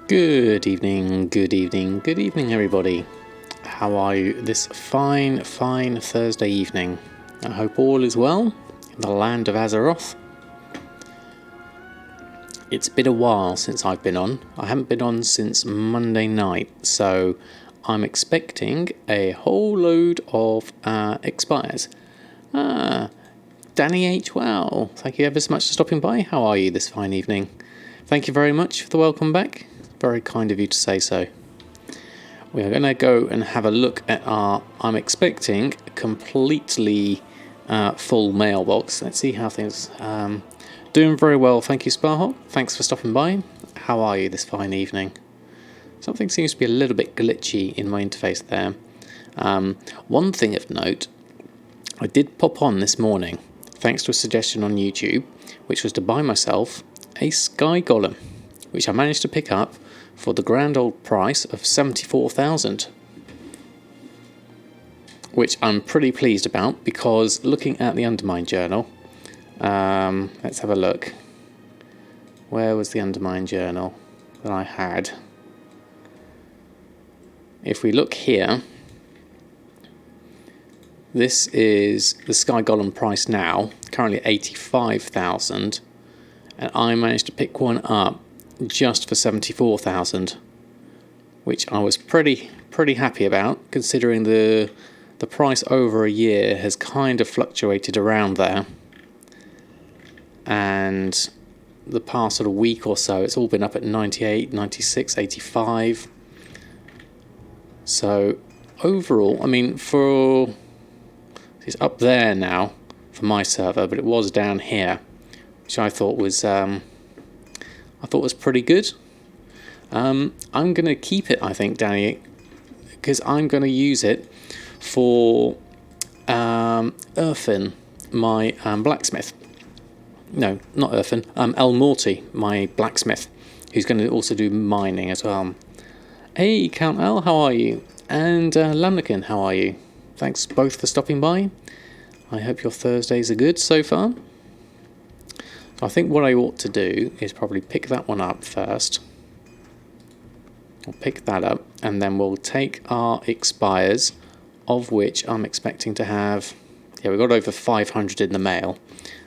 Good evening, good evening, good evening, everybody. How are you this fine Thursday evening? I hope all is well in the land of Azeroth. It's been a while since I've been on. I haven't been on since Monday night, so I'm expecting a whole load of expires. Danny H. Wow, thank you ever so much for stopping by. How are you this fine evening? Thank you very much for the welcome back. Very kind of you to say so. We are going to go and have a look at I'm expecting a completely full mailbox. Let's see how things... doing very well, thank you, Sparhawk. Thanks for stopping by. How are you this fine evening? Something seems to be a little bit glitchy in my interface there. One thing of note, I did pop on this morning, thanks to a suggestion on YouTube, which was to buy myself a Sky Golem, which I managed to pick up for the grand old price of 74,000, which I'm pretty pleased about, because looking at the Undermine journal, let's have a look. Where was the Undermine journal that I had? If we look here, this is the Sky Golem price now, currently 85,000, and I managed to pick one up just for 74,000, which I was pretty happy about, considering the price over a year has kind of fluctuated around there, and the past sort of week or so it's all been up at 98, 96, 85. So overall, I mean, it's up there now for my server, but it was down here, which I thought was pretty good. I'm going to keep it, I think, Danny, because I'm going to use it for Urfin, my blacksmith. No, not Urfin. El Morty, my blacksmith, who's going to also do mining as well. Hey, Count L, how are you? And Lamnikin, how are you? Thanks both for stopping by. I hope your Thursdays are good so far. I think what I ought to do is probably pick that one up first. I'll pick that up, and then we'll take our expires, of which I'm expecting to have... Yeah, we've got over 500 in the mail,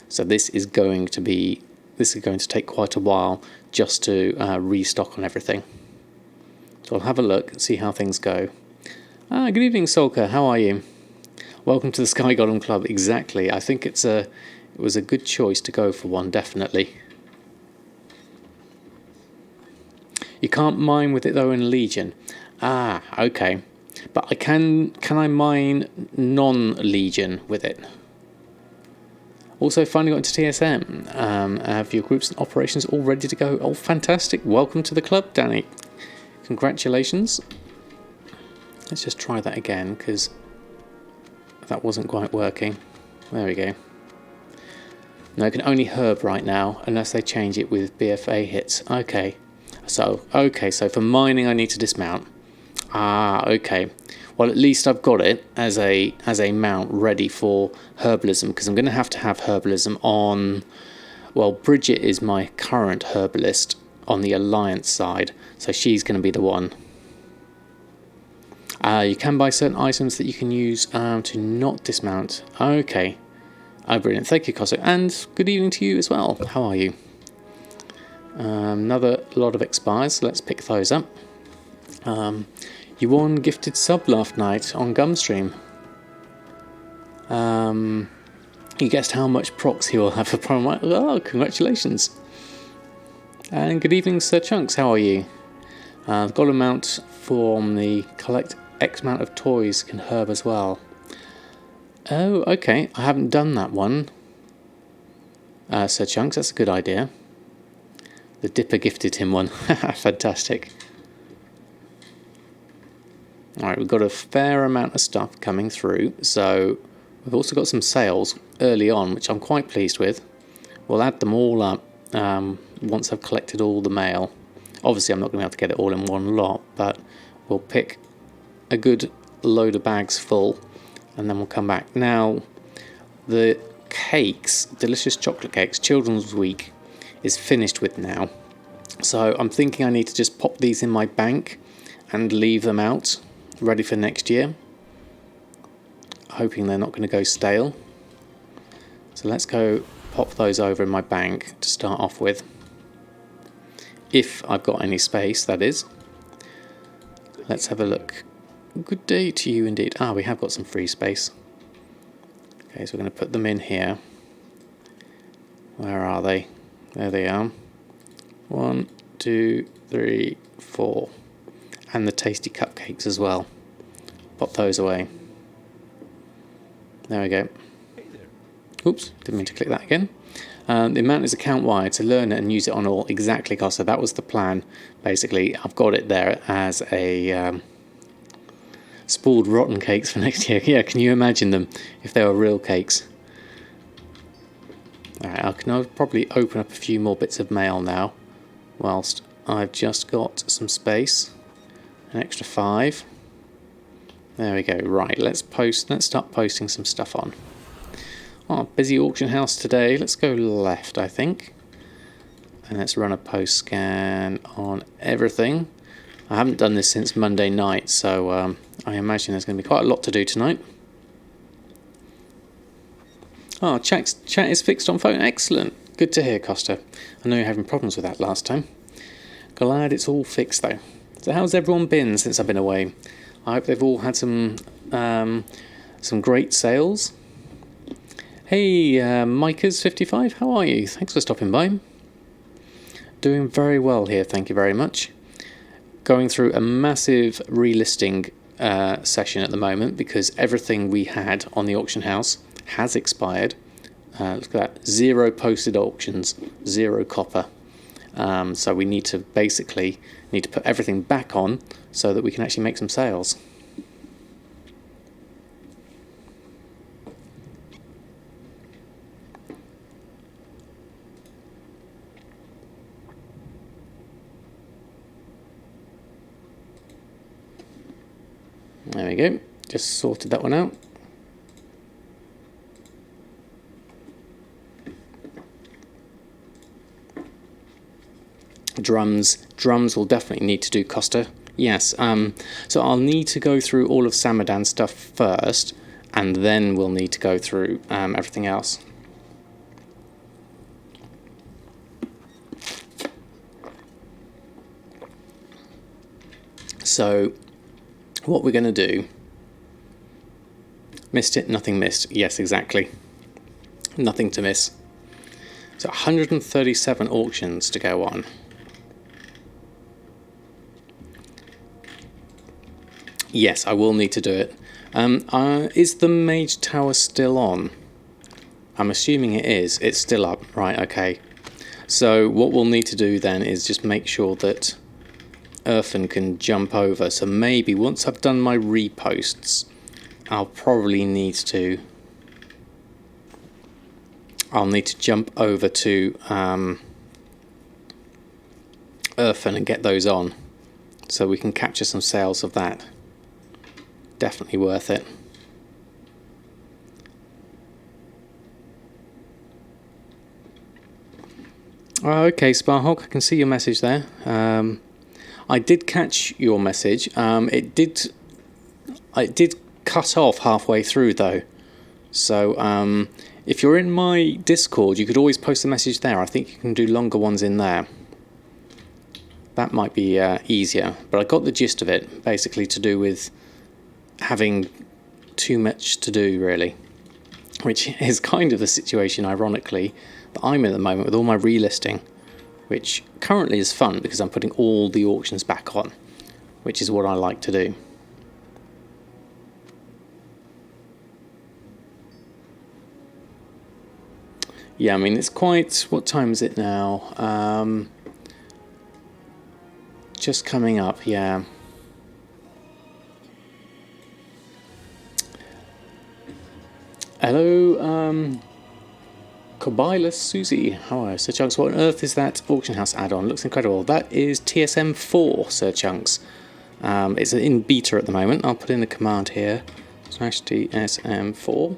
so this is going to take quite a while just to restock on everything. So I'll have a look and see how things go. Good evening, Solka. How are you? Welcome to the Sky Golem Club. Exactly. I think it was a good choice to go for one, definitely. You can't mine with it though in Legion. Okay. But can I mine non-Legion with it? Also, finally got into TSM. Have your groups and operations all ready to go? Oh, fantastic. Welcome to the club, Danny. Congratulations. Let's just try that again, because that wasn't quite working. There we go. No, I can only herb right now, unless they change it with BFA hits. Okay. So for mining I need to dismount. Okay. Well, at least I've got it as a mount ready for herbalism, because I'm going to have herbalism on... Well, Bridget is my current herbalist on the Alliance side, so she's going to be the one. You can buy certain items that you can use to not dismount. Okay. Brilliant. Thank you, Cossack. And good evening to you as well. How are you? Another lot of expires, so let's pick those up. You won gifted sub last night on Gumstream. You guessed how much procs he will have for Prime. Oh, congratulations. And good evening, Sir Chunks. How are you? Got amount from the collect X amount of toys can herb as well. Oh, okay. I haven't done that one. Sir Chunks, that's a good idea. The Dipper gifted him one. Fantastic. Alright, we've got a fair amount of stuff coming through, so we've also got some sales early on, which I'm quite pleased with. We'll add them all up once I've collected all the mail. Obviously, I'm not going to be able to get it all in one lot, but we'll pick a good load of bags full, and then we'll come back. Now, the cakes, delicious chocolate cakes, Children's Week is finished with now. So I'm thinking I need to just pop these in my bank and leave them out, ready for next year. Hoping they're not going to go stale. So let's go pop those over in my bank to start off with. If I've got any space, that is. Let's have a look. Good day to you indeed. Ah, we have got some free space. Okay, so we're going to put them in here. Where are they? There they are. 1, 2, 3, 4. And the tasty cupcakes as well. Pop those away. There we go. Oops, didn't mean to click that again. The amount is account wide, so learn it and use it on all. Exactly, Costa. That was the plan. Basically, I've got it there as a spoiled rotten cakes for next year. Yeah, can you imagine them if they were real cakes? Alright, I'll probably open up a few more bits of mail now, whilst I've just got some space. An extra 5. There we go. Right, let's start posting some stuff on. Oh, busy auction house today. Let's go left, I think. And let's run a post scan on everything. I haven't done this since Monday night, so I imagine there's going to be quite a lot to do tonight. Oh, chat is fixed on phone. Excellent. Good to hear, Costa. I know you're having problems with that last time. Glad it's all fixed, though. So how's everyone been since I've been away? I hope they've all had some great sales. Hey, Micahs55, how are you? Thanks for stopping by. Doing very well here, thank you very much. Going through a massive relisting session at the moment because everything we had on the auction house has expired. Look at that, 0 posted auctions, 0 copper. So we need to put everything back on so that we can actually make some sales. There we go, just sorted that one out. Drums will definitely need to do, Costa. Yes, so I'll need to go through all of Samadan's stuff first, and then we'll need to go through everything else. So what we're going to do, missed it, nothing missed. Yes, exactly. Nothing to miss. So 137 auctions to go on. Yes, I will need to do it. Is the Mage Tower still on? I'm assuming it is. It's still up. Right, okay. So what we'll need to do then is just make sure that Earthen can jump over. So maybe once I've done my reposts, I'll probably need to... I'll need to jump over to Earthen and get those on. So we can capture some sales of that. Definitely worth it. Okay, Sparhawk, I can see your message there. I did catch your message. It did cut off halfway through though. So if you're in my Discord, you could always post a message there. I think you can do longer ones in there. That might be easier. But I got the gist of it, basically to do with having too much to do, really. Which is kind of the situation, ironically, that I'm in at the moment with all my relisting, which currently is fun because I'm putting all the auctions back on, which is what I like to do. Yeah, I mean, it's quite... What time is it now? Just coming up, yeah. Hello, Kobilas Susie. How are you, Sir Chunks? What on earth is that auction house add-on? Looks incredible. That is TSM4, Sir Chunks. It's in beta at the moment. I'll put in the command here. /TSM4.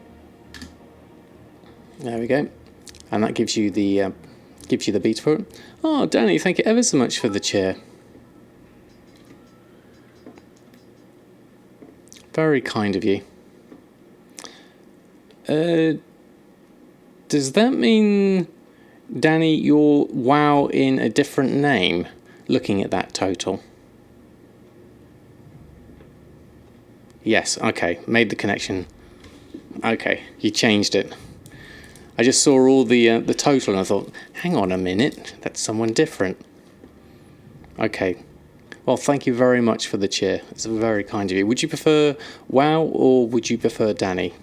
There we go. And that gives you the Gives you the beat for it. Oh, Danny, thank you ever so much for the cheer. Very kind of you. Does that mean, Danny, you're WoW in a different name, looking at that total? Yes, okay, made the connection. Okay, you changed it. I just saw all the total and I thought, hang on a minute, that's someone different. Okay, well, thank you very much for the cheer. It's very kind of you. Would you prefer WoW or would you prefer Danny?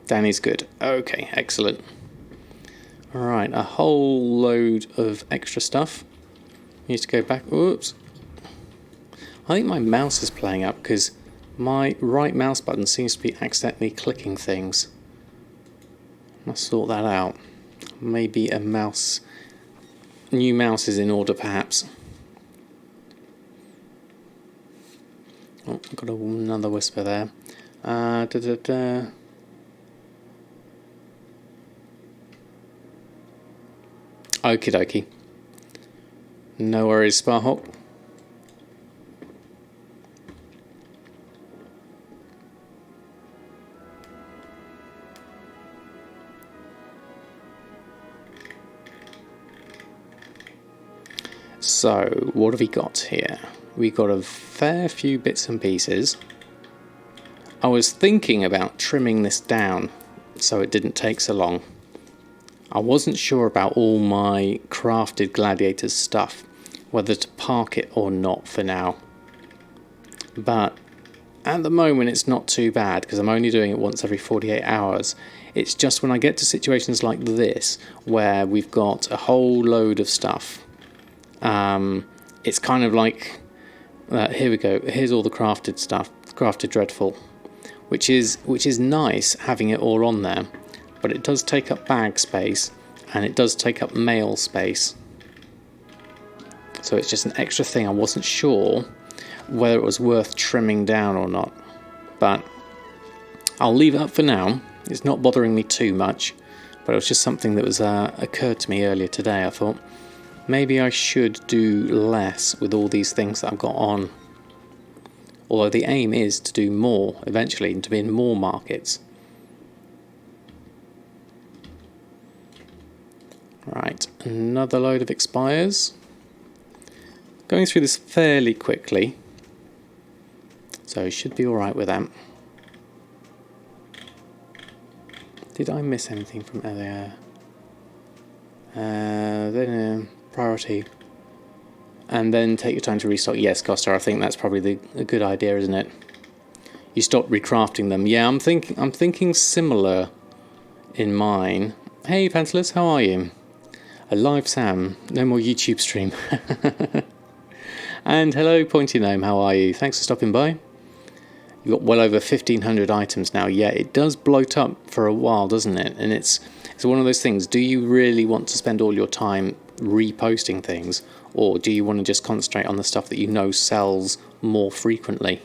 Danny's good. Okay, excellent. Alright, a whole load of extra stuff. Need to go back. Oops. I think my mouse is playing up because my right mouse button seems to be accidentally clicking things. Must sort that out. Maybe a mouse. New mouse is in order, perhaps. Oh, got another whisper there. Okie dokie. No worries, Sparhawk. So, what have we got here? We got a fair few bits and pieces. I was thinking about trimming this down so it didn't take so long. I wasn't sure about all my crafted gladiators stuff, whether to park it or not for now. But at the moment it's not too bad because I'm only doing it once every 48 hours. It's just when I get to situations like this where we've got a whole load of stuff, it's kind of like, here we go, here's all the crafted stuff, crafted dreadful, which is nice having it all on there. But it does take up bag space and it does take up mail space. So it's just an extra thing. I wasn't sure whether it was worth trimming down or not. But I'll leave it up for now. It's not bothering me too much. But it was just something that was occurred to me earlier today. I thought maybe I should do less with all these things that I've got on. Although the aim is to do more eventually and to be in more markets. Right, another load of expires. Going through this fairly quickly, so should be alright with that. Did I miss anything from earlier? Then priority. And then take your time to restock. Yes, Costa, I think that's probably a good idea, isn't it? You stop recrafting them. Yeah, I'm thinking similar in mine. Hey, Pantalus, how are you? A live Sam, no more YouTube stream. And hello, Pointy Gnome, how are you? Thanks for stopping by. You've got well over 1,500 items now. Yeah, it does bloat up for a while, doesn't it? And it's one of those things. Do you really want to spend all your time reposting things, or do you want to just concentrate on the stuff that you know sells more frequently?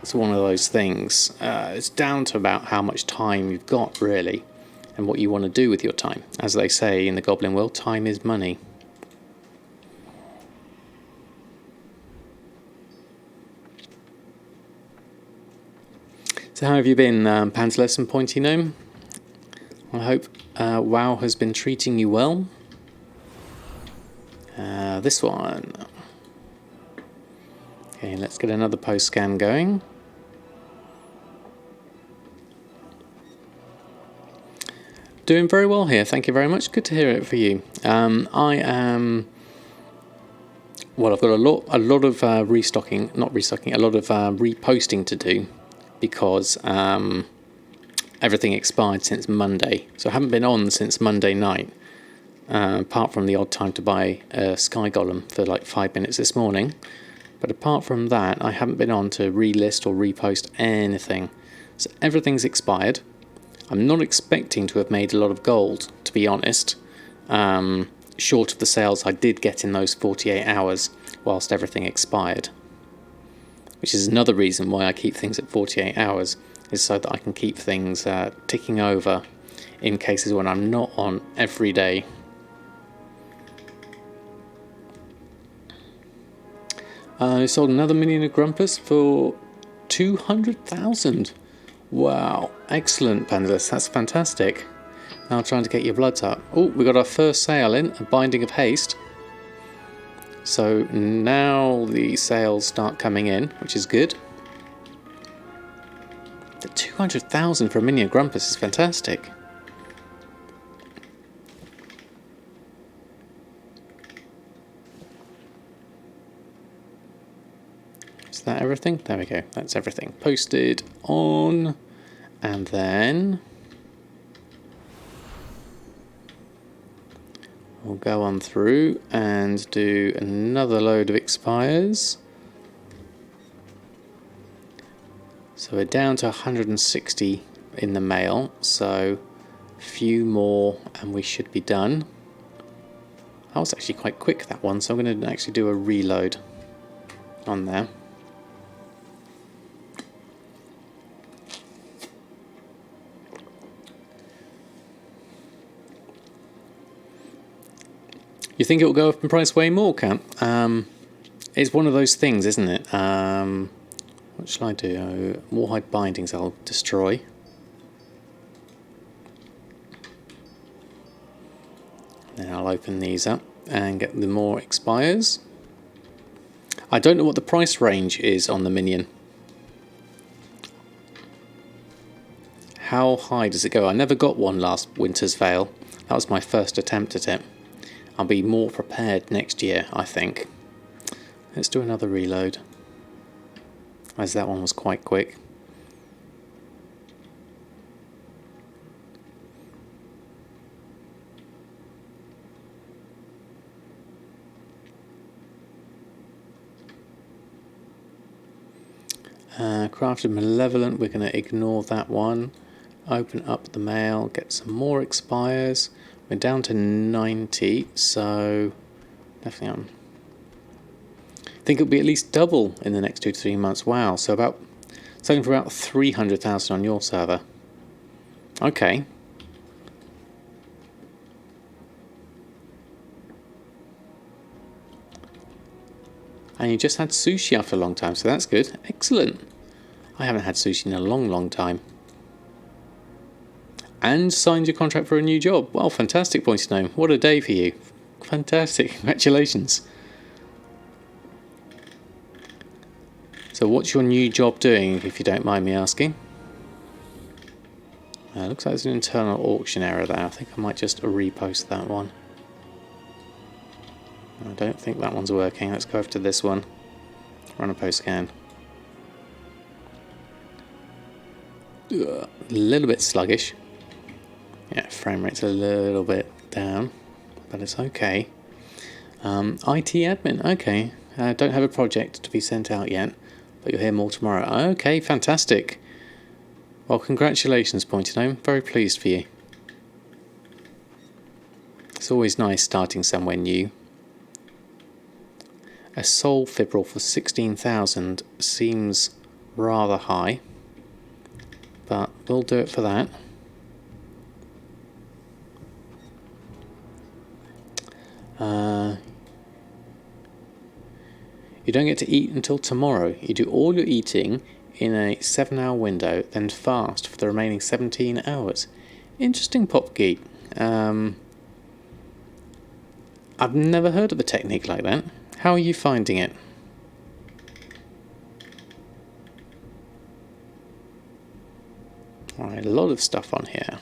It's one of those things. It's down to about how much time you've got, really, and what you want to do with your time. As they say in the Goblin world, time is money. So how have you been, Pantalus and Pointy Gnome? I hope WoW has been treating you well. This one. Okay, let's get another post scan going. Doing very well here, thank you very much. Good to hear it for you. I am. Well, I've got a lot of reposting to do because everything expired since Monday, so I haven't been on since Monday night. Apart from the odd time to buy a Sky Golem for like 5 minutes this morning. But apart from that, I haven't been on to relist or repost anything. So everything's expired. I'm not expecting to have made a lot of gold, to be honest. Short of the sales I did get in those 48 hours whilst everything expired. which is another reason why I keep things at 48 hours, is so that I can keep things ticking over in cases when I'm not on every day. I sold another minion of Grumpus for 200,000. Wow, excellent, Pandalis, that's fantastic. Now trying to get your bloods up. Oh, we got our first sale in, a Binding of Haste. So now the sales start coming in, which is good. The 200,000 for a minion Grumpus is fantastic. Is that everything? There we go, that's everything. Posted on, and then we'll go on through and do another load of expires. So we're down to 160 in the mail, so a few more and we should be done. That was actually quite quick, that one, so I'm going to actually do a reload on there. You think it will go up in price way more, Camp? It's one of those things, isn't it? What shall I do? Warhide bindings I'll destroy. Then I'll open these up and get the more expires. I don't know what the price range is on the minion. How high does it go? I never got one last Winter's Veil. That was my first attempt at it. I'll be more prepared next year, I think. Let's do another reload, as that one was quite quick. Crafted Malevolent, we're going to ignore that one. Open up the mail, get some more expires. We're down to 90, so definitely on. I think it'll be at least double in the next 2 to 3 months. Wow, so about selling for about 300,000 on your server. Okay. And you just had sushi after a long time, so that's good. Excellent. I haven't had sushi in a long, long time. And signed your contract for a new job. Well, fantastic, Pointy Gnome. What a day for you. Fantastic. Congratulations. So what's your new job doing, if you don't mind me asking? Looks like there's an internal auction error there. I think I might just repost that one. I don't think that one's working. Let's go over to this one. Run a post scan. A little bit sluggish. Yeah, frame rate's a little bit down, but it's okay. IT admin, okay. Don't have a project to be sent out yet, but you'll hear more tomorrow. Okay, fantastic. Well, congratulations, Pointy Gnome. Very pleased for you. It's always nice starting somewhere new. A soul fibril for 16,000 seems rather high, but we'll do it for that. You don't get to eat until tomorrow. You do all your eating in a 7-hour window, then fast for the remaining 17 hours. Interesting, Pop Geek. I've never heard of a technique like that. How are you finding it? Alright, a lot of stuff on here.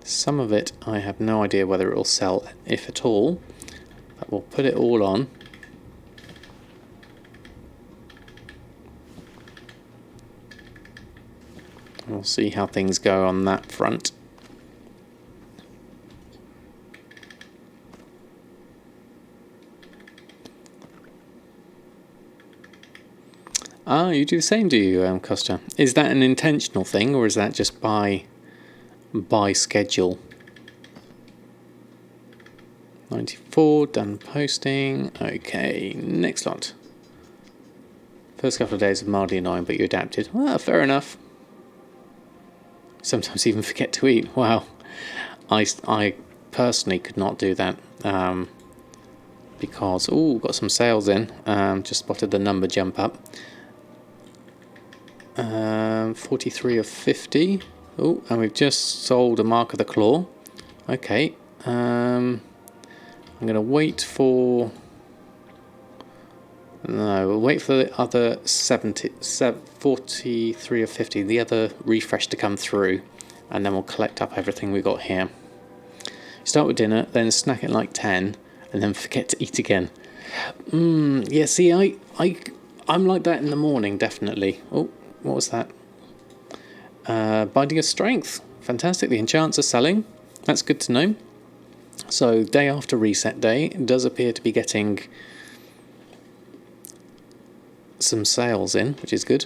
Some of it I have no idea whether it will sell, if at all, but we'll put it all on. We'll see how things go on that front. Ah, you do the same, do you, Costa? Is that an intentional thing, or is that just by schedule? 94, done posting. Okay, next lot. First couple of days are mildly annoying, but you adapted. Well, fair enough. Sometimes even forget to eat. Wow. I personally could not do that. Because, got some sales in. Just spotted the number jump up. 43 of 50. Oh, and we've just sold a Mark of the Claw. Okay. I'm going to wait for... No, we'll wait for the other 43 of 50, the other refresh to come through, and then we'll collect up everything we got here. Start with dinner, then snack at like 10, and then forget to eat again. Yeah, see, I'm like that in the morning, definitely. Oh, what was that? Binding of Strength. Fantastic, the enchants are selling. That's good to know. So, day after reset day, it does appear to be getting some sales in, which is good.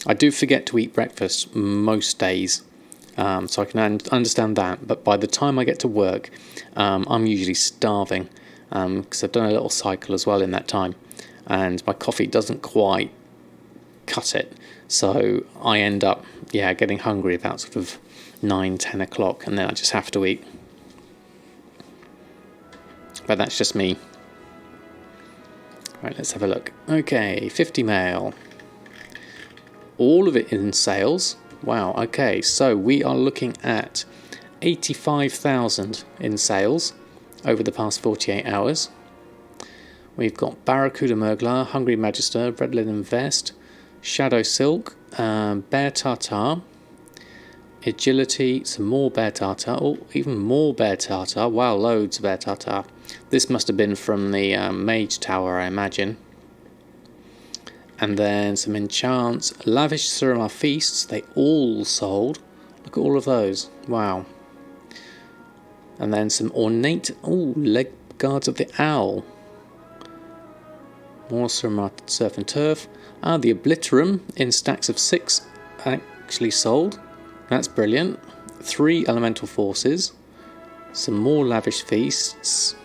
I do forget to eat breakfast most days, so I can understand that, but by the time I get to work, I'm usually starving, because I've done a little cycle as well in that time, and my coffee doesn't quite cut it, so I end up getting hungry about sort of 9-10 o'clock, and then I just have to eat. But that's just me. Right, let's have a look. Okay, 50 mail. All of it in sales. Wow, okay, so we are looking at 85,000 in sales over the past 48 hours. We've got Barracuda Murglar, Hungry Magister, Red Linen Vest, Shadow Silk, Bear Tartar, Agility, some more Bear Tartar, even more Bear Tartar. Wow, loads of Bear Tartar. This must have been from the Mage Tower, I imagine. And then some enchants. Lavish Suramar Feasts, they all sold. Look at all of those. Wow. And then some ornate... Leg Guards of the Owl. More Suramar Surf and Turf. The Obliterum in stacks of 6 actually sold. That's brilliant. 3 Elemental Forces. Some more Lavish Feasts.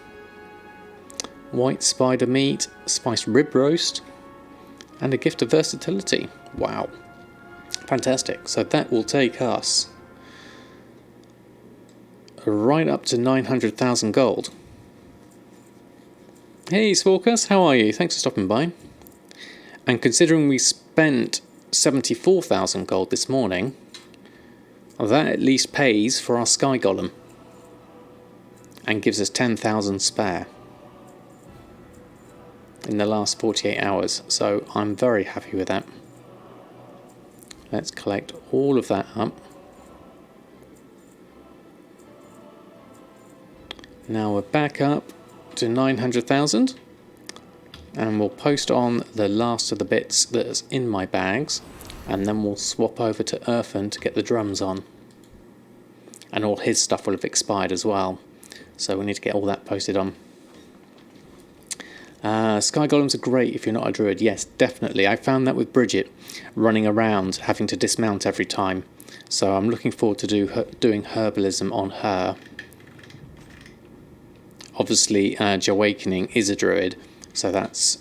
White Spider Meat, Spiced Rib Roast, and a Gift of Versatility. Wow. Fantastic. So that will take us right up to 900,000 gold. Hey Svorkus, how are you? Thanks for stopping by. And considering we spent 74,000 gold this morning, that at least pays for our Sky Golem and gives us 10,000 spare in the last 48 hours, so I'm very happy with that. Let's collect all of that up. Now we're back up to 900,000, and we'll post on the last of the bits that's in my bags, and then we'll swap over to Urfan to get the drums on. And all his stuff will have expired as well, so we need to get all that posted on. Sky Golems are great if you're not a druid. Yes, definitely. I found that with Bridget running around having to dismount every time. So I'm looking forward to doing herbalism on her. Obviously, Joawakening is a druid, so that's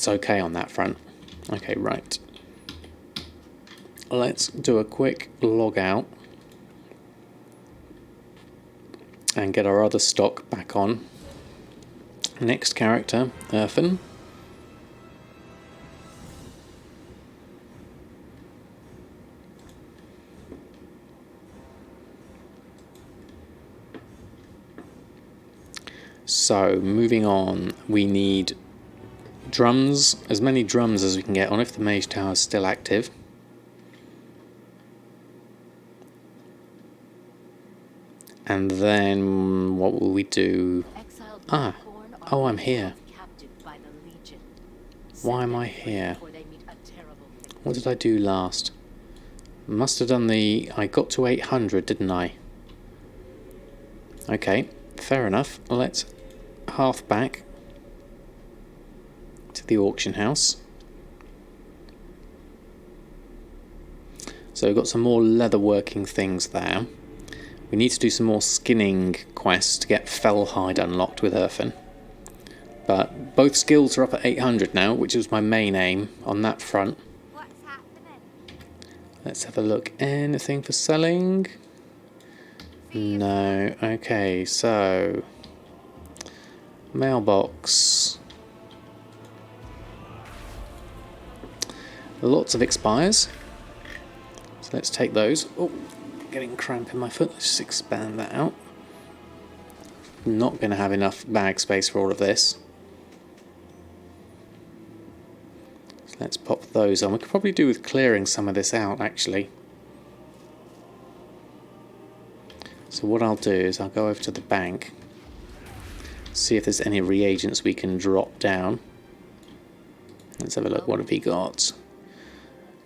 okay on that front. Okay, right. Let's do a quick log out and get our other stock back on. Next character, Urfan. So, moving on, we need drums, as many drums as we can get on if the Mage Tower is still active. And then, what will we do? Oh, I'm here. Why am I here? What did I do last? Must have done I got to 800, didn't I? Okay, fair enough. Let's half back to the auction house. So we've got some more leather working things there. We need to do some more skinning quests to get Fellhide unlocked with Urfan. But both skills are up at 800 now, which was my main aim on that front. What's happening? Let's have a look. Anything for selling? No. Okay, so mailbox. Lots of expires. So let's take those. Oh, getting cramp in my foot. Let's just expand that out. Not going to have enough bag space for all of this. So let's pop those on. We could probably do with clearing some of this out, actually. So what I'll do is I'll go over to the bank, see if there's any reagents we can drop down. Let's have a look. What have we got?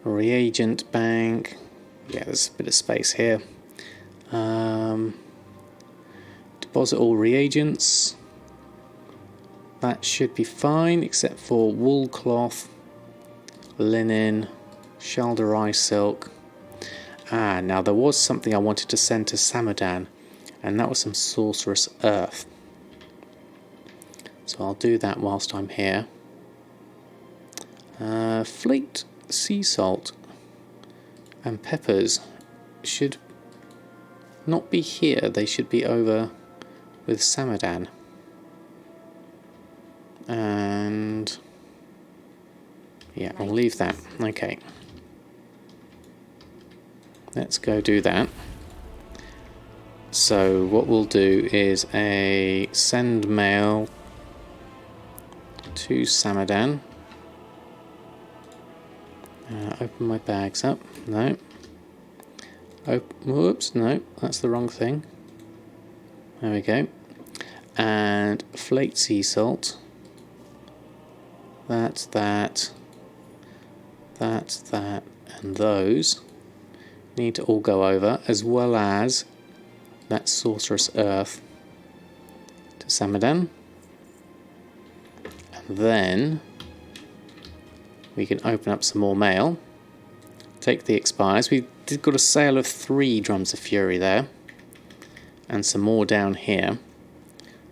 Reagent bank. Yeah, there's a bit of space here. Deposit all reagents. That should be fine, except for wool cloth, linen, Shalderai silk. Now there was something I wanted to send to Samadan, and that was some sorcerous earth. So I'll do that whilst I'm here. Flaked sea salt and peppers should not be here, they should be over with Samadan. And yeah, I'll leave that. Okay. Let's go do that. So what we'll do is a send mail to Samadan. Open my bags up. No. Whoops, no, that's the wrong thing. There we go. And flaked sea salt. That's that. That's that. And those need to all go over, as well as that sorcerous earth to Samadan. And then we can open up some more mail, take the expires. We did got a sale of 3 drums of fury there, and some more down here.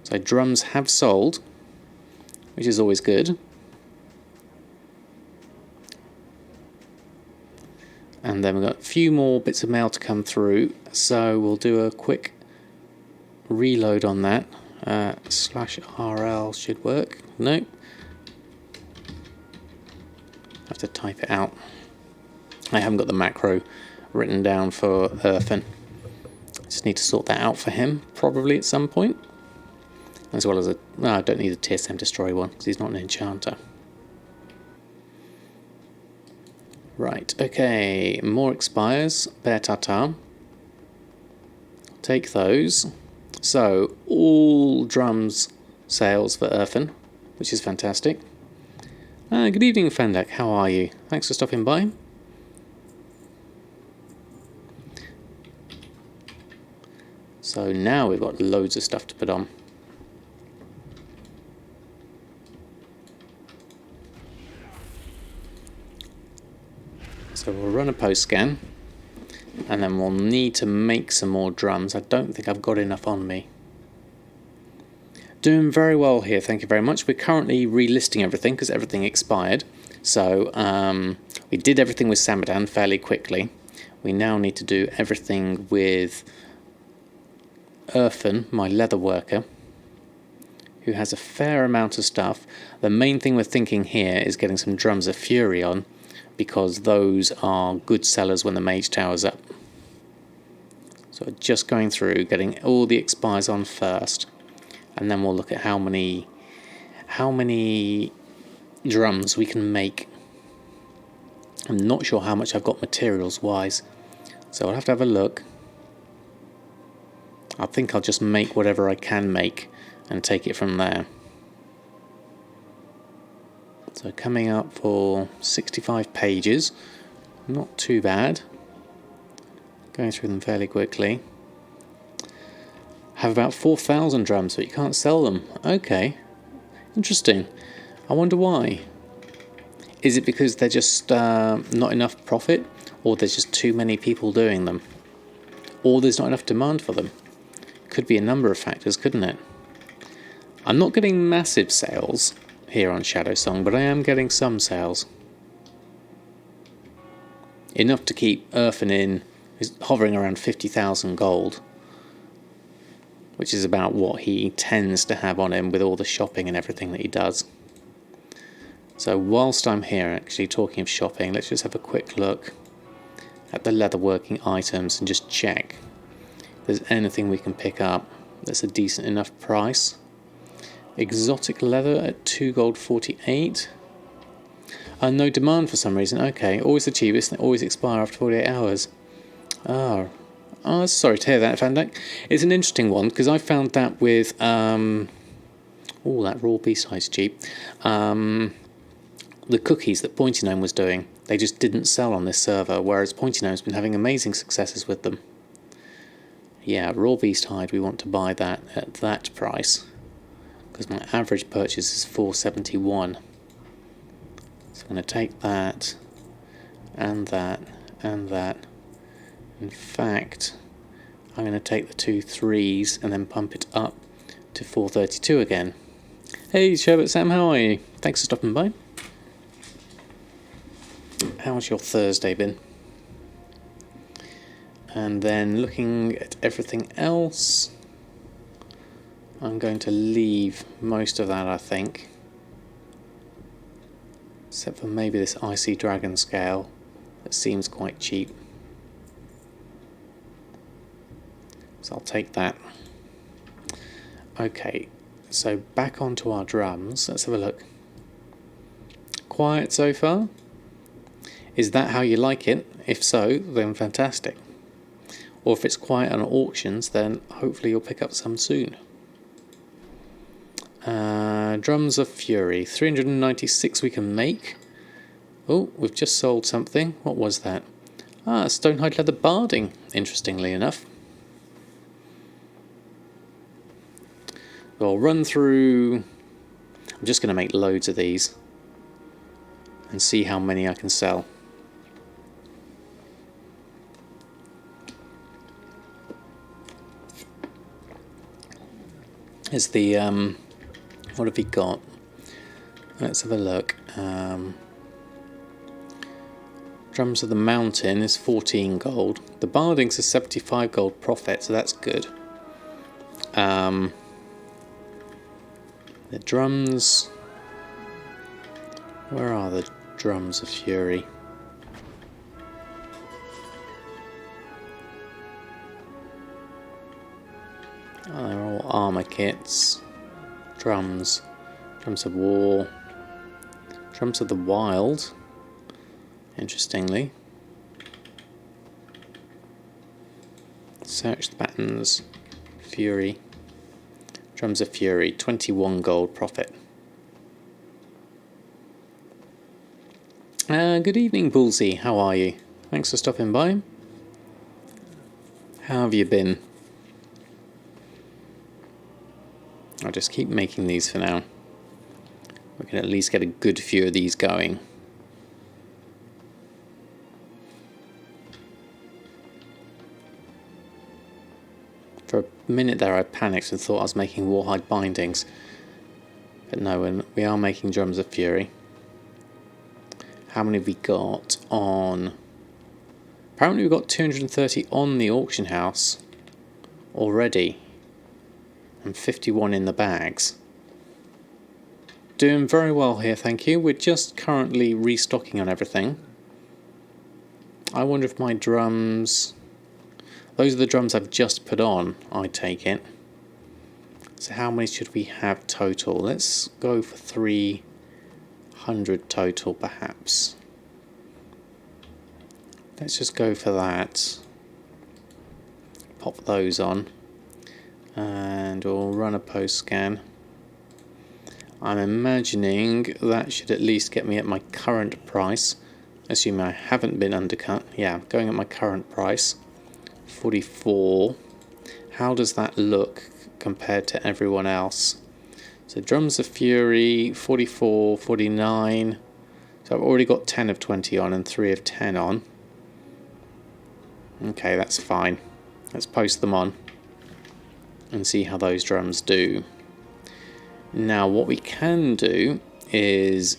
So drums have sold, which is always good. And then we've got a few more bits of mail to come through, so we'll do a quick reload on that. /RL should work. No. Have to type it out. I haven't got the macro written down for Earthen. Just need to sort that out for him, probably at some point. As well as I don't need a TSM destroy one, because he's not an enchanter. Right, okay, more expires. Bear Tartar. Take those. So, all drums sales for Earthen, which is fantastic. Good evening, Fendak. How are you? Thanks for stopping by. So now we've got loads of stuff to put on. So we'll run a post scan, and then we'll need to make some more drums. I don't think I've got enough on me. Doing very well here, thank you very much. We're currently relisting everything because everything expired. So we did everything with Samadan fairly quickly. We now need to do everything with Earthen, my leather worker, who has a fair amount of stuff. The main thing we're thinking here is getting some drums of fury on, because those are good sellers when the mage tower's up. So just going through, getting all the expires on first, and then we'll look at how many drums we can make. I'm not sure how much I've got materials wise, so I'll have to have a look. I think I'll just make whatever I can make and take it from there. So coming up for 65 pages, not too bad. Going through them fairly quickly. Have about 4,000 drums, but you can't sell them. Okay, interesting. I wonder why. Is it because they're just not enough profit, or there's just too many people doing them, or there's not enough demand for them? Could be a number of factors, couldn't it? I'm not getting massive sales here on Shadow Song, but I am getting some sales. Enough to keep Earthen in hovering around 50,000 gold, which is about what he tends to have on him with all the shopping and everything that he does. So whilst I'm here actually talking of shopping, let's just have a quick look at the leatherworking items and just check if there's anything we can pick up that's a decent enough price. Exotic leather at 2 gold 48. No demand for some reason. Okay, always the cheapest and always expire after 48 hours. Oh, sorry to hear that, Fandak. It's an interesting one because I found that with that raw beast hide's cheap. The cookies that Pointy Gnome was doing, they just didn't sell on this server, whereas Pointy Gnome's been having amazing successes with them. Yeah, raw beast hide, we want to buy that at that price because my average purchase is 471. So I'm going to take that and that and that. In fact, I'm going to take the 2 3s and then pump it up to 432 again. Hey Sherbet Sam, how are you? Thanks for stopping by. How's your Thursday been? And then looking at everything else, I'm going to leave most of that, I think. Except for maybe this Icy Dragon scale that seems quite cheap. So I'll take that. Okay, so back onto our drums. Let's have a look. Quiet so far? Is that how you like it? If so, then fantastic. Or if it's quiet on auctions, then hopefully you'll pick up some soon. Drums of Fury, 396 we can make. Oh, we've just sold something. What was that? Stonehide Leather Barding, interestingly enough. So I'll run through... I'm just going to make loads of these and see how many I can sell. Is the what have we got? Let's have a look. Drums of the Mountain is 14 gold. The Barding's a 75 gold profit, so that's good. The drums. Where are the drums of Fury? Oh, they're all armour kits. Drums. Drums of War. Drums of the Wild. Interestingly. Search the patterns. Fury. Drums of Fury. 21 gold profit. Good evening, Bullseye. How are you? Thanks for stopping by. How have you been? I'll just keep making these for now. We can at least get a good few of these going. For a minute there I panicked and thought I was making Warhide bindings. But no, we are making Drums of Fury. How many have we got on... Apparently we've got 230 on the auction house already. And 51 in the bags. Doing very well here, thank you. We're just currently restocking on everything. I wonder if my drums... Those are the drums I've just put on, I take it. So how many should we have total? Let's go for 300 total, perhaps. Let's just go for that. Pop those on. And we'll run a post scan. I'm imagining that should at least get me at my current price, assuming I haven't been undercut. Yeah, going at my current price, 44. How does that look compared to everyone else? So Drums of Fury, 44, 49. So I've already got 10 of 20 on and 3 of 10 on. Okay, that's fine. Let's post them on and see how those drums do. Now what we can do is,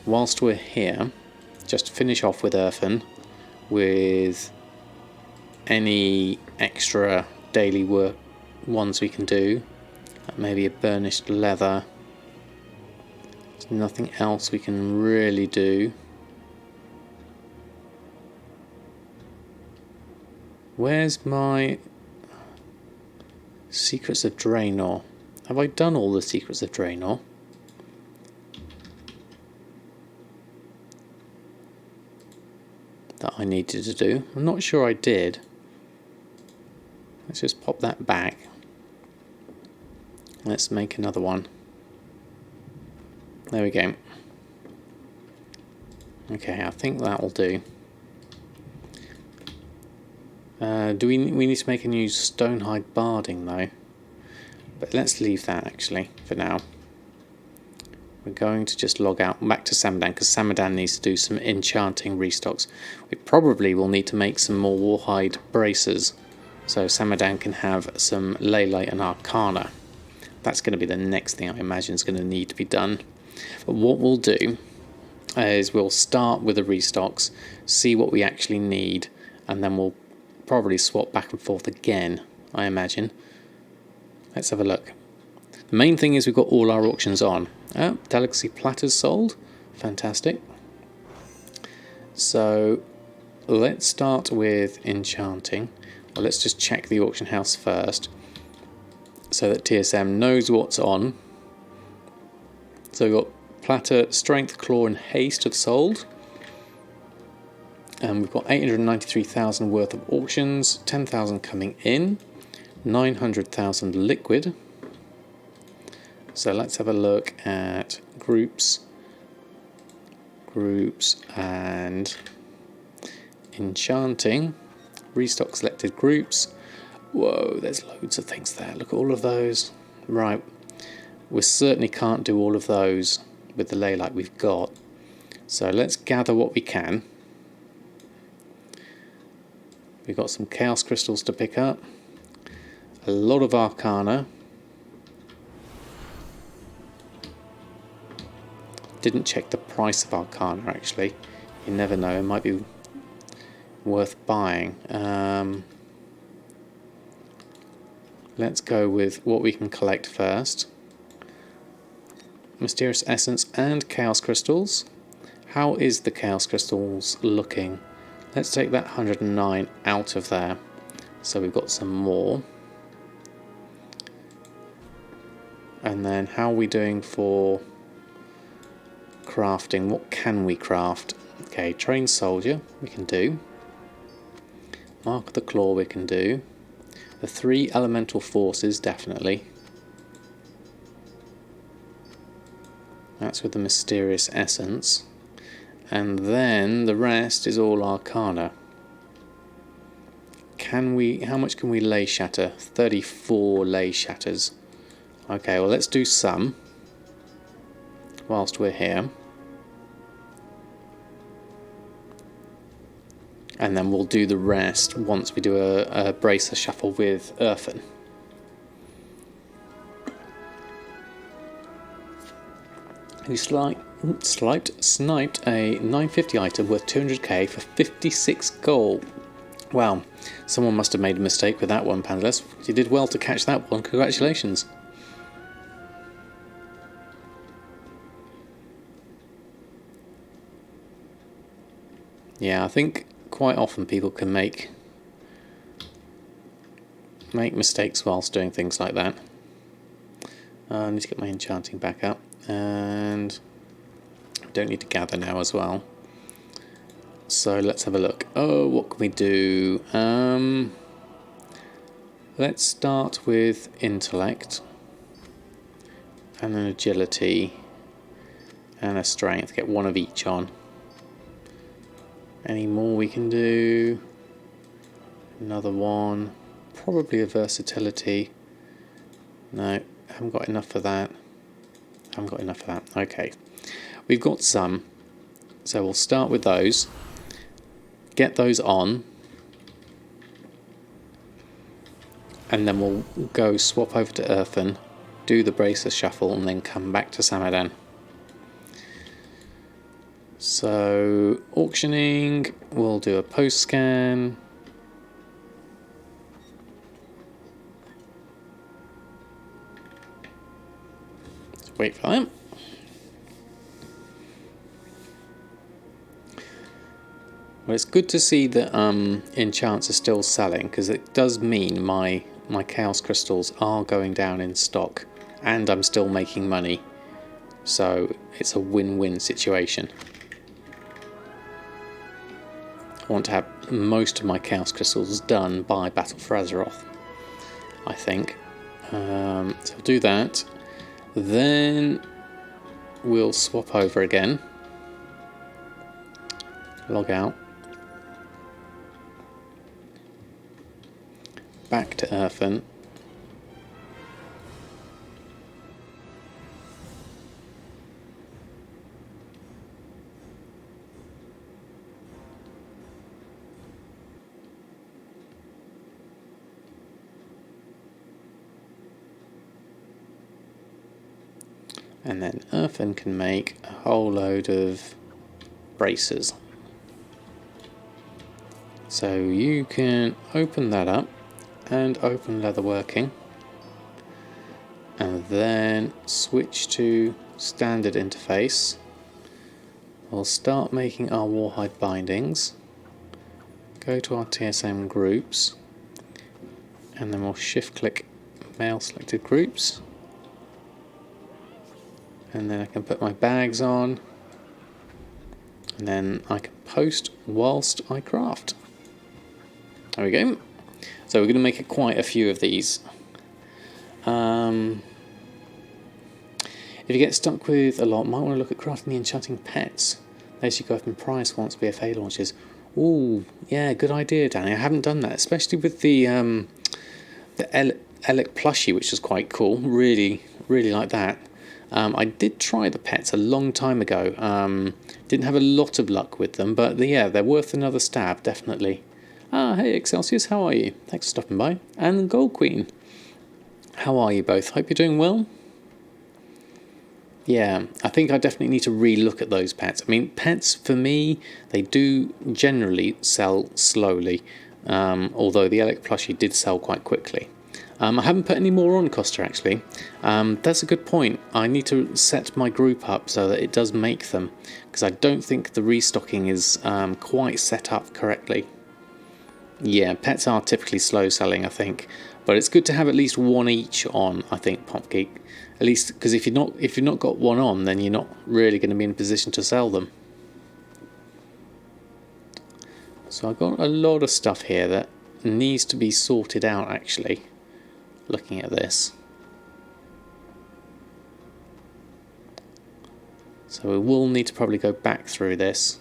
whilst we're here, just finish off with earthen with any extra daily work ones we can do. Maybe a burnished leather. There's nothing else we can really do. Where's my Secrets of Draenor? Have I done all the Secrets of Draenor? That I needed to do. I'm not sure I did. Let's just pop that back. Let's make another one. There we go. Okay, I think that will do. Do we need to make a new Stonehide Barding though? But let's leave that actually for now. We're going to just log out back to Samadan because Samadan needs to do some enchanting restocks. We probably will need to make some more Warhide bracers so Samadan can have some Ley Light and Arcana. That's going to be the next thing I imagine is going to need to be done. But what we'll do is we'll start with the restocks, see what we actually need, and then we'll probably swap back and forth again, I imagine. Let's have a look. The main thing is we've got all our auctions on. Delicacy platters sold. Fantastic. So let's start with enchanting. Well, let's just check the auction house first so that TSM knows what's on. So we've got platter, strength, claw and haste have sold. And we've got 893,000 worth of auctions, 10,000 coming in, 900,000 liquid. So let's have a look at groups and enchanting. Restock selected groups. Whoa, there's loads of things there. Look at all of those. Right, we certainly can't do all of those with the ley light we've got. So let's gather what we can. We've got some chaos crystals to pick up. A lot of arcana. Didn't check the price of arcana actually. You never know, it might be worth buying. Let's go with what we can collect first. Mysterious Essence and Chaos Crystals. How is the Chaos Crystals looking? Let's take that 109 out of there. So we've got some more. And then how are we doing for crafting? What can we craft? Okay, Trained Soldier we can do. Mark of the Claw we can do. The 3 Elemental Forces definitely. That's with the Mysterious Essence. And then the rest is all Arcana. Can we, how much can we lay shatter? 34 lay shatters. Okay, well let's do some whilst we're here. And then we'll do the rest once we do a bracer shuffle with earthen. Who sniped a 950 item worth 200k for 56 gold. Wow, someone must have made a mistake with that one, Pandalis. You did well to catch that one, congratulations. Yeah, I think quite often people can make mistakes whilst doing things like that. I need to get my enchanting back up, and I don't need to gather now as well. So let's have a look. Oh, what can we do? Let's start with intellect, and an agility, and a strength. Get one of each on. Any more we can do? Another one. Probably a versatility. No, haven't got enough for that. Haven't got enough for that. Okay. We've got some. So we'll start with those. Get those on. And then we'll go swap over to earthen. do the bracer shuffle, and then come back to Samadan. So auctioning, we'll do a post scan. Let's wait for that. Well, it's good to see that enchants are still selling, because it does mean my chaos crystals are going down in stock and I'm still making money. So it's a win-win situation. I want to have most of my chaos crystals done by Battle for Azeroth, I think. So I'll do that. Then we'll swap over again. Log out. Back to Earthen. And then Earthen can make a whole load of bracers. So you can open that up and open leatherworking, and then switch to standard interface. We'll start making our Warhide bindings, go to our TSM groups, and then we'll shift click mail selected groups, and then I can put my bags on, and then I can post whilst I craft. There we go. So we're going to make quite a few of these. If you get stuck with a lot, might want to look at crafting the enchanting pets. Those you go up in price once BFA launches. Ooh, yeah, good idea, Danny. I haven't done that, especially with the Elec plushie, which is quite cool. Really, really like that. I did try the pets a long time ago. Didn't have a lot of luck with them, but yeah, they're worth another stab, definitely. Hey Excelsius, how are you? Thanks for stopping by. And Gold Queen, how are you both? Hope you're doing well. Yeah, I think I definitely need to re-look at those pets. I mean, pets for me, they do generally sell slowly, although the Elec plushie did sell quite quickly. I haven't put any more on Costa actually. That's a good point. I need to set my group up so that it does make them, because I don't think the restocking is quite set up correctly. Yeah, pets are typically slow selling, I think, but it's good to have at least one each on, I think, Popgeek. At least, because if you've not got one on, then you're not really going to be in a position to sell them. So I've got a lot of stuff here that needs to be sorted out, actually, looking at this. So we will need to probably go back through this.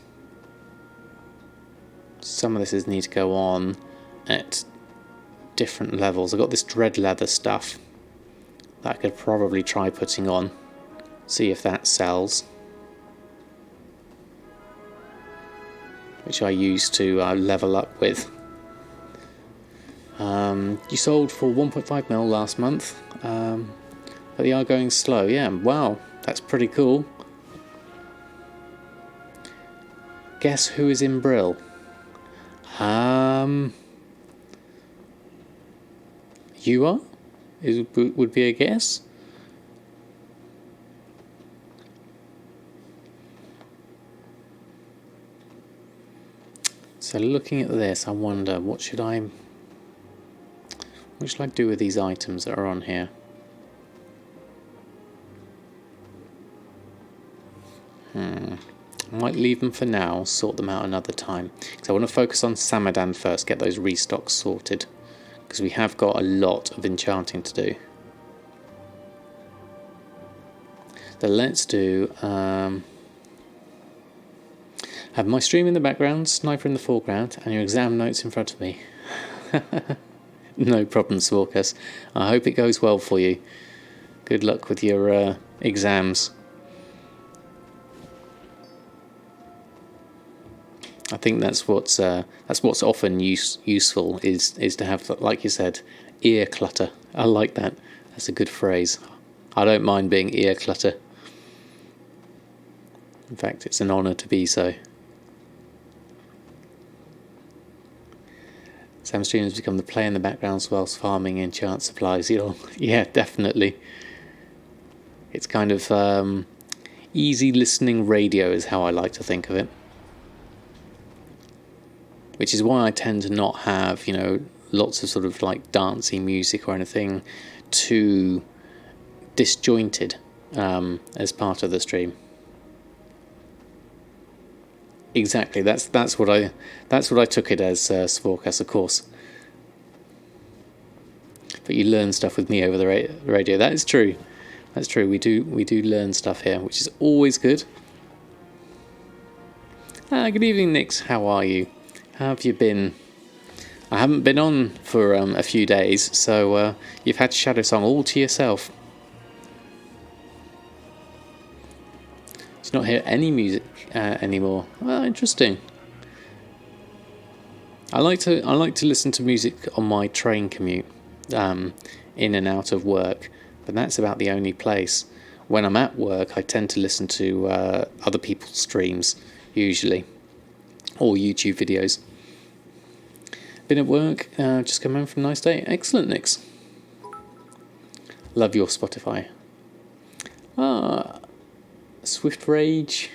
Some of this is need to go on at different levels. I've got this dread leather stuff that I could probably try putting on, see if that sells, which I use to level up with. You sold for 1.5 mil last month, but they are going slow. Yeah, wow, that's pretty cool. Guess who is in Brill? You are? Would be a guess. So looking at this, I wonder what should I do with these items that are on here? I might leave them for now, sort them out another time. Because I want to focus on Samadan first, get those restocks sorted. Because we have got a lot of enchanting to do. So let's do... have my stream in the background, sniper in the foreground, and your exam notes in front of me. No problem, Swarkus. I hope it goes well for you. Good luck with your exams. I think that's what's often useful is to have, like you said, ear clutter. I like that. That's a good phrase. I don't mind being ear clutter. In fact, it's an honour to be so. Sam Stream has become the play in the background whilst farming enchant supplies. Yeah, definitely. It's kind of easy listening radio is how I like to think of it. Which is why I tend to not have, lots of sort of like dancey music or anything too disjointed as part of the stream. Exactly, that's what I took it as, Svorkas, of course. But you learn stuff with me over the radio. That is true. That's true. We do learn stuff here, which is always good. Good evening, Nix. How are you? How have you been? I haven't been on for a few days, so you've had Shadow Song all to yourself. Do not hear any music anymore. Well, interesting. I like to listen to music on my train commute, in and out of work, but that's about the only place. When I'm at work, I tend to listen to other people's streams, usually, or YouTube videos. Been at work, just come home from a nice day. Excellent, Nix. Love your Spotify. Swift Rage.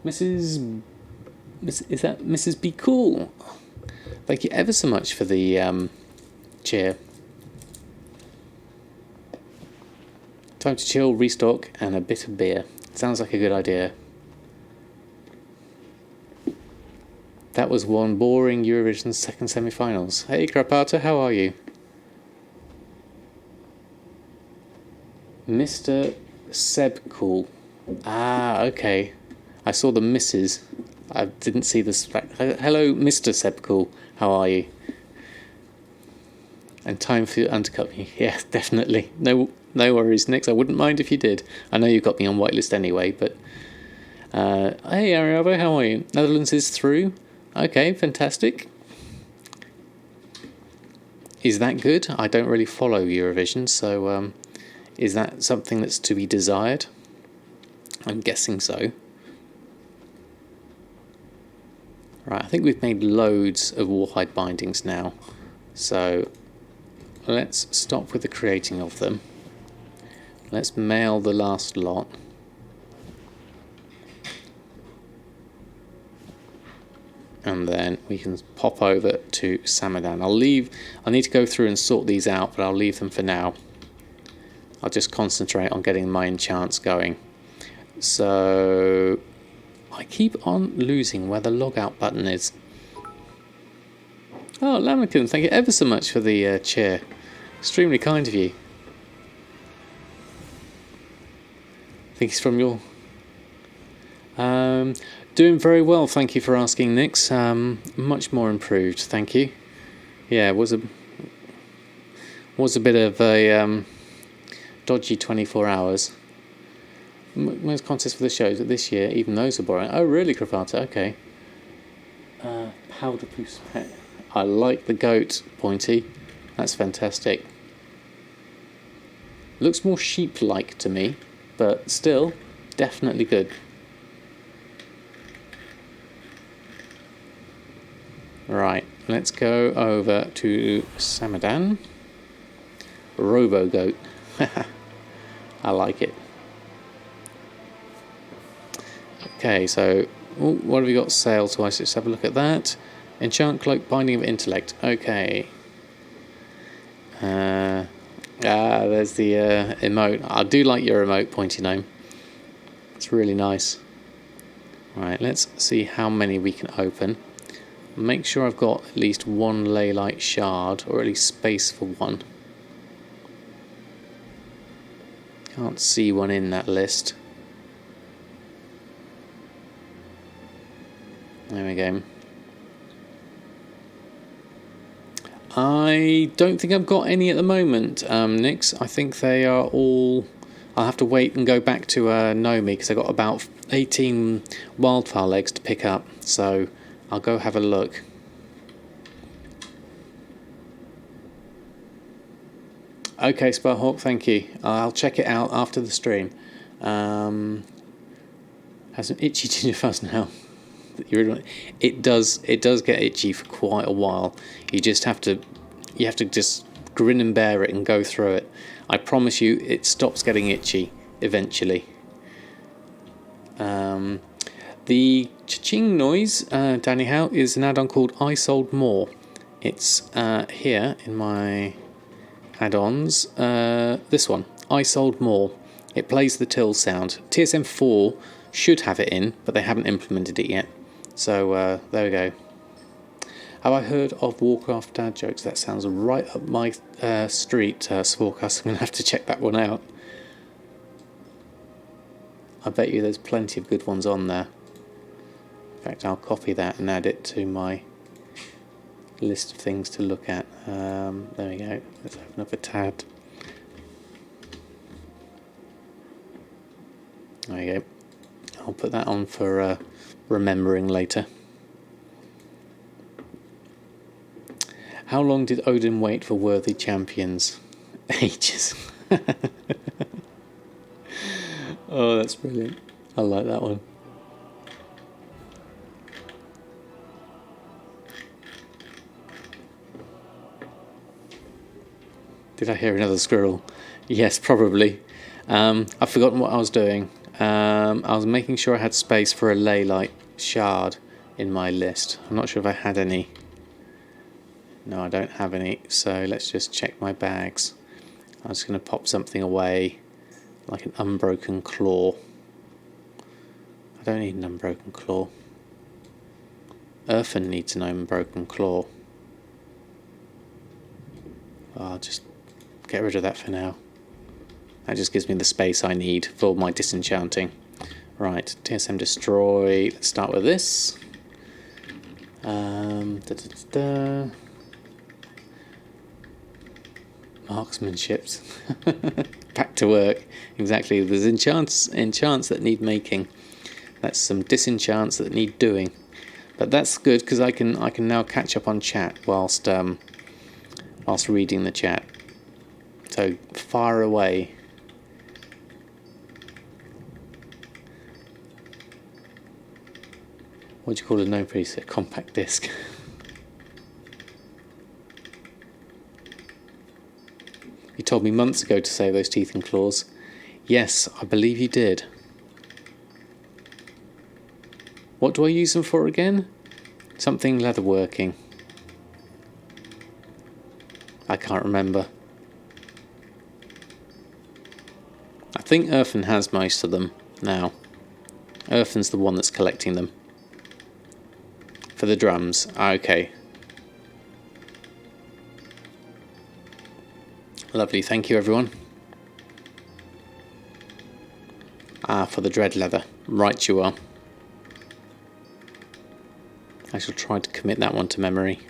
Is that Mrs. Be Cool? Thank you ever so much for the cheer. Time to chill, restock, and a bit of beer. Sounds like a good idea. That was one boring Eurovision second semi-finals. Hey, Krapata, how are you? Mr. Seb Cool. Okay. I saw the misses. I didn't see the... Hello, Mr. Seb Cool. How are you? And time for you to undercut me. Yeah, definitely. No worries, Nix. I wouldn't mind if you did. I know you've got me on whitelist anyway, but... hey, Ariavo, how are you? Netherlands is through. Okay, fantastic. Is that good? I don't really follow Eurovision, so is that something that's to be desired? I'm guessing so. Right, I think we've made loads of Warhide bindings now, so let's stop with the creating of them. Let's mail the last lot. And then we can pop over to Samadan. I'll need to go through and sort these out, but I'll leave them for now. I'll just concentrate on getting my enchants going. So I keep on losing where the logout button is. Oh, Lamican, thank you ever so much for the cheer. Extremely kind of you. I think it's from your... doing very well, thank you for asking, Nix. Much more improved, thank you. Yeah, it was a bit of a dodgy 24 hours. Most contests for the shows this year, even those are boring. Oh, really, Cravata? Okay. Powder Poose. I like the goat, Pointy. That's fantastic. Looks more sheep-like to me, but still, definitely good. Right, let's go over to Samadan. Robo-goat. I like it. Okay, so what have we got? Sale twice. Let's have a look at that. Enchant Cloak, Binding of Intellect. Okay. There's the emote. I do like your emote, Pointy Gnome. It's really nice. Right, let's see how many we can open. Make sure I've got at least one Leylight shard, or at least space for one. Can't see one in that list. There we go. I don't think I've got any at the moment, Nix. I think they are all... I'll have to wait and go back to Nomi, because I've got about 18 wildfire legs to pick up. So I'll go have a look. Okay, Sparhawk, thank you. I'll check it out after the stream. Has an itchy ginger fuzz now. It does get itchy for quite a while. You have to just grin and bear it and go through it. I promise you, it stops getting itchy eventually. The cha-ching noise, Danny Howe, is an add-on called I Sold More. It's here in my add-ons. This one, I Sold More. It plays the till sound. TSM4 should have it in, but they haven't implemented it yet. So there we go. Have I heard of Warcraft dad jokes? That sounds right up my street, Sporcast. I'm going to have to check that one out. I bet you there's plenty of good ones on there. In fact, I'll copy that and add it to my list of things to look at. There we go. Let's open up a tab. There you go. I'll put that on for remembering later. How long did Odin wait for worthy champions? Ages. Oh, that's brilliant. I like that one. Did I hear another squirrel? Yes, probably. I've forgotten what I was doing. I was making sure I had space for a Leylight shard in my list. I'm not sure if I had any. No, I don't have any. So let's just check my bags. I'm just going to pop something away, like an unbroken claw. I don't need an unbroken claw. Urfin needs an unbroken claw. I'll just get rid of that for now. That just gives me the space I need for my disenchanting. Right, TSM destroy. Let's start with this. Marksmanships. Back to work. Exactly. There's enchants that need making. That's some disenchants that need doing. But that's good because I can now catch up on chat whilst reading the chat. So fire away. What do you call a no preset? Compact disc. You told me months ago to save those teeth and claws. Yes, I believe you did. What do I use them for again? Something leatherworking. I can't remember. I think Urfin has most of them now. Urfin's the one that's collecting them. For the drums. Okay. Lovely, thank you everyone. For the dread leather. Right you are. I shall try to commit that one to memory.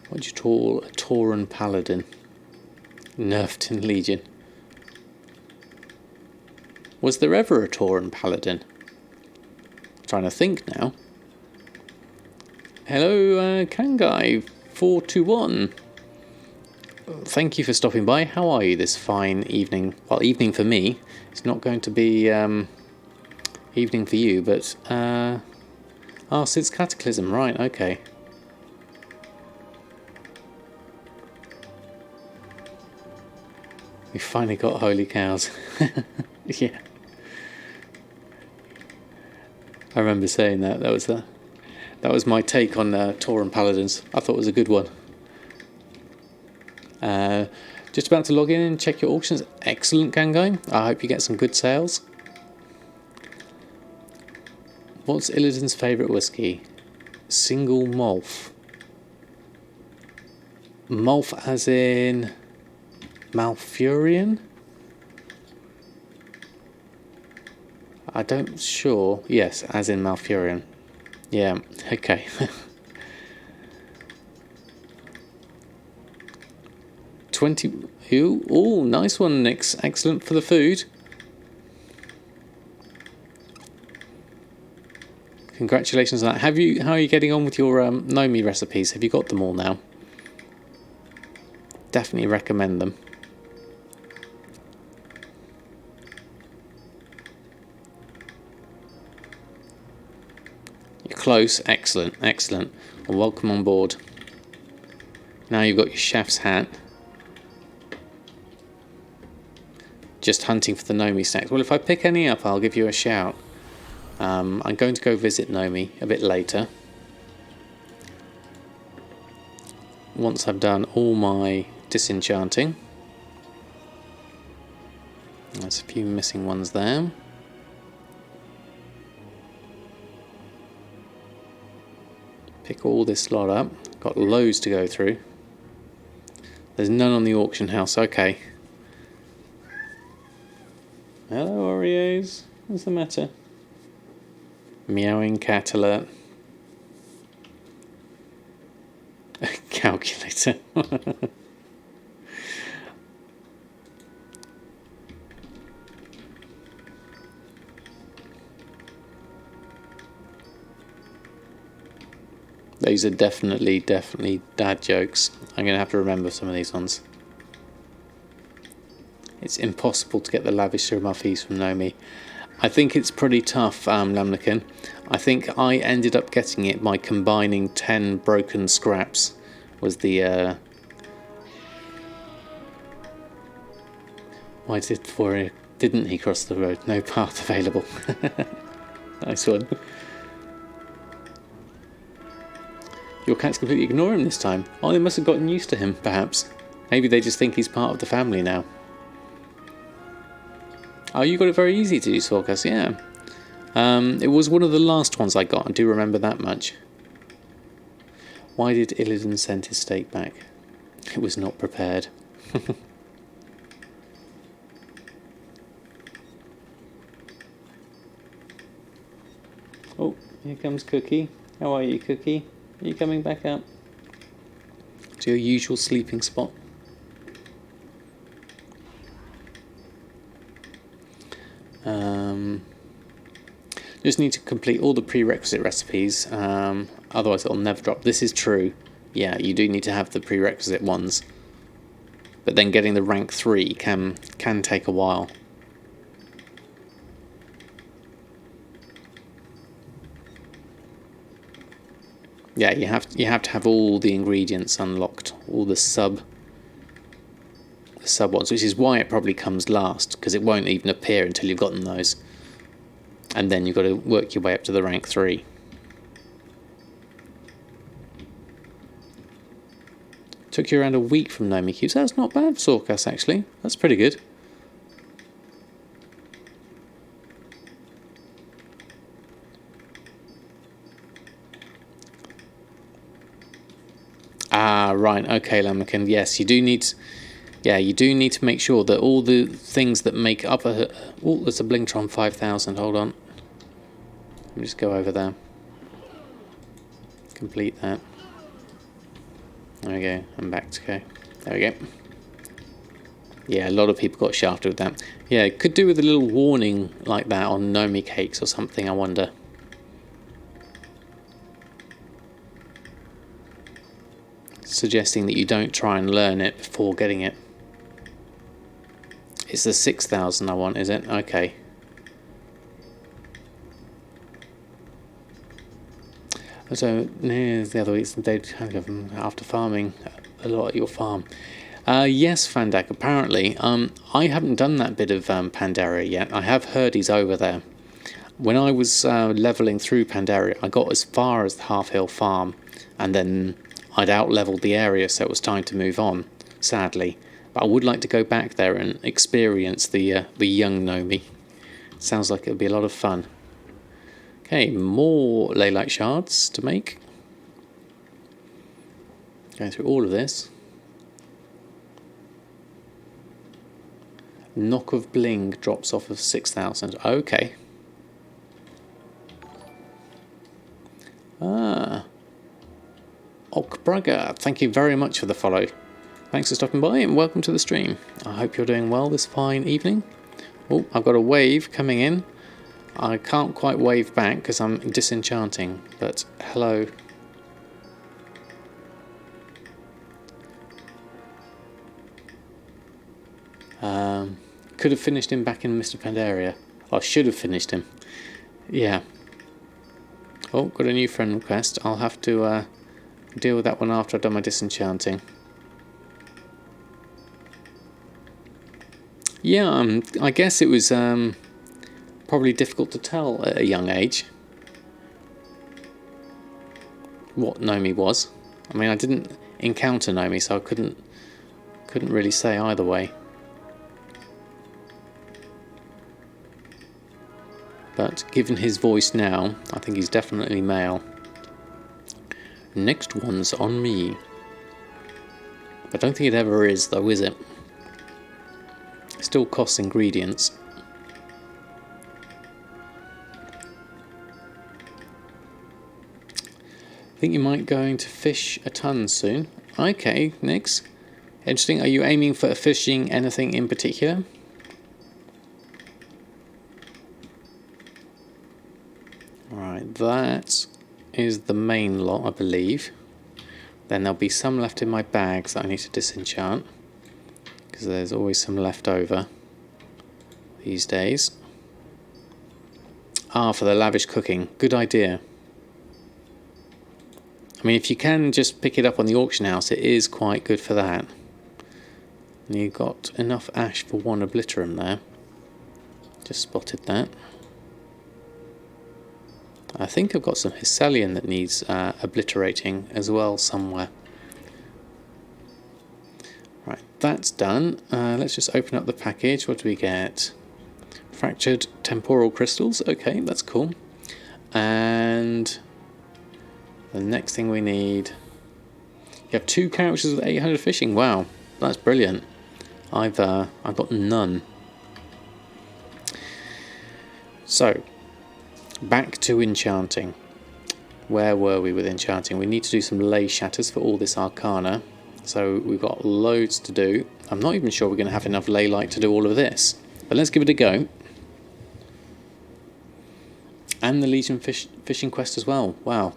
What do you call a Tauran Paladin? Nerfed in Legion. Was there ever a Tauran Paladin? I'm trying to think now. Hello, Kangai421. Thank you for stopping by. How are you this fine evening? Well, evening for me. It's not going to be evening for you, but... Oh, since Cataclysm, right, okay. We finally got holy cows. Yeah. I remember saying that. That was my take on Tauran Paladins. I thought it was a good one. Just about to log in and check your auctions. Excellent, Gangai. I hope you get some good sales. What's Illidan's favourite whiskey? Single malt. Malt as in Malfurion? I don't sure. Yes, as in Malfurion. Yeah, okay. Oh, nice one, Nix. Excellent for the food. Congratulations on that. How are you getting on with your Nomi recipes? Have you got them all now? Definitely recommend them. You're close. Excellent, excellent. Well, welcome on board. Now you've got your chef's hat. Just hunting for the Nomi snacks. Well, if I pick any up, I'll give you a shout. I'm going to go visit Nomi a bit later. Once I've done all my disenchanting. There's a few missing ones there. Pick all this lot up. Got loads to go through. There's none on the auction house. Okay. Hello, Oreos. What's the matter? Meowing cat alert. Calculator. These are definitely dad jokes. I'm going to have to remember some of these ones. It's impossible to get the lavish muffies from Nomi. I think it's pretty tough, Lamnican. I think I ended up getting it by combining 10 broken scraps. Was the why didn't he cross the road? No path available. Nice one. Your cats completely ignore him this time. Oh, they must have gotten used to him, perhaps. Maybe they just think he's part of the family now. Oh, you got it very easy to do, Sorkas, yeah. It was one of the last ones I got, I do remember that much. Why did Illidan send his steak back? It was not prepared. Oh, here comes Cookie. How are you, Cookie? Are you coming back up to your usual sleeping spot? Just need to complete all the prerequisite recipes, otherwise it'll never drop. This is true. Yeah, you do need to have the prerequisite ones. But then getting the rank 3 can take a while. Yeah, you have to have all the ingredients unlocked, all the sub ones, which is why it probably comes last, because it won't even appear until you've gotten those. And then you've got to work your way up to the rank 3. Took you around a week from Nomi Cubes. That's not bad, Sorkas, actually. That's pretty good. Ah, right. Okay, Lamnican. Yes, you do need... Yeah, you do need to make sure that all the things that make up a... Oh, there's a Blingtron 5000. Hold on. Let me just go over there. Complete that. There we go. I'm back to go. There we go. Yeah, a lot of people got shafted with that. Yeah, it could do with a little warning like that on Nomi cakes or something, I wonder. Suggesting that you don't try and learn it before getting it. It's the 6000 I want, is it? Okay. So, here's the other week's the day after farming a lot at your farm. Yes, Fandak, apparently. I haven't done that bit of Pandaria yet. I have heard he's over there. When I was levelling through Pandaria, I got as far as the Half Hill Farm, and then I'd out-leveled the area, so it was time to move on, sadly. But I would like to go back there and experience the young Nomi. Sounds like it would be a lot of fun. Okay, more Leylight shards to make. Going through all of this. Knock of Bling drops off of 6000. Okay. Ah. Okbraga, thank you very much for the follow. Thanks for stopping by and welcome to the stream. I hope you're doing well this fine evening. Oh, I've got a wave coming in. I can't quite wave back because I'm disenchanting, but hello. Could have finished him back in Mr. Pandaria. I should have finished him. Yeah. Oh, got a new friend request. I'll have to deal with that one after I've done my disenchanting. Yeah, I guess it was probably difficult to tell at a young age what Nomi was. I mean, I didn't encounter Nomi, so I couldn't really say either way. But given his voice now, I think he's definitely male. Next one's on me. I don't think it ever is, though, is it? Still costs ingredients. I think you might going to fish a ton soon. Okay, Nix. Interesting. Are you aiming for fishing anything in particular? Right, that is the main lot, I believe. Then there'll be some left in my bags that I need to disenchant, because there's always some left over these days. Ah, for the lavish cooking. Good idea. I mean, if you can just pick it up on the auction house, it is quite good for that. And you've got enough ash for one obliterum there. Just spotted that. I think I've got some Hycelian that needs obliterating as well somewhere. Right, that's done. Let's just open up the package. What do we get? Fractured Temporal Crystals. Okay, that's cool. And the next thing we need... You have 2 characters with 800 fishing. Wow, that's brilliant. I've got none. So... back to enchanting. Where were we with enchanting? We need to do some ley shatters for all this arcana. So we've got loads to do. I'm not even sure we're going to have enough ley light to do all of this. But let's give it a go. And the Legion fishing quest as well. Wow.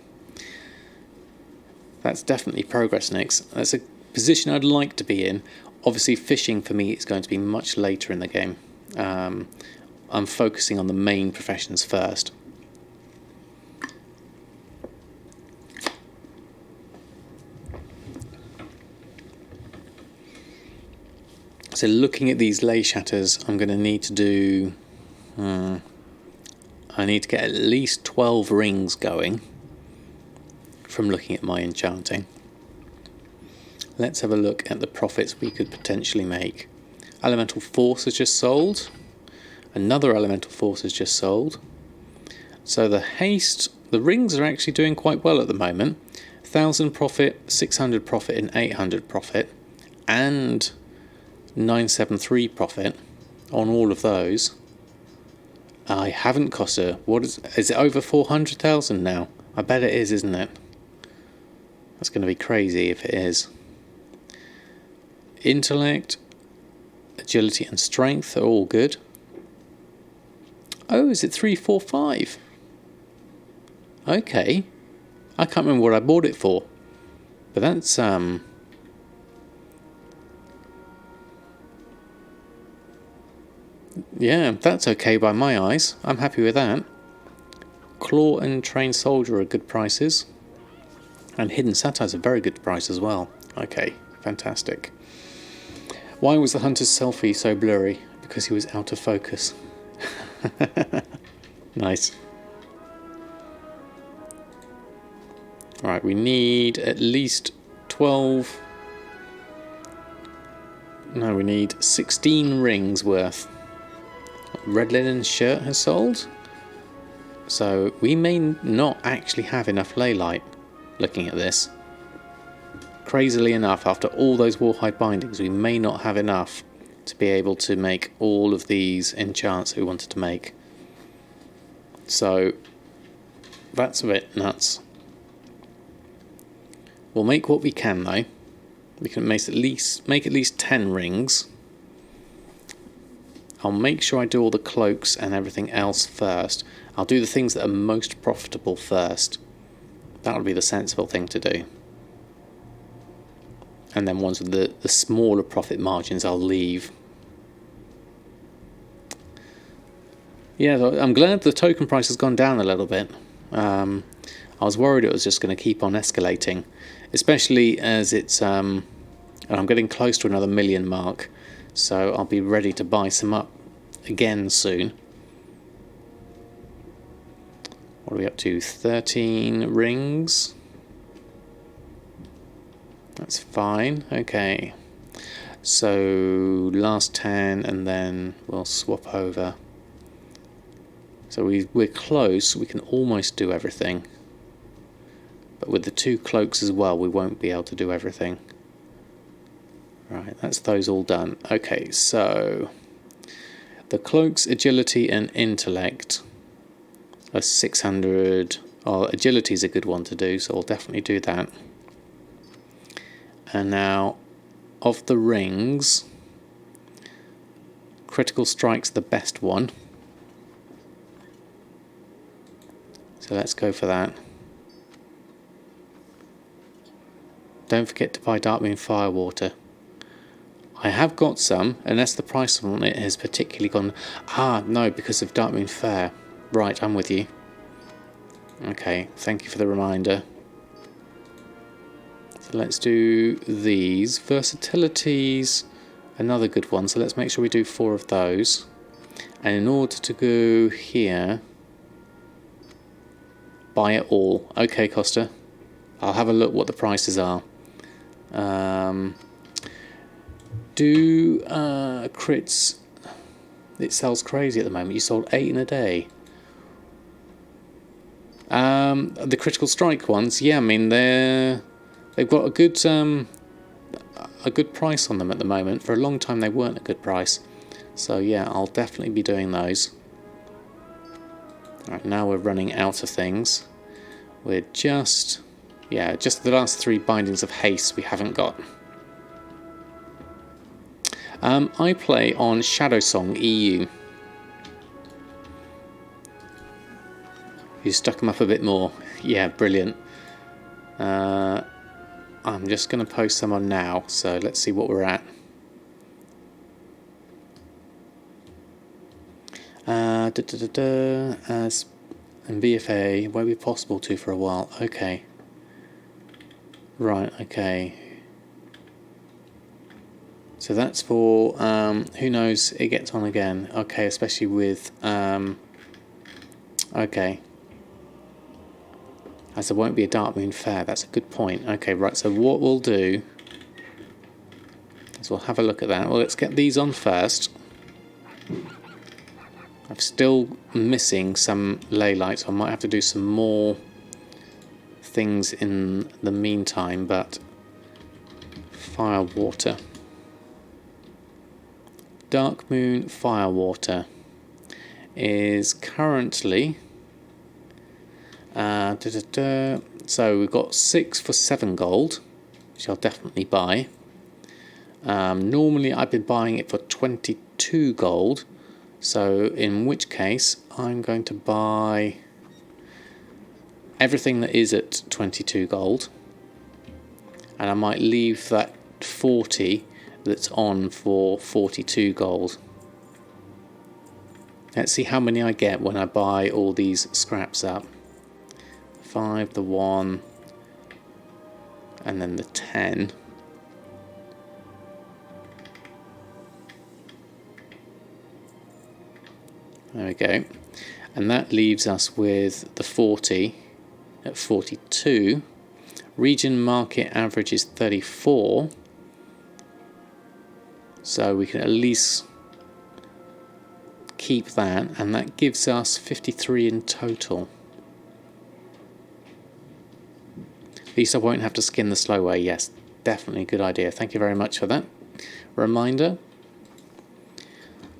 That's definitely progress, Nix. That's a position I'd like to be in. Obviously fishing for me is going to be much later in the game. I'm focusing on the main professions first. So looking at these ley shatters, I'm going to need to do... I need to get at least 12 rings going from looking at my enchanting. Let's have a look at the profits we could potentially make. Elemental Force has just sold. Another Elemental Force has just sold. So the haste, the rings are actually doing quite well at the moment. 1,000 profit, 600 profit and 800 profit. And 973 profit on all of those. I haven't cost her. What is it over 400,000 now? I bet it is, isn't it? That's going to be crazy if it is. Intellect, agility and strength are all good. Oh, is it 345? Okay. I can't remember what I bought it for. But that's yeah, that's okay by my eyes. I'm happy with that. Claw and Trained Soldier are good prices. And Hidden Satires are very good price as well. Okay, fantastic. Why was the hunter's selfie so blurry? Because he was out of focus. Nice. Right, we need at least 12... No, we need 16 rings worth. Red linen shirt has sold. So we may not actually have enough ley light looking at this. Crazily enough, after all those Warhide bindings, we may not have enough to be able to make all of these enchants that we wanted to make. So that's a bit nuts. We'll make what we can though. We can make at least 10 rings. I'll make sure I do all the cloaks and everything else first. I'll do the things that are most profitable first. That would be the sensible thing to do. And then ones with the smaller profit margins I'll leave. Yeah, I'm glad the token price has gone down a little bit. I was worried it was just going to keep on escalating, especially as it's I'm getting close to another million mark, so I'll be ready to buy some up again soon. What are we up to? 13 rings. That's fine. Okay. So last 10 and then we'll swap over. So we're close. We can almost do everything. But with the 2 cloaks as well, we won't be able to do everything. Right, that's those all done. Okay, so the cloaks, agility and intellect are 600. Oh, agility is a good one to do, so I'll definitely do that. And now, of the rings, critical strike's the best one. So let's go for that. Don't forget to buy Darkmoon Firewater. I have got some, unless the price on it has particularly gone... Ah, no, because of Darkmoon Fair. Right, I'm with you. Okay, thank you for the reminder. So let's do these. Versatility's another good one, so let's make sure we do 4 of those. And in order to go here... Buy it all. Okay, Costa. I'll have a look what the prices are. Do crits... It sells crazy at the moment. You sold 8 in a day. The critical strike ones, yeah, I mean they've got a good price on them at the moment. For a long time they weren't a good price. So yeah, I'll definitely be doing those. Right, now we're running out of things. We're just the last 3 bindings of haste we haven't got. I play on Shadowsong EU. You stuck them up a bit more. Yeah, brilliant. I'm just going to post some on now, so let's see what we're at. As and BFA, won't be possible to for a while. Okay. Right, okay. So that's for, who knows, it gets on again. Okay, especially with, okay. As there won't be a Darkmoon Fair, that's a good point. Okay, right, so what we'll do is we'll have a look at that. Well, let's get these on first. I'm still missing some ley lights, so I might have to do some more things in the meantime, but Firewater. Darkmoon Firewater is currently so we've got 6 for 7 gold, which I'll definitely buy. Normally I've been buying it for 22 gold, so in which case I'm going to buy everything that is at 22 gold, and I might leave that 40 that's on for 42 gold. Let's see how many I get when I buy all these scraps up. 5, the 1, and then the 10. There we go. And that leaves us with the 40 at 42. Region market average is 34. So we can at least keep that, and that gives us 53 in total. At least I won't have to skin the slow way. Yes, definitely a good idea. Thank you very much for that reminder.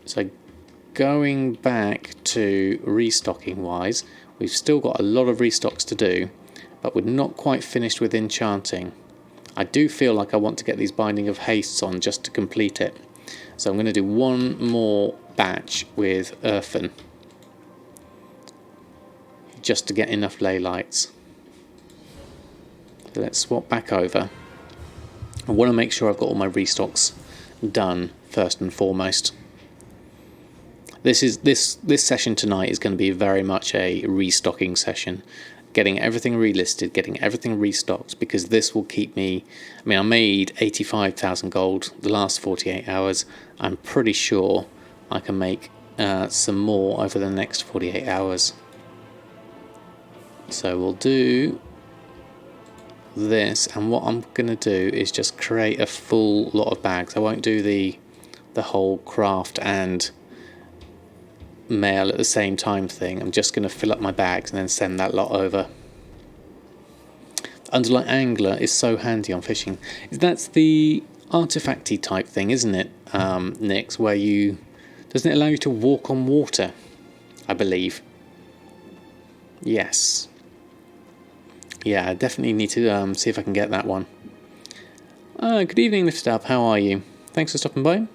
So going back to restocking wise, we've still got a lot of restocks to do, but we're not quite finished with Enchanting. I do feel like I want to get these Binding of Hastes on just to complete it. So I'm going to do one more batch with earthen, just to get enough ley lights. So let's swap back over. I want to make sure I've got all my restocks done first and foremost. This session tonight is going to be very much a restocking session, getting everything relisted, getting everything restocked, because this will keep me. I mean, I made 85,000 gold the last 48 hours. I'm pretty sure I can make some more over the next 48 hours. So we'll do this, and what I'm going to do is just create a full lot of bags. I won't do the whole craft and mail at the same time thing. I'm just going to fill up my bags and then send that lot over. Underlight Angler is so handy on fishing. That's the artifacty type thing, isn't it, Nix, where you... Doesn't it allow you to walk on water, I believe? Yes. Yeah, I definitely need to see if I can get that one. Good evening, Lifted Up. How are you? Thanks for stopping by.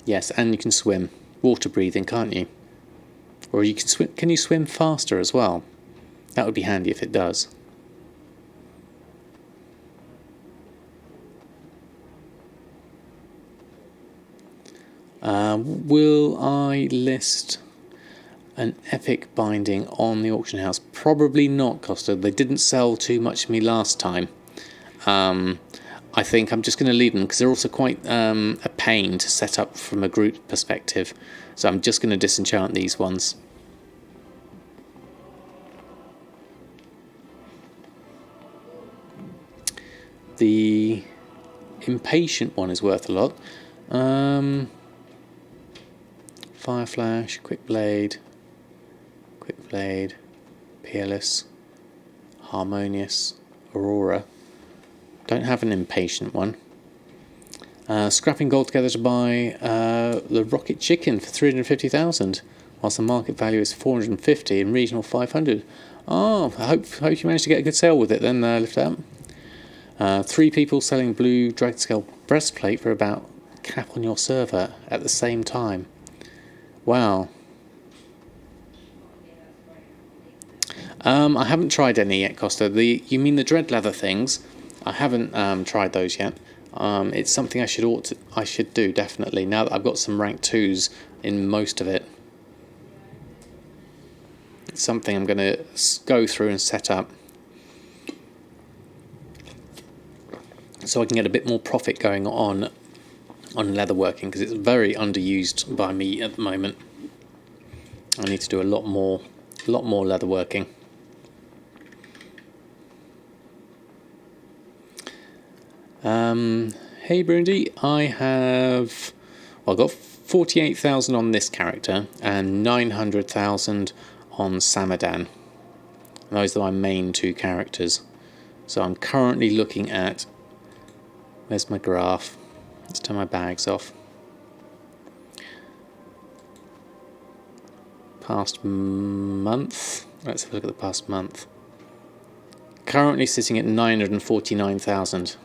Yes, and you can swim. Water breathing, can't you? Or you can swim. Can you swim faster as well? That would be handy if it does. Will I list an epic binding on the auction house? Probably not, Costa. They didn't sell too much to me last time. I think I'm just going to leave them because they're also quite a pain to set up from a group perspective. So I'm just going to disenchant these ones. The impatient one is worth a lot. Fire Flash, Quick Blade, Peerless, Harmonious, Aurora. Don't have an impatient one. Scrapping gold together to buy the Rocket Chicken for 350,000, whilst the market value is 450 and regional 500. Oh, I hope you managed to get a good sale with it then, Lift Up. 3 people selling blue Dragon Scale breastplate for about cap on your server at the same time. Wow. I haven't tried any yet, Costa. You mean the dread leather things? I haven't tried those yet. It's something I should do definitely. Now that I've got some rank 2s in most of it, it's something I'm going to go through and set up, so I can get a bit more profit going on leatherworking, because it's very underused by me at the moment. I need to do a lot more leatherworking. Hey Brundy, I've got 48,000 on this character and 900,000 on Samadan. Those are my main 2 characters. So I'm currently looking at, where's my graph? Let's turn my bags off. Past month. Let's have a look at the past month. Currently sitting at 949,000.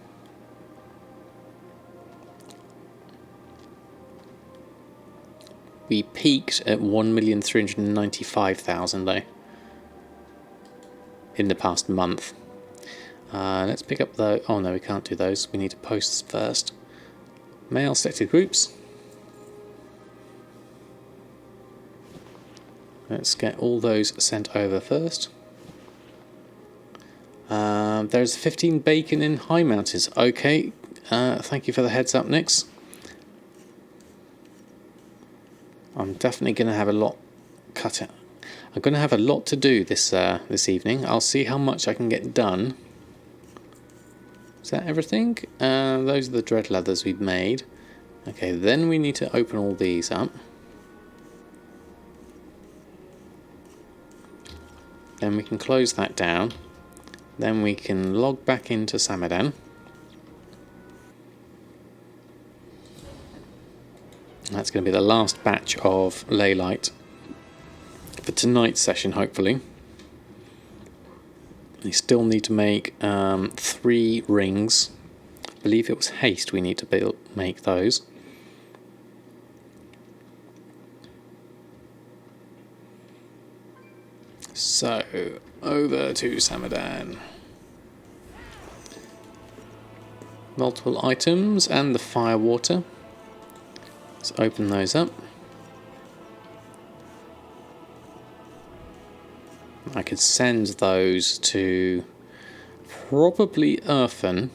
We peaked at 1,395,000 though in the past month. Let's pick up the... Oh no, we can't do those. We need to post first. Mail selected groups. Let's get all those sent over first. There's 15 bacon in High Mountains. Okay, thank you for the heads up, Nix. I'm definitely going to have a lot cut out. I'm going to have a lot to do this evening. I'll see how much I can get done. Is that everything? Those are the dread leathers we've made. Okay, then we need to open all these up. Then we can close that down. Then we can log back into Samadan. That's going to be the last batch of ley light for tonight's session, hopefully. We still need to make 3 rings. I believe it was haste we need to make those. So, over to Samadan. Multiple items and the fire water. Let's open those up. I could send those to probably Earthen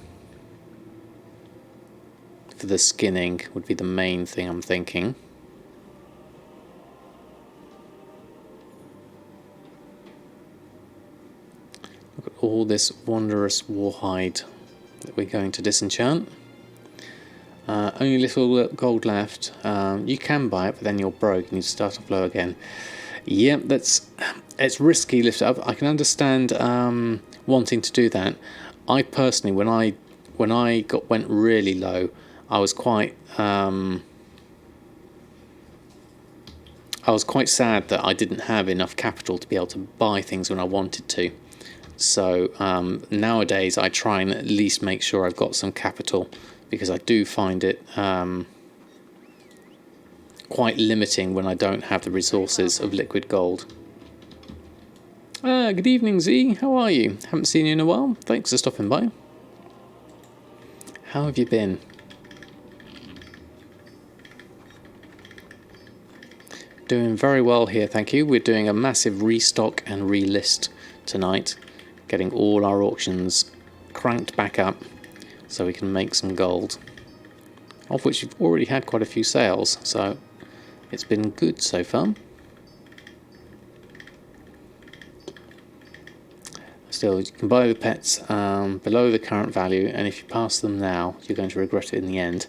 for the skinning would be the main thing I'm thinking. Look at all this wondrous warhide that we're going to disenchant. Only little gold left. You can buy it, but then you're broke and you start off low again. Yep, it's risky. Lift it up. I can understand wanting to do that. I personally, when I went really low, I was quite sad that I didn't have enough capital to be able to buy things when I wanted to. So nowadays I try and at least make sure I've got some capital, because I do find it quite limiting when I don't have the resources of liquid gold. Good evening, Z. How are you? Haven't seen you in a while. Thanks for stopping by. How have you been? Doing very well here, thank you. We're doing a massive restock and relist tonight, getting all our auctions cranked back up so we can make some gold, of which we've already had quite a few sales, so it's been good so far. Still, you can buy the pets below the current value, and if you pass them now, you're going to regret it in the end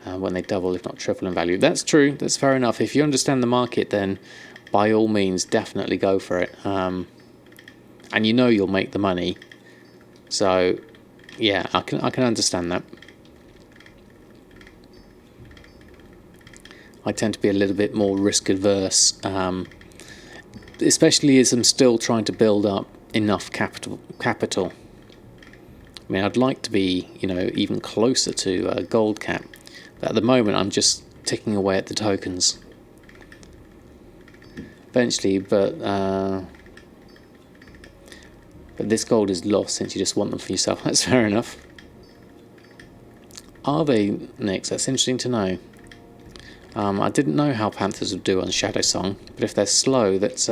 when they double, if not triple in value. That's true, that's fair enough. If you understand the market, then by all means, definitely go for it. And you know you'll make the money. So, yeah, I can understand that. I tend to be a little bit more risk adverse, especially as I'm still trying to build up enough capital. I mean, I'd like to be, even closer to a gold cap, but at the moment I'm just ticking away at the tokens. Eventually, but this gold is lost since you just want them for yourself. That's fair enough. Are they, Nix? That's interesting to know. I didn't know how Panthers would do on Shadow Song, but if they're slow, that's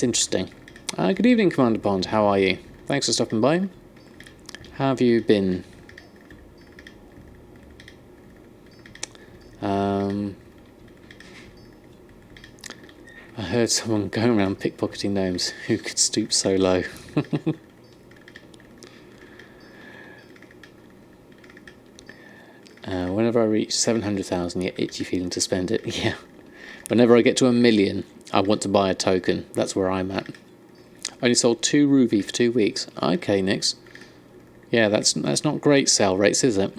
interesting. Good evening, Commander Pond. How are you? Thanks for stopping by. How have you been? I heard someone going around pickpocketing gnomes. Who could stoop so low? Whenever I reach 700,000, you get itchy feeling to spend it. Yeah. Whenever I get to 1 million, I want to buy a token. That's where I'm at. Only sold 2 ruby for 2 weeks. Okay, Nix. Yeah, that's not great sale rates, is it?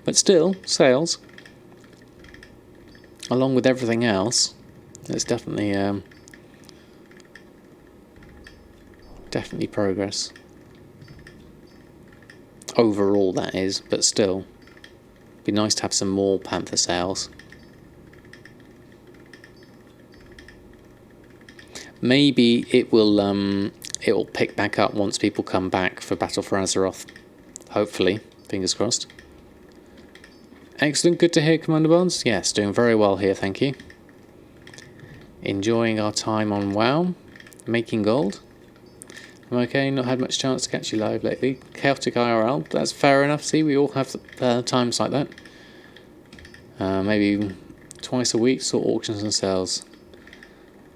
But still, sales. Along with everything else, it's definitely progress. Overall, that is, but still. Be nice to have some more Panther sales. Maybe it will pick back up once people come back for Battle for Azeroth. Hopefully, fingers crossed. Excellent, good to hear, Commander Barnes. Yes, doing very well here, thank you. Enjoying our time on WoW, making gold. I'm okay, not had much chance to catch you live lately. Chaotic IRL, that's fair enough. See, we all have times like that. Maybe twice a week, sort auctions and sales.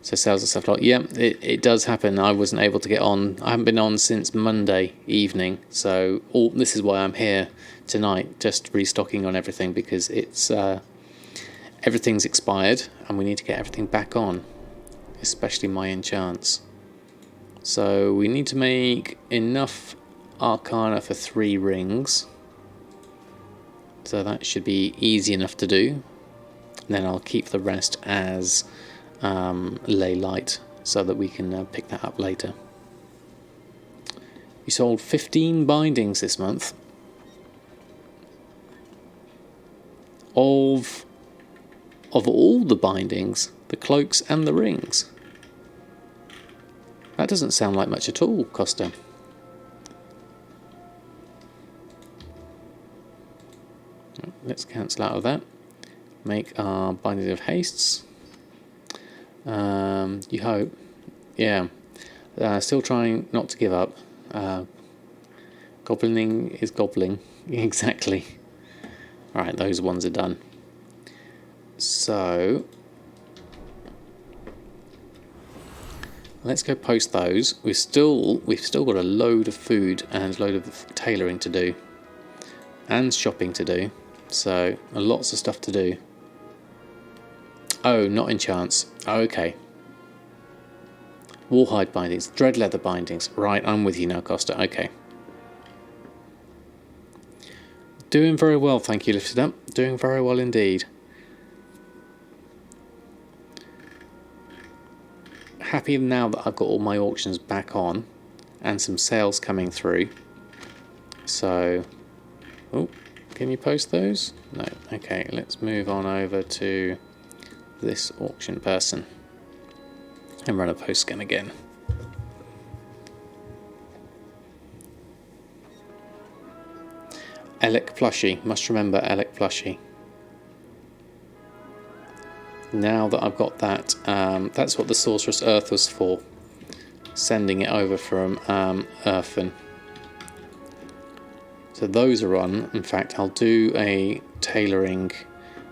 So sales and stuff like that. Yeah, it does happen. I wasn't able to get on. I haven't been on since Monday evening. So this is why I'm here tonight, just restocking on everything, because it's everything's expired and we need to get everything back on, especially my enchants. So we need to make enough Arcana for 3 rings. So that should be easy enough to do. And then I'll keep the rest as ley light so that we can pick that up later. You sold 15 bindings this month. Of all the bindings, the cloaks and the rings. That doesn't sound like much at all, Costa. Let's cancel out of that. Make our binding of hastes. You hope. Yeah. Still trying not to give up. Goblining is gobbling. Exactly. Alright, those ones are done. So let's go post those. We've still got a load of food and a load of tailoring to do. And shopping to do. So lots of stuff to do. Oh, not enchants. Oh, okay. Warhide bindings, dread leather bindings. Right, I'm with you now, Costa. Okay. Doing very well, thank you, Lifted Up. Doing very well indeed. Happy now that I've got all my auctions back on and some sales coming through. So, oh, can you post those? No. Okay, let's move on over to this auction person and run a post scan again. Elec plushie, must remember Elec plushie. Now that I've got that, that's what the Sorcerous Earth was for. Sending it over from Earthen. So those are on. In fact, I'll do a tailoring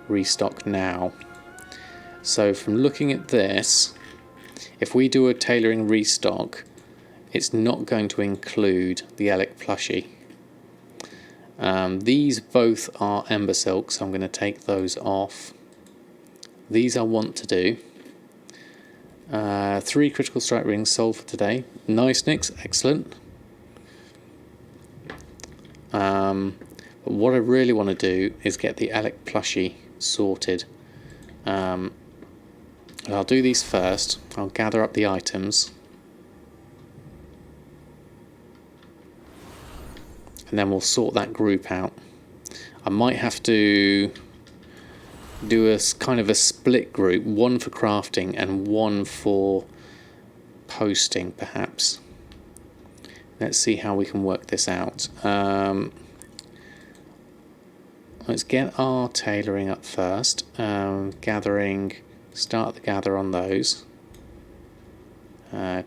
restock now. So from looking at this, if we do a tailoring restock, it's not going to include the Elec plushie. These both are Ember Silk, so I'm going to take those off. These I want to do. 3 critical strike rings sold for today. Nice, Nix, excellent. But what I really want to do is get the Elec plushie sorted. I'll do these first. I'll gather up the items. And then we'll sort that group out. I might have to do a kind of a split group, one for crafting and one for posting, perhaps. Let's see how we can work this out. Let's get our tailoring up first. Gathering, start the gather on those.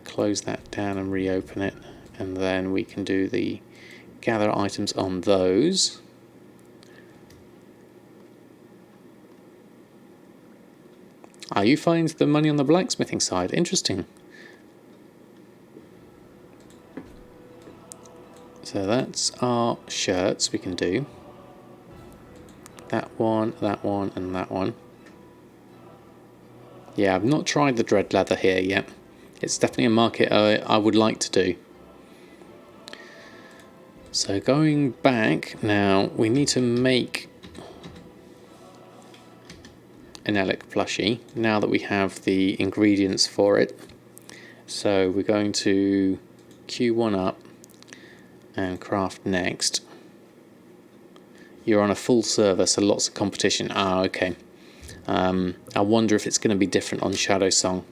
Close that down and reopen it, and then we can do the gather items on those. You find the money on the blacksmithing side. Interesting. So that's our shirts we can do. That one, and that one. Yeah, I've not tried the dread leather here yet. It's definitely a market I would like to do. So going back now, we need to make an Elec plushie now that we have the ingredients for it. So we're going to queue one up and craft next. You're on a full server, so lots of competition. Okay. I wonder if it's going to be different on Shadow Song.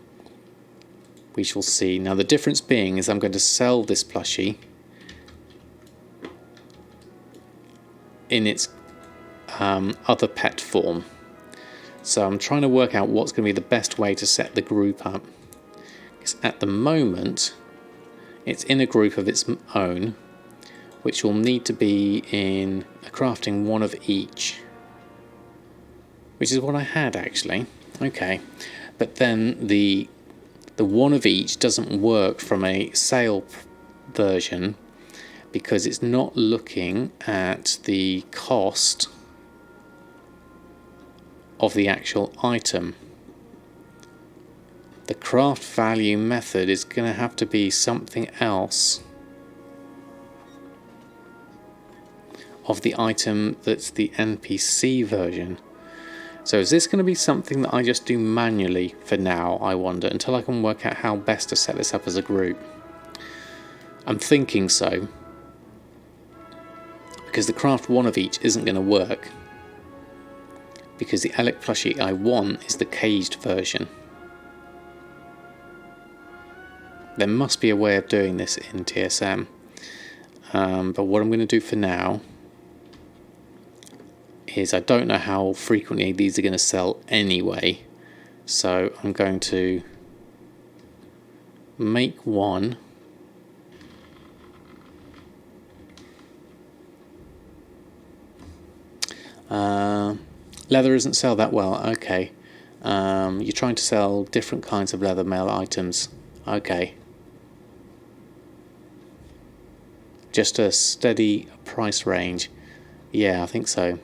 We shall see. Now the difference being is I'm going to sell this plushie in its other pet form. So I'm trying to work out what's going to be the best way to set the group up. Because at the moment, it's in a group of its own, which will need to be in a crafting one of each. Which is what I had actually. Okay. But then the one of each doesn't work from a sale version because it's not looking at the cost of the actual item. The craft value method is going to have to be something else of the item that's the NPC version. So is this going to be something that I just do manually for now, I wonder, until I can work out how best to set this up as a group? I'm thinking so, because the craft one of each isn't going to work, because the Elec plushie I want is the caged version. There must be a way of doing this in TSM. But what I'm going to do for now is, I don't know how frequently these are going to sell anyway, so I'm going to make one. Leather doesn't sell that well. Okay. You're trying to sell different kinds of leather mail items. Okay. Just a steady price range. Yeah, I think so.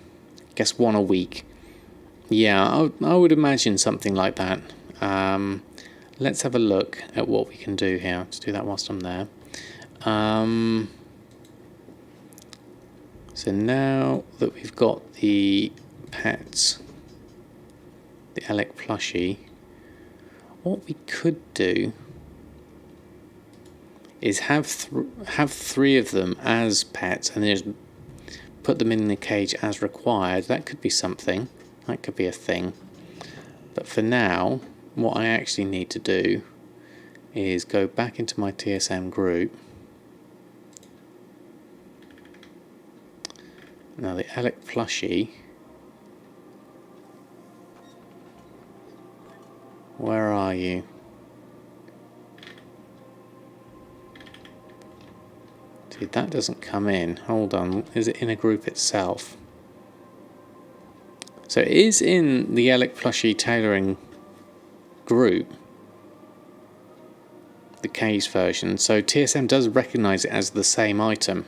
Guess one a week. Yeah, I would imagine something like that. Let's have a look at what we can do here. Let's do that whilst I'm there. So now that we've got the pets, the Alec plushie, what we could do is have three of them as pets and then just put them in the cage as required. That could be something. That could be a thing. But for now, what I actually need to do is go back into my TSM group. Now the Alec plushie, where are you? See, that doesn't come in. Hold on, is it in a group itself? So it is in the Alec plushie tailoring group, the cage version, so TSM does recognise it as the same item.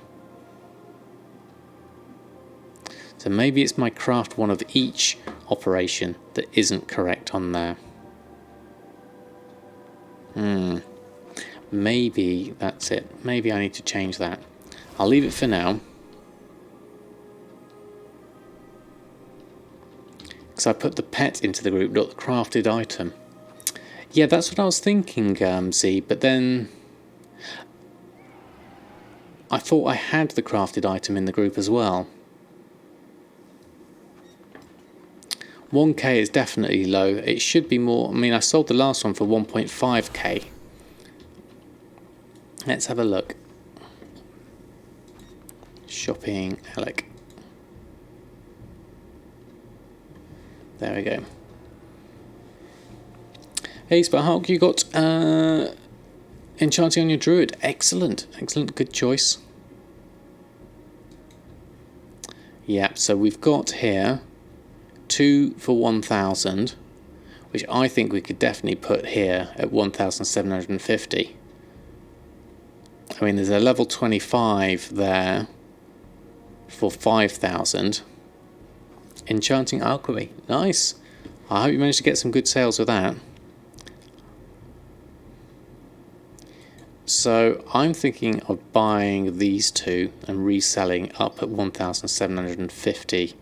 So maybe it's my craft one of each operation that isn't correct on there. Maybe that's it. Maybe I need to change that. I'll leave it for now, because I put the pet into the group, not the crafted item. Yeah, that's what I was thinking, Z, but then I thought I had the crafted item in the group as well. 1k is definitely low. It should be more. I mean, I sold the last one for 1.5k. Let's have a look. Shopping, Alec. There we go. Hey, Sparhawk, you got Enchanting on your Druid. Excellent, excellent, good choice. Yeah, so we've got here 2 for 1,000, which I think we could definitely put here at 1,750. I mean, there's a level 25 there for 5,000. Enchanting Alchemy, nice. I hope you managed to get some good sales with that. So I'm thinking of buying these two and reselling up at 1,750.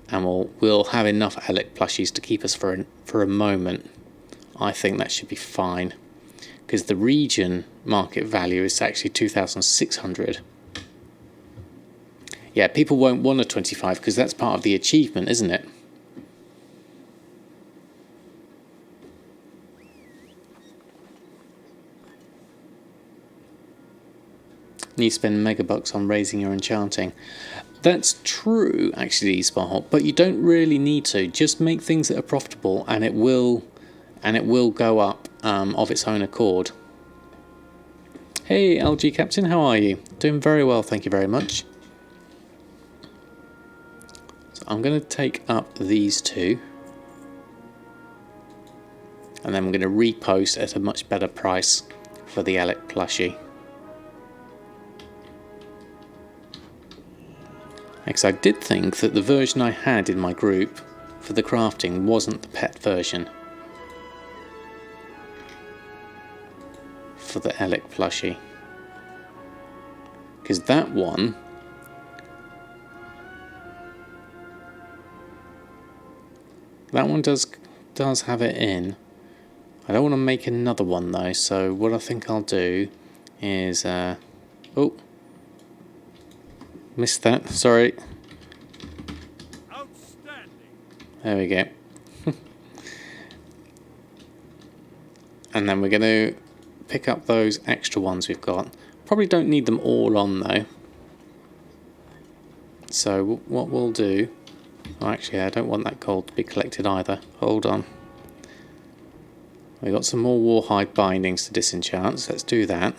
And we'll have enough Alec plushies to keep us for a moment. I think that should be fine, because the region market value is actually 2,600. Yeah, people won't want a 25 because that's part of the achievement, isn't it? You spend megabucks on raising your enchanting. That's true, actually, Sparhawk, but you don't really need to. Just make things that are profitable, and it will go up of its own accord. Hey, LG Captain, how are you? Doing very well, thank you very much. So I'm going to take up these two, and then I'm going to repost at a much better price for the Alec plushie. Because I did think that the version I had in my group for the crafting wasn't the pet version for the Alec plushie, because that one does have it in. I don't want to make another one though, so what I think I'll do is oh, missed that, sorry. Outstanding. There we go. And then we're going to pick up those extra ones we've got. Probably don't need them all on though. So what we'll do... Oh, actually, I don't want that gold to be collected either. Hold on. We've got some more Warhide bindings to disenchant, so let's do that.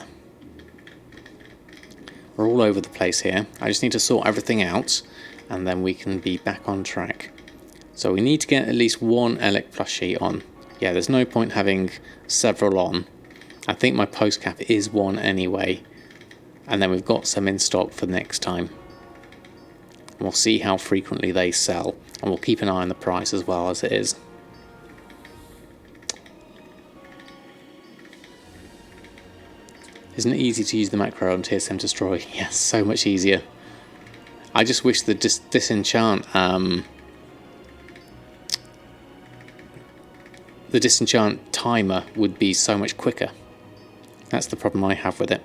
We're all over the place here. I just need to sort everything out, and then we can be back on track. So we need to get at least one Elec plushie on. Yeah, there's no point having several on. I think my post cap is one anyway. And then we've got some in stock for next time. We'll see how frequently they sell, and we'll keep an eye on the price as well as it is. Isn't it easy to use the macro on TSM Destroy? Yes, so much easier. I just wish the disenchant timer would be so much quicker. That's the problem I have with it.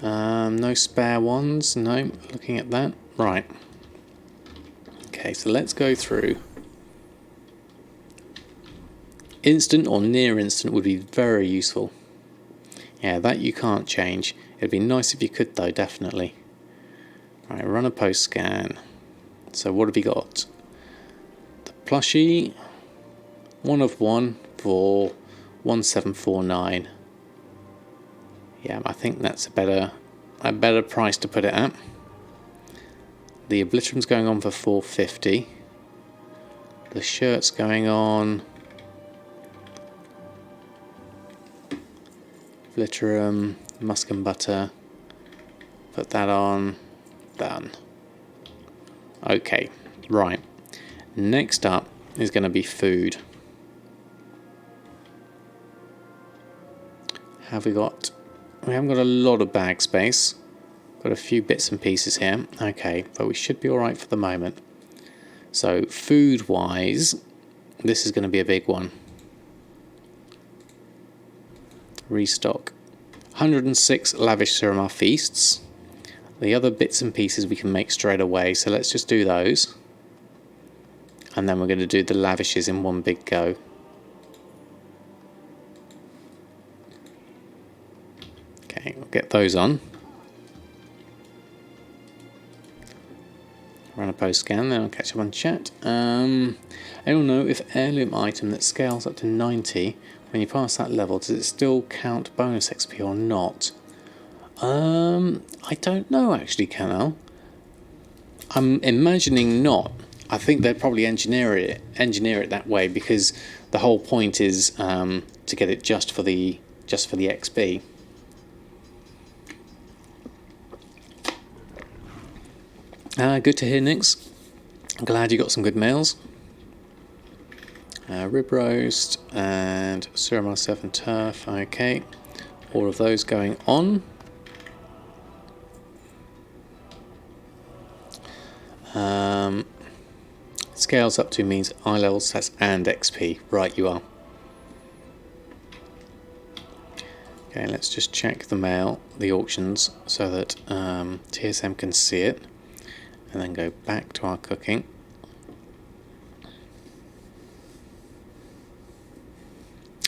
No spare ones. No, looking at that. Right. Okay, so let's go through. Instant or near instant would be very useful. Yeah, that you can't change. It'd be nice if you could though, definitely. Right, run a post scan. So what have we got? The plushie, 1 of 1 for 1749. Yeah, I think that's a better price to put it at. The Obliteram's going on for 450. The shirt's going on. Obliteram, musk and butter. Put that on. Done. Okay, right. Next up is going to be food. Have we got... We haven't got a lot of bag space. Got a few bits and pieces here. Okay, but we should be alright for the moment. So, food-wise, this is going to be a big one. Restock. 106 lavish Suramar feasts. The other bits and pieces we can make straight away, so let's just do those. And then we're going to do the lavishes in one big go. Okay, we'll get those on. Run a post scan, then I'll catch up on chat. Anyone know if heirloom item that scales up to 90, when you pass that level, does it still count bonus XP or not? I don't know actually, Canal. I'm imagining not. I think they'd probably engineer it that way, because the whole point is to get it just for the XP. Good to hear, Nix. Glad you got some good meals. Rib roast and Suramar surf and turf. Okay, all of those going on. Scales up to means eye level stats and XP. Right, you are. Okay, let's just check the mail, the auctions, so that TSM can see it, and then go back to our cooking.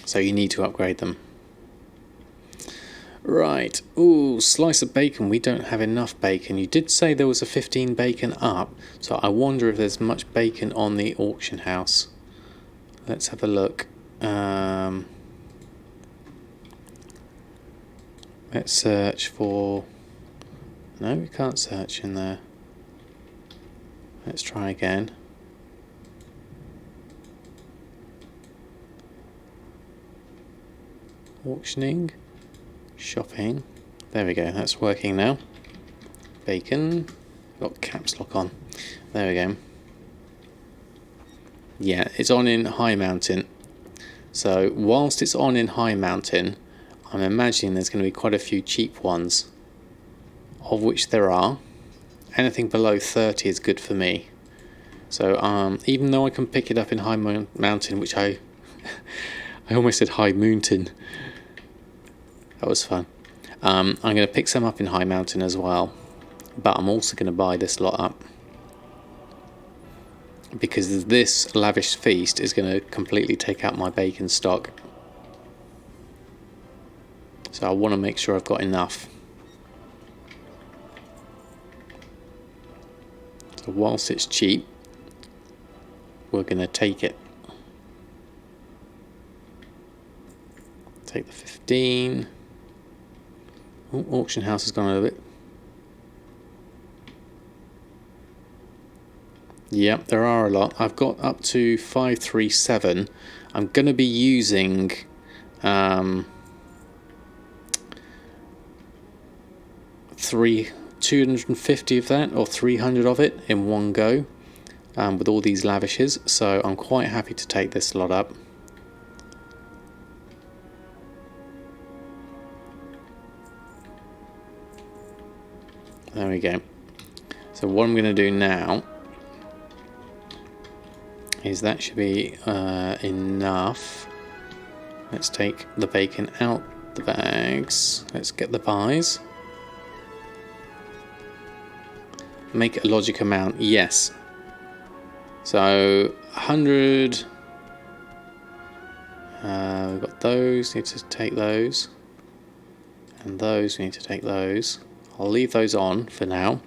So you need to upgrade them. Right, ooh, slice of bacon. We don't have enough bacon. You did say there was a 15 bacon up, so I wonder if there's much bacon on the auction house. Let's have a look. Let's search for... No, we can't search in there. Let's try again. Auctioning. Shopping. There we go, that's working now. Bacon. Got caps lock on. There we go. Yeah, it's on in High Mountain. So whilst it's on in High Mountain, I'm imagining there's going to be quite a few cheap ones, of which there are. Anything below 30 is good for me. So even though I can pick it up in High Mountain, which I almost said High Mountain. That was fun. I'm going to pick some up in High Mountain as well, but I'm also going to buy this lot up, because this lavish feast is going to completely take out my bacon stock. So I want to make sure I've got enough. So whilst it's cheap, we're going to take it. Take the 15. Oh, auction house has gone a little bit. Yep, there are a lot. I've got up to 537. I'm going to be using 250 of that, or 300 of it in one go, with all these lavishes. So I'm quite happy to take this lot up. There we go. So what I'm going to do now is that should be enough. Let's take the bacon out the bags. Let's get the buys. Make it a logic amount, yes. So 100. We've got those, need to take those. And those, we need to take those. I'll leave those on for now.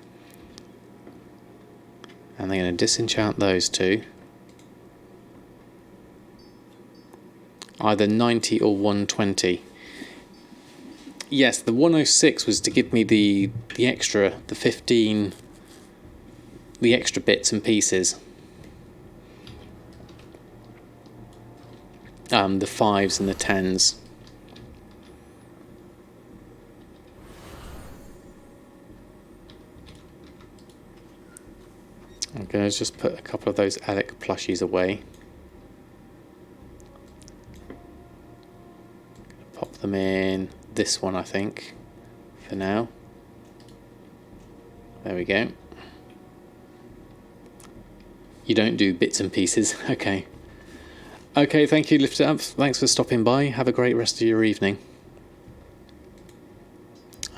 And they're going to disenchant those two. Either 90 or 120. Yes, the 106 was to give me the extra, the 15, the extra bits and pieces. The 5s and the 10s. Okay, let's just put a couple of those Alec plushies away. Pop them in this one, I think, for now. There we go. You don't do bits and pieces. Okay. Okay, thank you, Lift It Up. Thanks for stopping by. Have a great rest of your evening.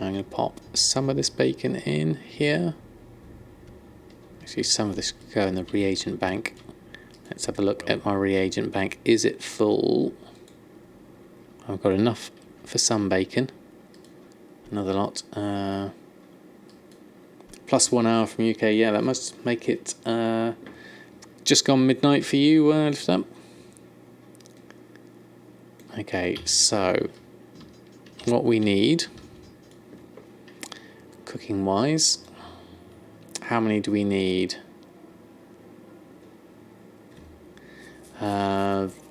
I'm going to pop some of this bacon in here. Actually, some of this could go in the reagent bank. Let's have a look at my reagent bank. Is it full? I've got enough for some bacon. Another lot. Plus 1 hour from UK. Yeah, that must make it just gone midnight for you, Lift Up. Okay, so what we need, cooking wise, how many do we need?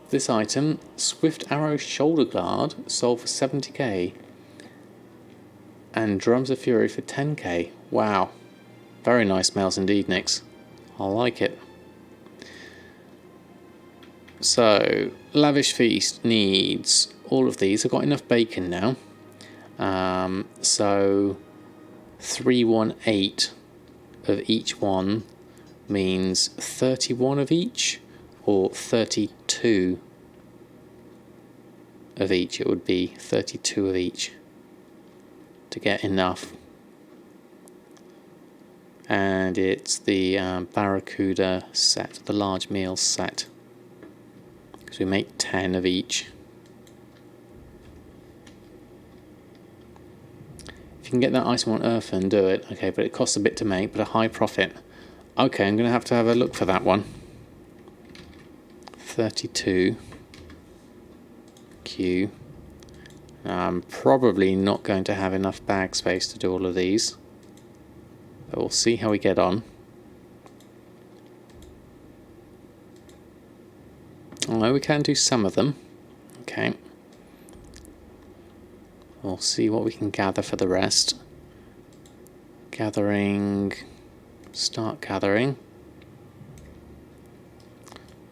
This item, Swift Arrow Shoulder Guard, sold for 70k. And Drums of Fury for 10k. Wow. Very nice mails indeed, Nix. I like it. So, Lavish Feast needs all of these. I've got enough bacon now. So, 318 of each one means 31 of each, or 32 of each. It would be 32 of each to get enough. And it's the Barracuda set, the large meal set. So we make 10 of each. If you can get that item on Earthen, do it. Okay, but it costs a bit to make, but a high profit. Okay, I'm going to have a look for that one. 32 Q. I'm probably not going to have enough bag space to do all of these, but we'll see how we get on. Although we can do some of them. Okay. We'll see what we can gather for the rest. Gathering. Start gathering.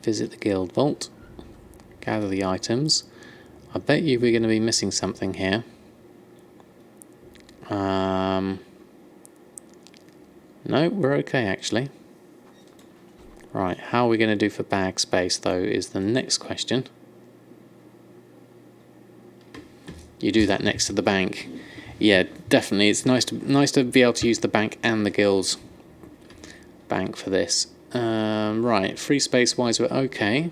Visit the guild vault. Gather the items. I bet you we're going to be missing something here. No, we're okay actually. Right, how are we going to do for bag space though is the next question. You do that next to the bank. Yeah, definitely. It's nice to be able to use the bank and the guild's bank for this. Right, free space wise we're okay.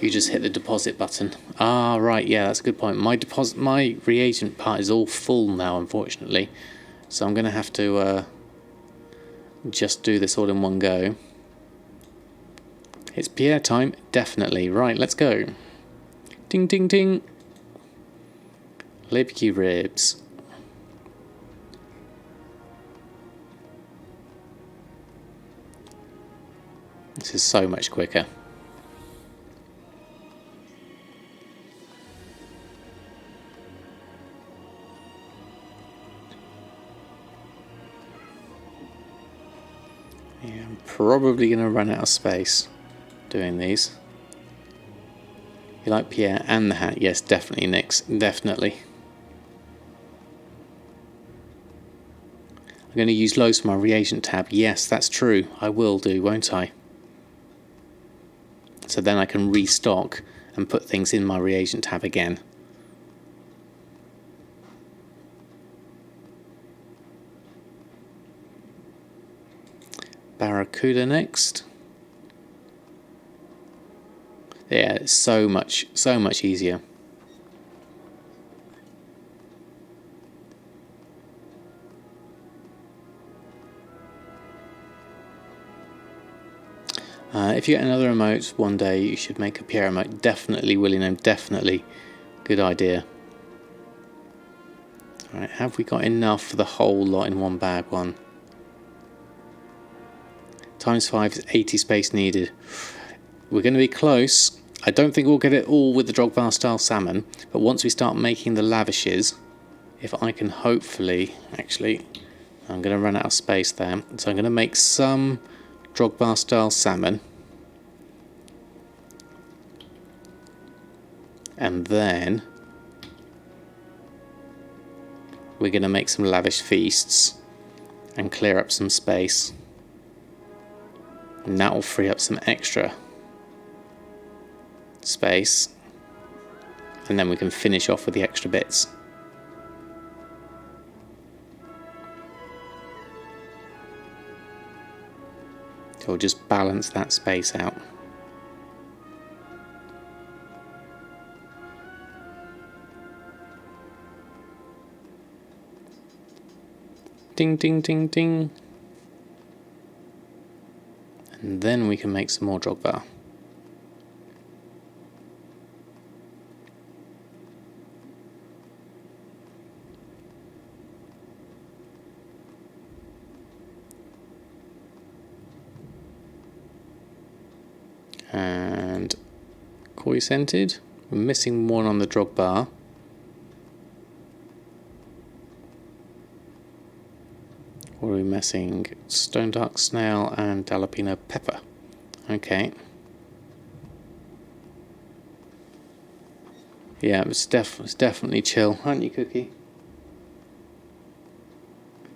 You just hit the deposit button. Ah, right, yeah, that's a good point. My reagent part is all full now, unfortunately. So I'm going to have to just do this all in one go. It's Pierre time, definitely. Right, let's go. Ding, ding, ding. Libky ribs. This is so much quicker. Yeah, I'm probably going to run out of space doing these. You like Pierre and the hat? Yes, definitely, Nix. Definitely. I'm going to use loads for my reagent tab. Yes, that's true. I will do, won't I? So then I can restock and put things in my reagent tab again. Barracuda next. Yeah, it's so much easier. If you get another emote one day, you should make a Pierre emote. Definitely, William, definitely. Good idea. Alright, have we got enough for the whole lot in one bag? One. Times 5 is 80 space needed. We're going to be close. I don't think we'll get it all with the Drogba style salmon, but once we start making the lavishes, if I can hopefully, actually, I'm going to run out of space there. So I'm going to make some Drogba style salmon. And then we're going to make some lavish feasts and clear up some space. And that will free up some extra space. And then we can finish off with the extra bits. So we'll just balance that space out. Ding, ding, ding, ding. And then we can make some more Drogba. And koi scented. We're missing one on the Drogba. What are we missing? Stone Dark Snail and Jalapeno Pepper. Okay. Yeah, it's definitely chill, aren't you, Cookie?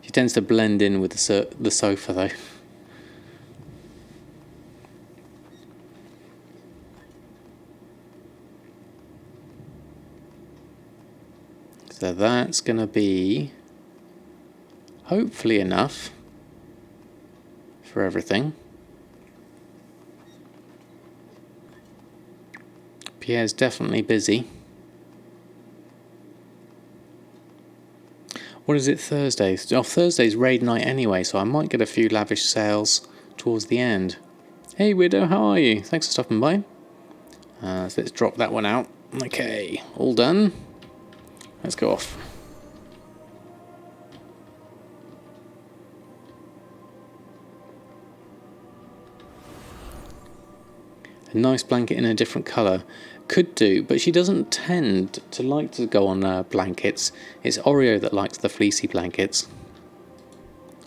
She tends to blend in with the sofa, though. So that's going to be hopefully enough for everything. Pierre's definitely busy. What is it, Thursday? Oh, Thursday's raid night anyway, so I might get a few lavish sales towards the end. Hey Widow, how are you? Thanks for stopping by. So let's drop that one out. Okay, all done. Let's go off. A nice blanket in a different colour. Could do, but she doesn't tend to like to go on blankets. It's Oreo that likes the fleecy blankets.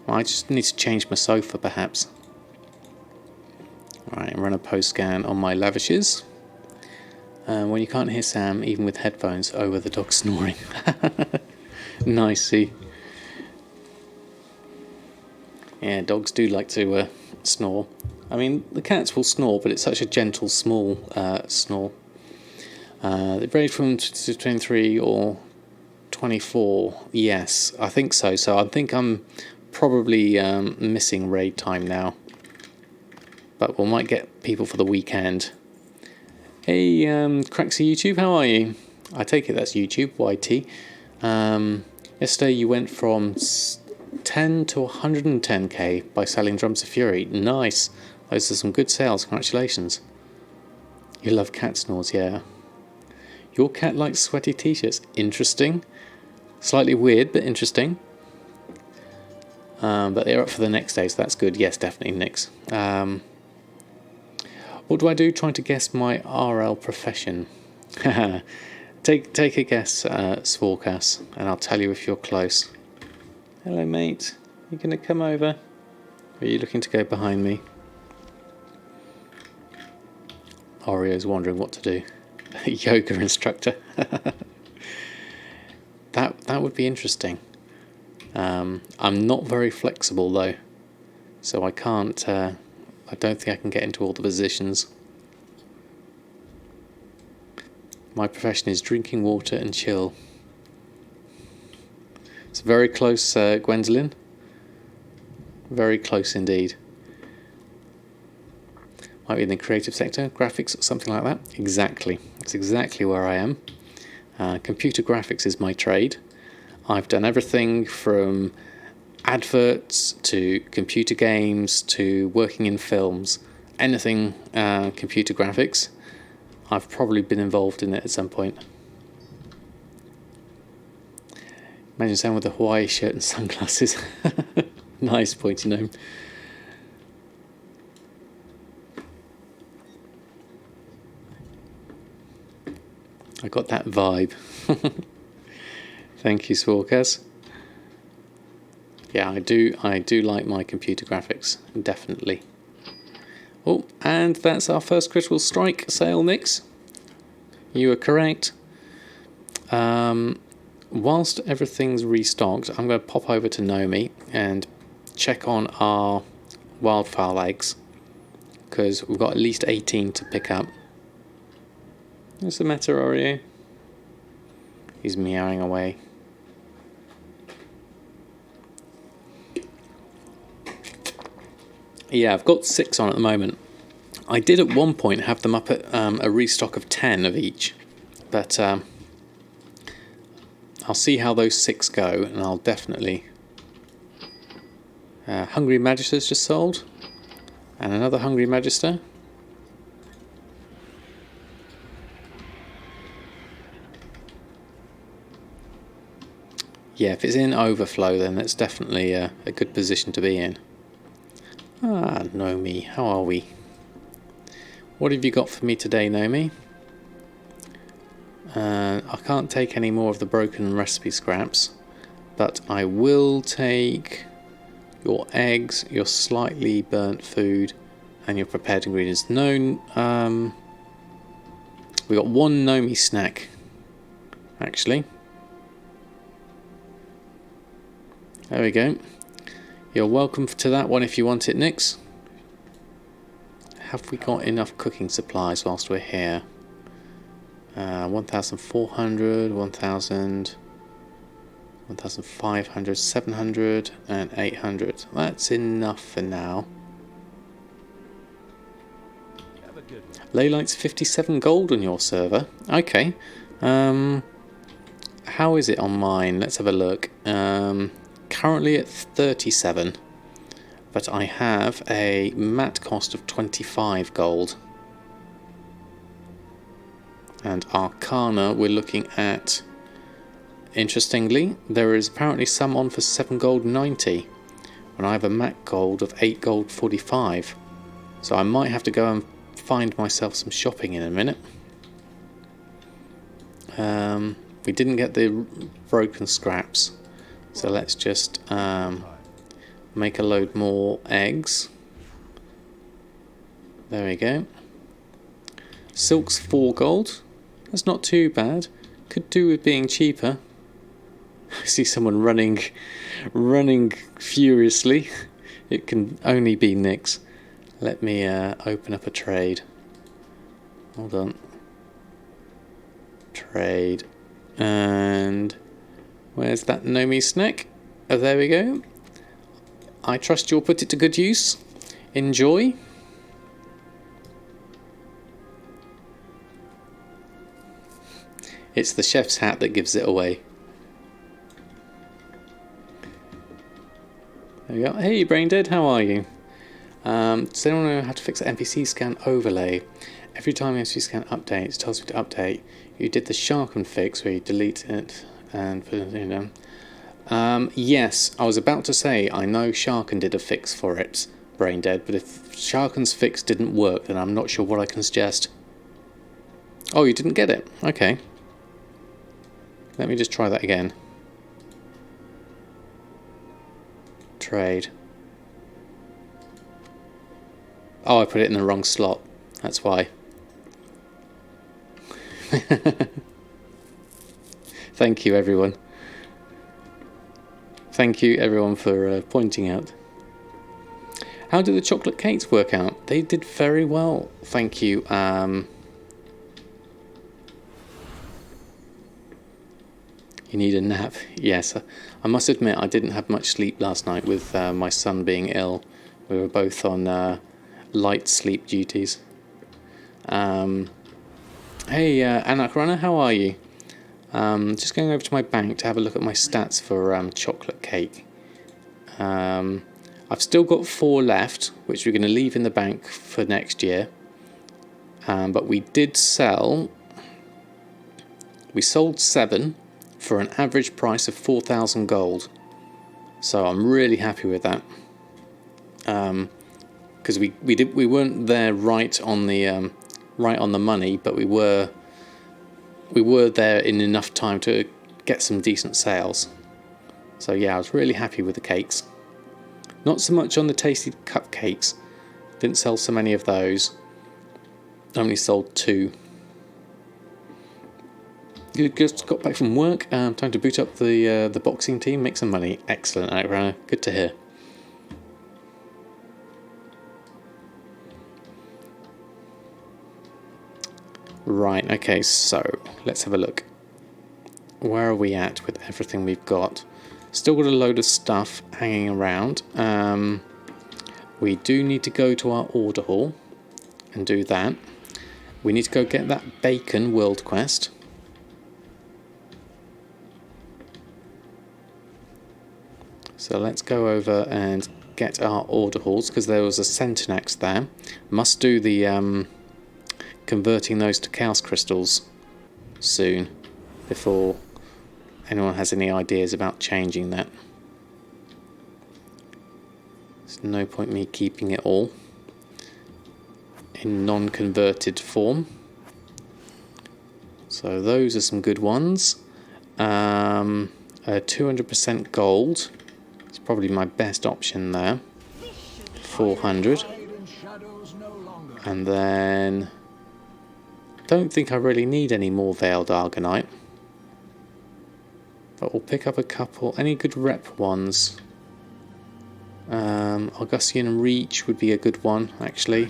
Well, I just need to change my sofa, perhaps. Alright, run a post scan on my lavishes. When you can't hear Sam, even with headphones, over the dog snoring. Nicey. Yeah, dogs do like to snore. I mean, the cats will snore, but it's such a gentle, small snore. They range from 23 or 24. Yes, I think so. So I think I'm probably missing raid time now. But we might get people for the weekend. Hey, Craxy YouTube, how are you? I take it that's YouTube, YT. Yesterday you went from 10 to 110k by selling Drums of Fury. Nice. Those are some good sales. Congratulations. You love cat snores, yeah. Your cat likes sweaty t-shirts. Interesting. Slightly weird, but interesting. But they're up for the next day, so that's good. Yes, definitely, Nix. What do I do? Trying to guess my RL profession. Take a guess, Swarkas, and I'll tell you if you're close. Hello, mate. You going to come over? Or are you looking to go behind me? Oreo's wondering what to do. Yoga instructor. That would be interesting. I'm not very flexible though, so I can't. I don't think I can get into all the positions. My profession is drinking water and chill. It's very close, Gwendolyn. Very close indeed. Might be in the creative sector, graphics, or something like that. Exactly. That's exactly where I am. Computer graphics is my trade. I've done everything from adverts to computer games to working in films. Anything computer graphics, I've probably been involved in it at some point. Imagine someone with a Hawaii shirt and sunglasses. Nice pointy gnome. I got that vibe. Thank you, Swarkas. Yeah, I do like my computer graphics, definitely. Oh, and that's our first critical strike sale, Nix. You are correct. Whilst everything's restocked, I'm going to pop over to Nomi and check on our wildfowl eggs, because we've got at least 18 to pick up. What's the matter, Oreo? He's meowing away. Yeah, I've got 6 on at the moment. I did at one point have them up at a restock of 10 of each, but I'll see how those 6 go, and I'll definitely... Hungry Magister's just sold, and another Hungry Magister. Yeah, if it's in overflow, then that's definitely a good position to be in. Ah, Nomi, how are we? What have you got for me today, Nomi? I can't take any more of the broken recipe scraps, but I will take your eggs, your slightly burnt food, and your prepared ingredients. No, we got one Nomi snack, actually. There we go. You're welcome to that one if you want it, Nix. Have we got enough cooking supplies whilst we're here? 1,400, 1,000, 1,500, 700 and 800. That's enough for now. Leylight's 57 gold on your server. Okay. How is it on mine? Let's have a look. Currently at 37, but I have a mat cost of 25 gold. And Arcana, we're looking at, interestingly, there is apparently some on for 7 gold 90, and I have a mat gold of 8 gold 45. So I might have to go and find myself some shopping in a minute. We didn't get the broken scraps. So let's just make a load more eggs. There we go. Silk's 4 gold. That's not too bad. Could do with being cheaper. I see someone running furiously. It can only be Nix. Let me open up a trade. Hold on. Trade. And... where's that Nomi snack? Oh, there we go. I trust you'll put it to good use. Enjoy. It's the chef's hat that gives it away. There we go. Hey, Braindead, how are you? Does anyone know how to fix the NPC scan overlay? Every time the NPC scan updates, it tells me to update. You did the Sharken fix where you delete it and put it in. Yes, I was about to say I know Sharken did a fix for it, Braindead, but if Sharken's fix didn't work, then I'm not sure what I can suggest. Oh, you didn't get it? Okay. Let me just try that again. Trade. Oh, I put it in the wrong slot. That's why. Thank you, everyone. Thank you, everyone, for pointing out. How did the chocolate cakes work out? They did very well. Thank you. You need a nap. Yes, I must admit I didn't have much sleep last night with my son being ill. We were both on light sleep duties. Hey, Anak Runner, how are you? Just going over to my bank to have a look at my stats for chocolate cake. I've still got 4 left, which we're going to leave in the bank for next year. But we did sell... We sold 7 for an average price of 4,000 gold. So I'm really happy with that. Because we weren't there right on the money, but we were there in enough time to get some decent sales. So yeah, I was really happy with the cakes. Not so much on the tasty cupcakes. Didn't sell so many of those. Only sold 2. You just got back from work. Time to boot up the boxing team, make some money. Excellent, Alexander. Good to hear. Right, okay, so let's have a look. Where are we at with everything we've got? Still got a load of stuff hanging around. We do need to go to our order hall and do that. We need to go get that bacon world quest. So let's go over and get our order halls, because there was a Centenax there. Must do the converting those to chaos crystals soon, before anyone has any ideas about changing that. There's no point me keeping it all in non-converted form. So those are some good ones. 200% gold. It's probably my best option there. 400. And then don't think I really need any more Veiled Argonite. But we'll pick up a couple. Any good rep ones? Augustian Reach would be a good one, actually.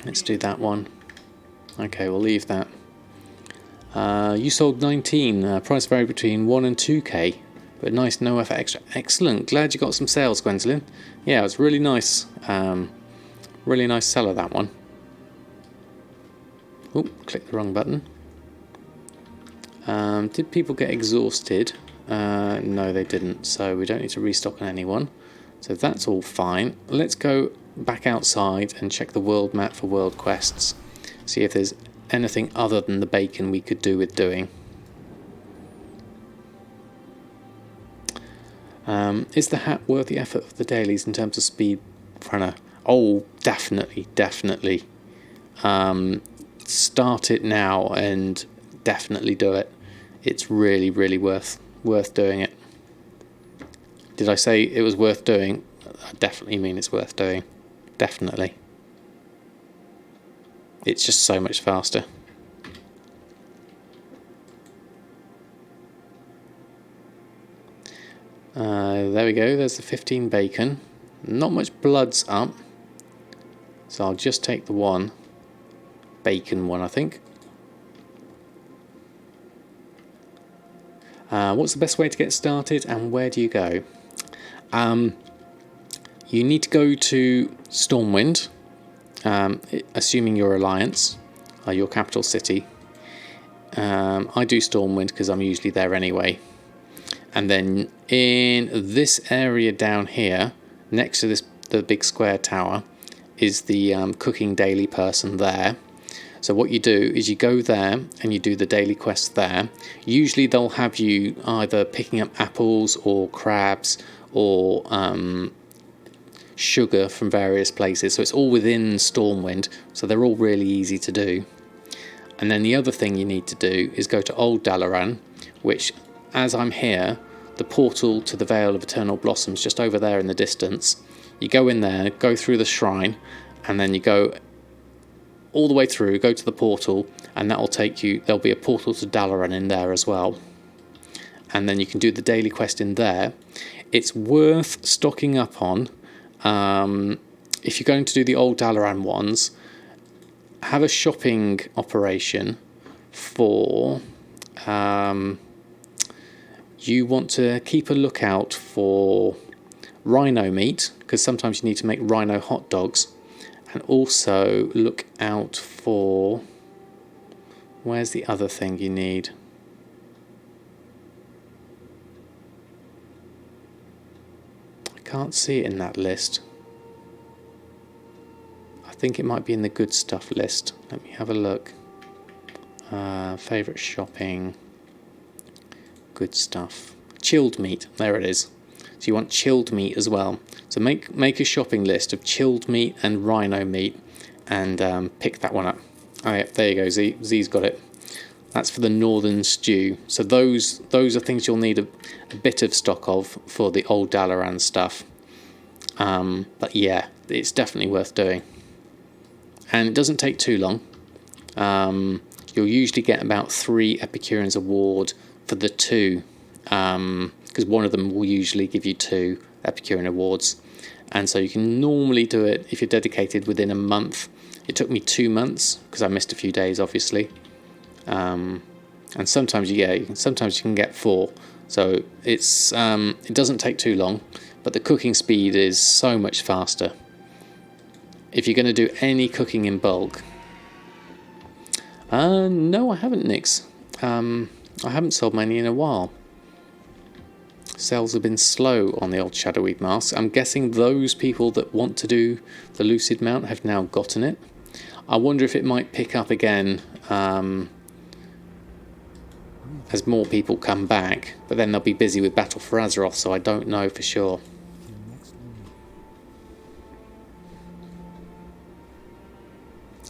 Let's do that one. Okay, we'll leave that. You sold 19. Price varied between 1 and 2k. But nice, no effort extra. Excellent. Glad you got some sales, Gwendolyn. Yeah, it was really nice. Really nice seller, that one. Oh, click the wrong button. Did people get exhausted? No, they didn't. So we don't need to restock on anyone. So that's all fine. Let's go back outside and check the world map for world quests. See if there's anything other than the bacon we could do with doing. Is the hat worth the effort of the dailies in terms of speed runner? Oh, definitely, definitely. Start it now and definitely do it. It's really, really worth doing it. Did I say it was worth doing? I definitely mean it's worth doing. Definitely. It's just so much faster. There we go, there's the 15 bacon. Not much blood's up. So I'll just take the one. Bacon one, I think. What's the best way to get started and where do you go? You need to go to Stormwind, assuming your alliance, your capital city. I do Stormwind because I'm usually there anyway. And then in this area down here, next to the big square tower, is the cooking daily person there. So what you do is you go there and you do the daily quest there. Usually they'll have you either picking up apples or crabs or sugar from various places. So it's all within Stormwind, so they're all really easy to do. And then the other thing you need to do is go to Old Dalaran, which, as I'm here, the portal to the Vale of Eternal Blossoms just over there in the distance. You go in there, go through the shrine, and then you go all the way through, go to the portal, and that will take you, there'll be a portal to Dalaran in there as well. And then you can do the daily quest in there. It's worth stocking up on. If you're going to do the Old Dalaran ones, have a shopping operation for... you want to keep a lookout for rhino meat, because sometimes you need to make rhino hot dogs. And also look out for... Where's the other thing you need? I can't see it in that list. I think it might be in the good stuff list. Let me have a look. Favourite shopping. Good stuff. Chilled meat. There it is. So you want chilled meat as well. So make a shopping list of chilled meat and rhino meat, and pick that one up. Oh yeah, there you go. Z's got it. That's for the northern stew. So those are things you'll need a bit of stock of for the Old Dalaran stuff. But yeah, it's definitely worth doing. And it doesn't take too long. You'll usually get about 3 Epicureans award for the 2, because one of them will usually give you 2 Epicurean awards. And so you can normally do it if you're dedicated within a month. It took me 2 months because I missed a few days, obviously. And sometimes you can get 4. So it's it doesn't take too long, but the cooking speed is so much faster. If you're going to do any cooking in bulk. No, I haven't, Nix. I haven't sold many in a while. Sales have been slow on the old Shadowweed mask. I'm guessing those people that want to do the Lucid mount have now gotten it. I wonder if it might pick up again as more people come back, but then they'll be busy with Battle for Azeroth, so I don't know for sure.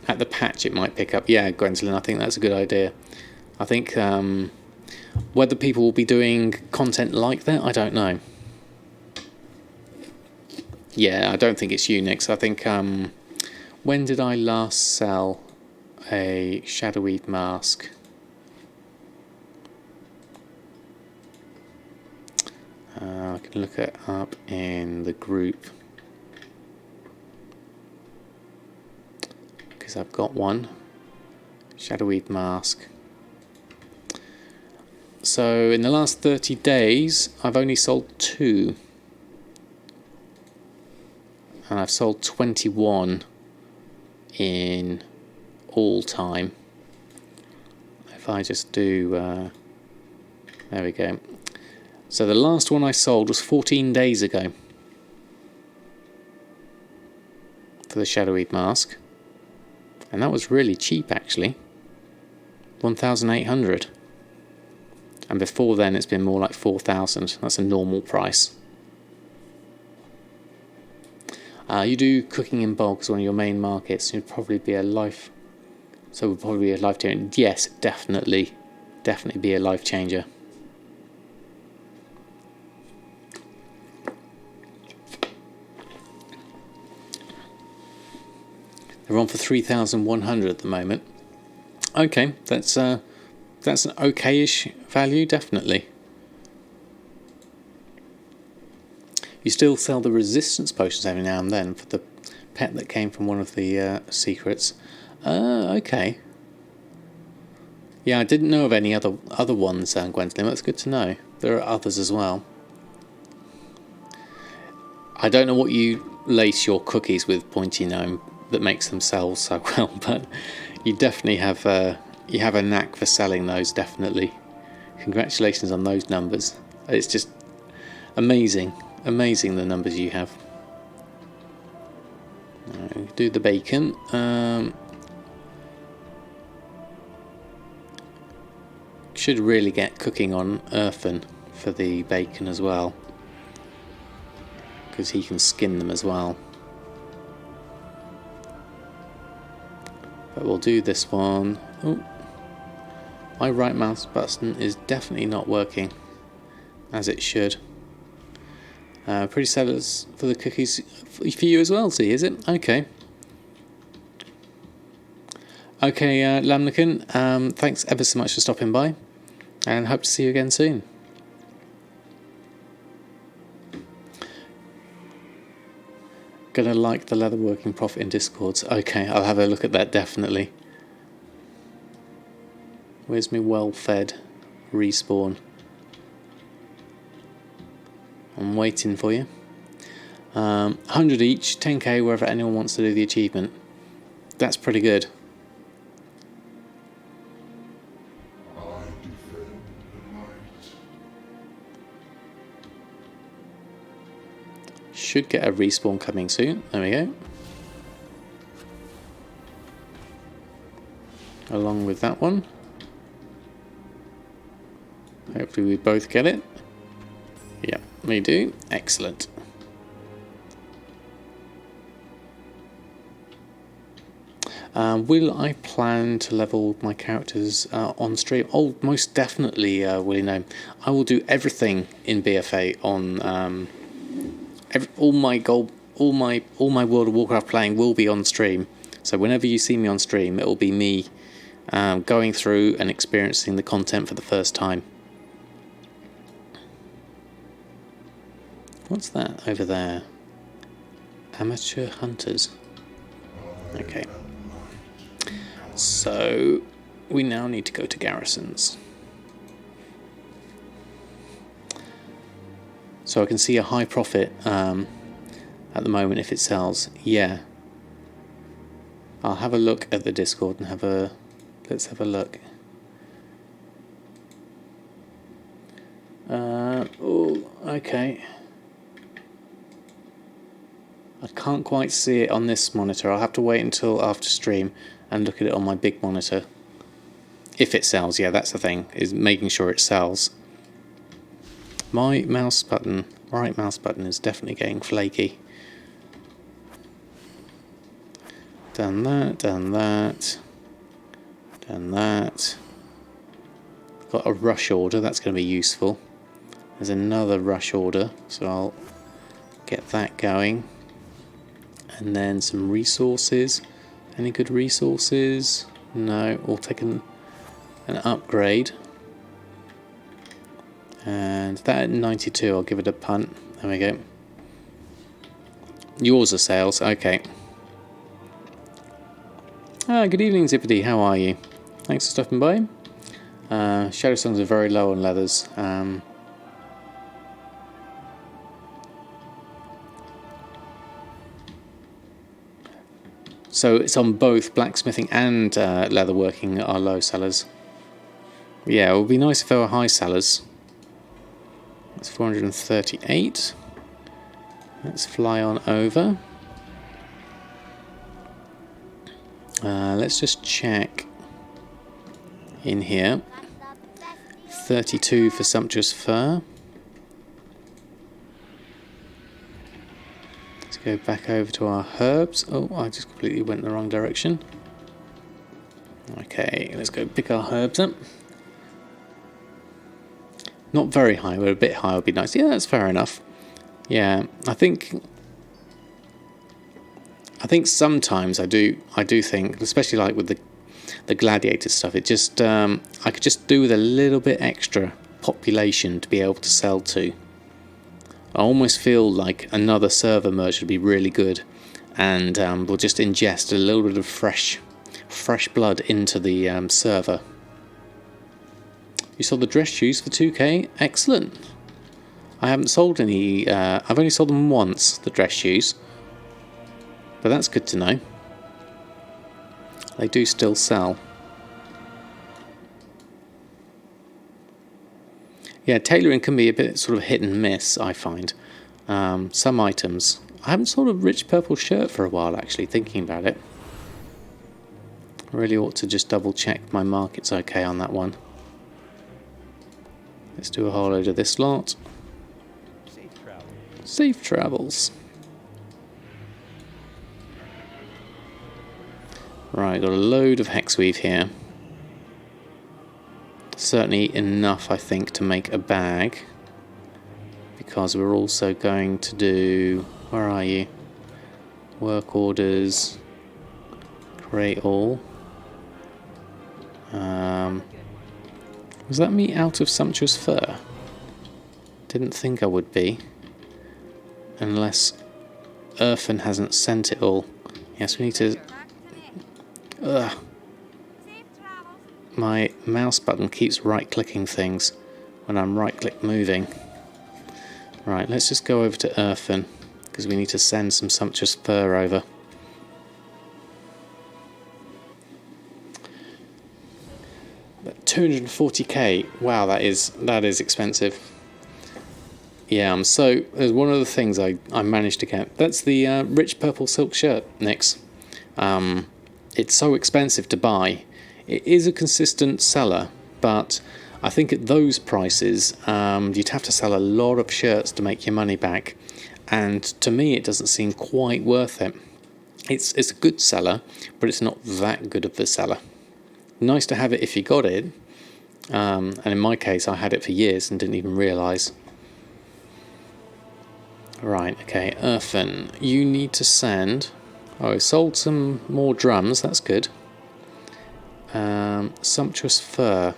At the patch it might pick up. Yeah, Gwendolyn, I think that's a good idea. I think whether people will be doing content like that, I don't know. Yeah, I don't think it's Unix. I think, when did I last sell a Shadowweed mask? I can look it up in the group, because I've got one. Shadowweed mask. So in the last 30 days, I've only sold 2. And I've sold 21 in all time. If I just do... there we go. So the last one I sold was 14 days ago. For the Shadowweed mask. And that was really cheap, actually. 1,800. And before then it's been more like 4,000. That's a normal price. You do cooking in bulk as one of your main markets. It'd probably be a life. So it would probably be a life changer. Yes, definitely be a life changer. They're on for 3,100 at the moment. Okay, that's an okay-ish value, definitely. You still sell the resistance potions every now and then for the pet that came from one of the secrets. Okay. Yeah, I didn't know of any other ones, Gwendolyn. That's good to know. There are others as well. I don't know what you lace your cookies with, Pointy Gnome, that makes them sell so well, but you definitely have You have a knack for selling those, definitely. Congratulations on those numbers. It's just amazing. Amazing the numbers you have. Do the bacon. Should really get cooking on Earthen for the bacon as well, because he can skin them as well. But we'll do this one. Oh, my right mouse button is definitely not working as it should. Pretty sellers for the cookies for you as well, see, is it? Okay. Okay, Lamnican, thanks ever so much for stopping by, and hope to see you again soon. Gonna like the leatherworking profit in Discords. Okay, I'll have a look at that definitely. Where's me well-fed respawn? I'm waiting for you. 100 each, 10k wherever anyone wants to do the achievement. That's pretty good. Should get a respawn coming soon. There we go. Along with that one. Hopefully we both get it. Yeah, we do. Excellent. Will I plan to level my characters on stream? Oh, most definitely, Willie Gnome. I will do everything in BFA on all my World of Warcraft playing will be on stream. So whenever you see me on stream, it will be me going through and experiencing the content for the first time. What's that over there? Amateur hunters. Okay. So we now need to go to garrisons. So I can see a high profit at the moment if it sells. Yeah. I'll have a look at the Discord and let's have a look. Oh, okay. I can't quite see it on this monitor. I'll have to wait until after stream and look at it on my big monitor. If it sells, yeah, that's the thing, is making sure it sells. My mouse button, right mouse button, is definitely getting flaky. Done that, done that, done that. Got a rush order, that's going to be useful. There's another rush order, so I'll get that going. And then some resources. Any good resources? No, we'll take an upgrade. And that at 92, I'll give it a punt. There we go. Yours are sales, okay. Good evening, Zippity, how are you? Thanks for stopping by. Shadow Songs are very low on leathers. So it's on both blacksmithing and leatherworking are low sellers. Yeah, it would be nice if they were high sellers. That's 438. Let's fly on over. Let's just check in here. 32 for sumptuous fur. Let's go back over to our herbs. Oh, I just completely went the wrong direction. Okay, let's go pick our herbs up. Not very high, but a bit high would be nice. Yeah, that's fair enough. Yeah, I think sometimes I do think, especially like with the gladiator stuff, it just I could just do with a little bit extra population to be able to sell to. I almost feel like another server merge would be really good, and we'll just ingest a little bit of fresh blood into the server. You sold the dress shoes for 2k? Excellent. I haven't sold any. I've only sold them once, the dress shoes. But that's good to know. They do still sell. Yeah, tailoring can be a bit sort of hit and miss, I find. Some items. I haven't sold a rich purple shirt for a while, actually, thinking about it. I really ought to just double check my market's okay on that one. Let's do a whole load of this lot. Safe travels. Right, got a load of hexweave here. Certainly enough, I think, to make a bag. Because we're also going to do... Where are you? Work orders. Create all. Was that me out of sumptuous fur? Didn't think I would be. Unless Earthen hasn't sent it all. Yes, we need to... Ugh. My mouse button keeps right-clicking things when I'm right-click moving. Right, let's just go over to Earthen, because we need to send some sumptuous fur over. But 240k, wow, that is expensive. Yeah, so there's one of the things I managed to get. That's the rich purple silk shirt, Nyx. It's so expensive to buy. It is a consistent seller, but I think at those prices, you'd have to sell a lot of shirts to make your money back. And to me, it doesn't seem quite worth it. It's a good seller, but it's not that good of a seller. Nice to have it if you got it. And in my case, I had it for years and didn't even realise. Right, okay, Earthen, you need to send... Oh, sold some more drums, that's good. Sumptuous fur.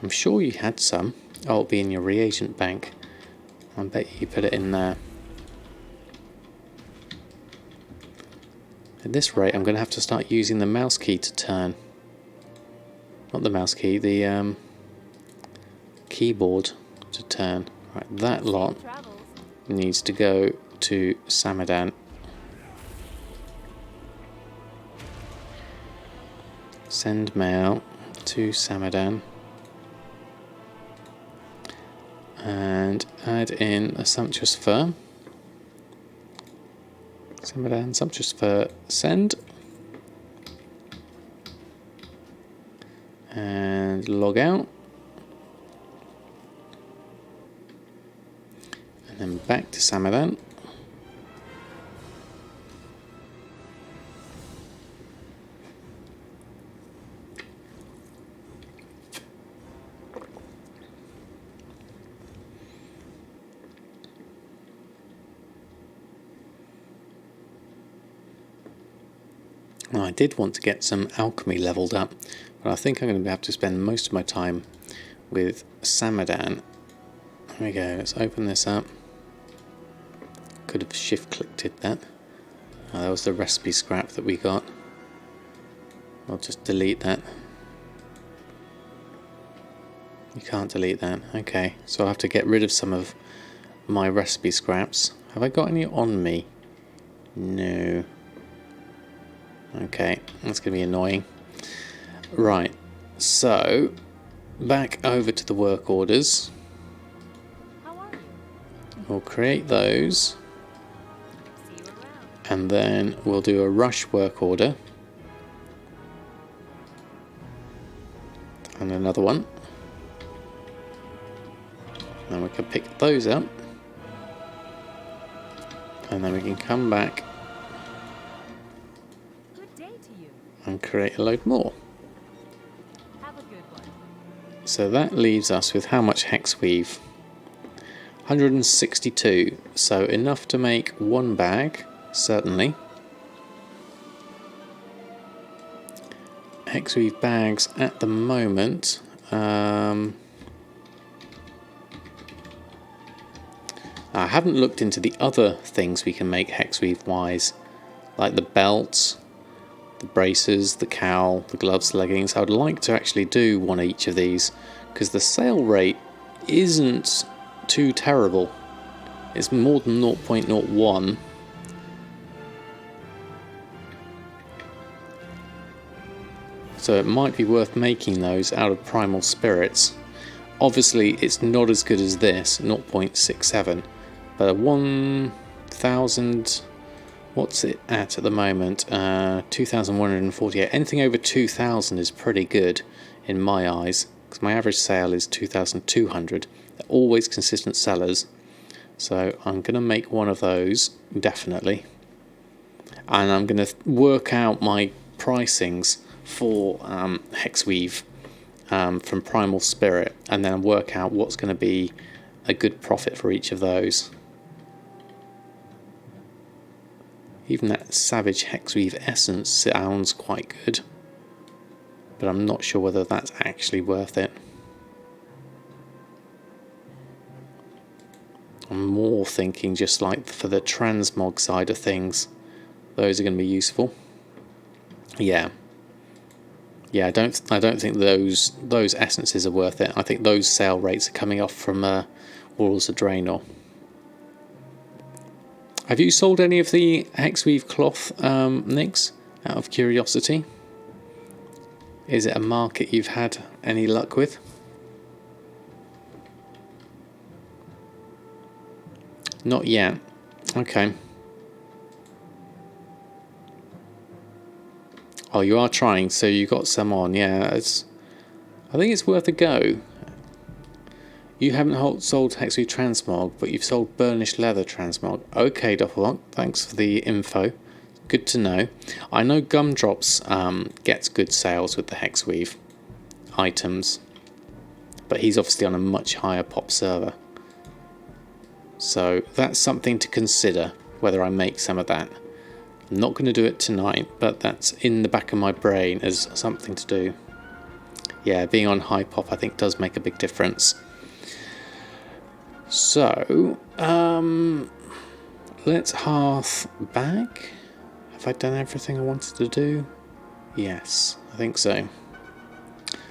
I'm sure you had some. Oh, it'll be in your reagent bank. I bet you put it in there. At this rate, I'm going to have to start using the mouse key to turn. Not the mouse key, the keyboard to turn. Right, that lot needs to go to Samadan. Send mail to Samadan. And add in a sumptuous fur. Samadan, sumptuous fur, send. And log out. And then back to Samadan. Now, I did want to get some alchemy leveled up, but I think I'm going to have to spend most of my time with Samadan. There we go, let's open this up. Could have shift-clicked that. Oh, that was the recipe scrap that we got. I'll just delete that. You can't delete that. Okay, so I'll have to get rid of some of my recipe scraps. Have I got any on me? No. Okay, that's going to be annoying. Right, so back over to the work orders. We'll create those. And then we'll do a rush work order. And another one. And we can pick those up. And then we can come back and create a load more. Have a good one. So that leaves us with how much hex weave? 162. So enough to make one bag, certainly. Hex weave bags at the moment. I haven't looked into the other things we can make hex weave wise, like the belts, the braces, the cowl, the gloves, leggings. I would like to actually do one each of these because the sale rate isn't too terrible. It's more than 0.01. So it might be worth making those out of primal spirits. Obviously, it's not as good as this, 0.67, but a 1,000, what's it at the moment? 2,148. Anything over 2,000 is pretty good in my eyes, because my average sale is 2,200. They're always consistent sellers, so I'm going to make one of those, definitely. And I'm going to work out my pricings for Hexweave from Primal Spirit, and then work out what's going to be a good profit for each of those. Even that Savage Hexweave Essence sounds quite good, but I'm not sure whether that's actually worth it. I'm more thinking just like for the transmog side of things, those are going to be useful. Yeah, I don't think those essences are worth it. I think those sale rates are coming off from Walls of Draenor. Have you sold any of the Hexweave cloth, Nix, out of curiosity? Is it a market you've had any luck with? Not yet. Okay. Oh, you are trying, so you got some on. Yeah, I think it's worth a go. You haven't sold Hexweave Transmog, but you've sold Burnished Leather Transmog. Okay, Doppelbock, thanks for the info. Good to know. I know Gumdrops gets good sales with the Hexweave items, but he's obviously on a much higher pop server. So that's something to consider, whether I make some of that. I'm not going to do it tonight, but that's in the back of my brain as something to do. Yeah, being on high pop I think does make a big difference. So, let's hearth back. Have I done everything I wanted to do? Yes, I think so.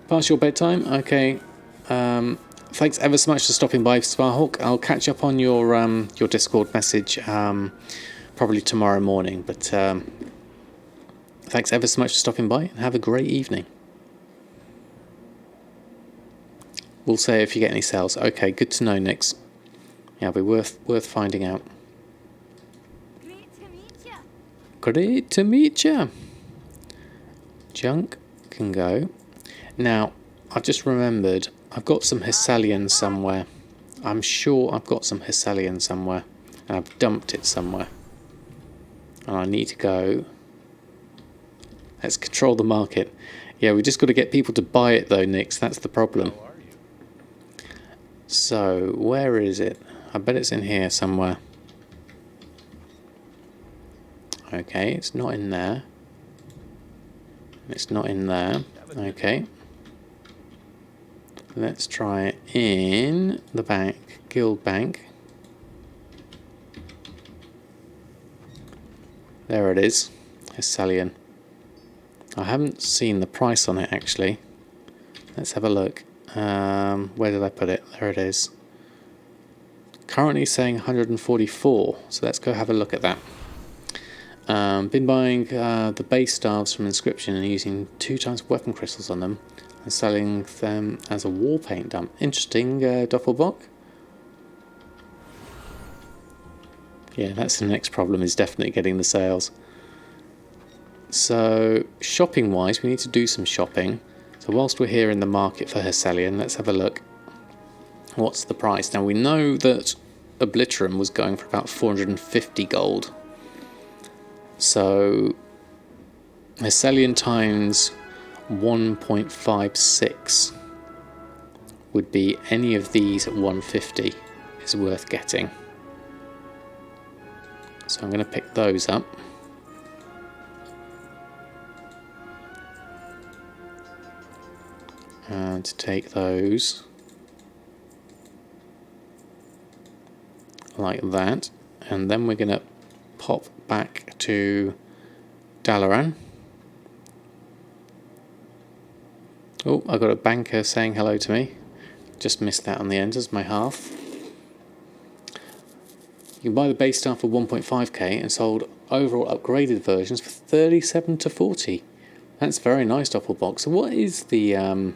Past your bedtime? Okay. Thanks ever so much for stopping by, Sparhawk. I'll catch up on your Discord message probably tomorrow morning. But thanks ever so much for stopping by, and have a great evening. We'll say if you get any sales. Okay, good to know, Nix. Yeah, it'll be worth finding out. Great to meet ya. Great to meet ya. Junk can go. Now, I've just remembered, I've got some Hessalian somewhere. I'm sure I've got some Hessalian somewhere. And I've dumped it somewhere. And I need to go. Let's control the market. Yeah, we just got to get people to buy it though, Nix. That's the problem. So, where is it? I bet it's in here somewhere. Okay, it's not in there. It's not in there. Okay. Let's try it in the bank, Guild Bank. There it is, Hessalian. I haven't seen the price on it actually. Let's have a look. Where did I put it? There it is. Currently saying 144, so let's go have a look at that. Been buying the base staves from Inscription and using 2 times weapon crystals on them and selling them as a war paint dump. Interesting, Doppelbock. Yeah, that's the next problem, is definitely getting the sales. So, shopping wise, we need to do some shopping. So whilst we're here in the market for Hessalian, let's have a look. What's the price? Now we know that Obliterum was going for about 450 gold. So Hessalian times 1.56 would be any of these at 150 is worth getting. So I'm going to pick those up. And to take those like that, and then we're going to pop back to Dalaran. Oh, I got a banker saying hello to me. Just missed that on the end as my hearth. You can buy the base staff for 1.5k and sold overall upgraded versions for 37 to 40. That's very nice, Doppelbox. So what is the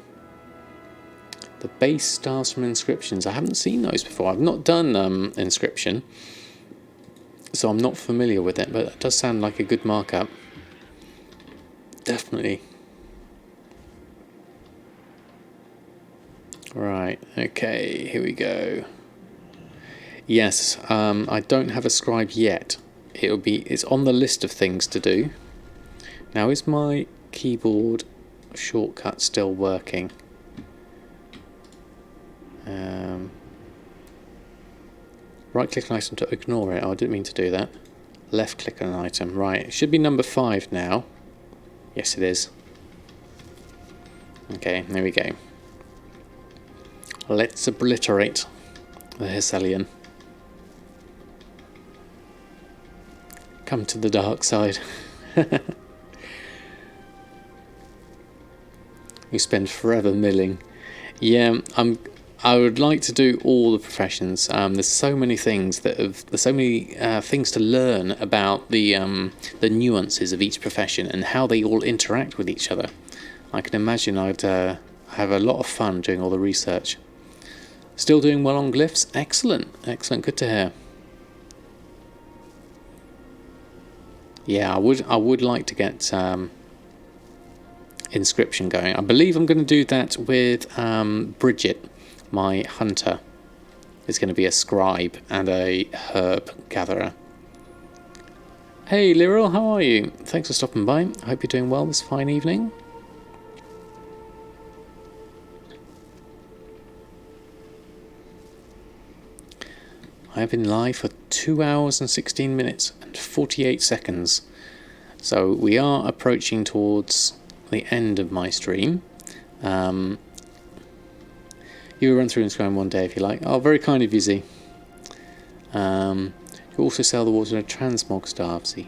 The base stars from inscriptions. I haven't seen those before. I've not done inscription, so I'm not familiar with it, but it does sound like a good markup. Definitely. Right, okay, here we go. Yes, I don't have a scribe yet. It's on the list of things to do. Now, is my keyboard shortcut still working? Right click on item to ignore it. Oh, I didn't mean to do that. Left click on an item. Right, it should be number 5 now. Yes, it is. Okay, there we go. Let's obliterate the Hesselian. Come to the dark side. You spend forever milling. Yeah, I would like to do all the professions. There's so many things there's so many things to learn about the nuances of each profession and how they all interact with each other. I can imagine I'd have a lot of fun doing all the research. Still doing well on glyphs? Excellent, excellent, good to hear. Yeah, I would like to get inscription going. I believe I'm going to do that with Bridget, my hunter. Is going to be a scribe and a herb gatherer. Hey Lyril, how are you? Thanks for stopping by. I hope you're doing well this fine evening. I have been live for 2 hours and 16 minutes and 48 seconds. So we are approaching towards the end of my stream. You will run through Instagram one day if you like. Oh, very kind of you, Z. You also sell the water in a transmog starvesy.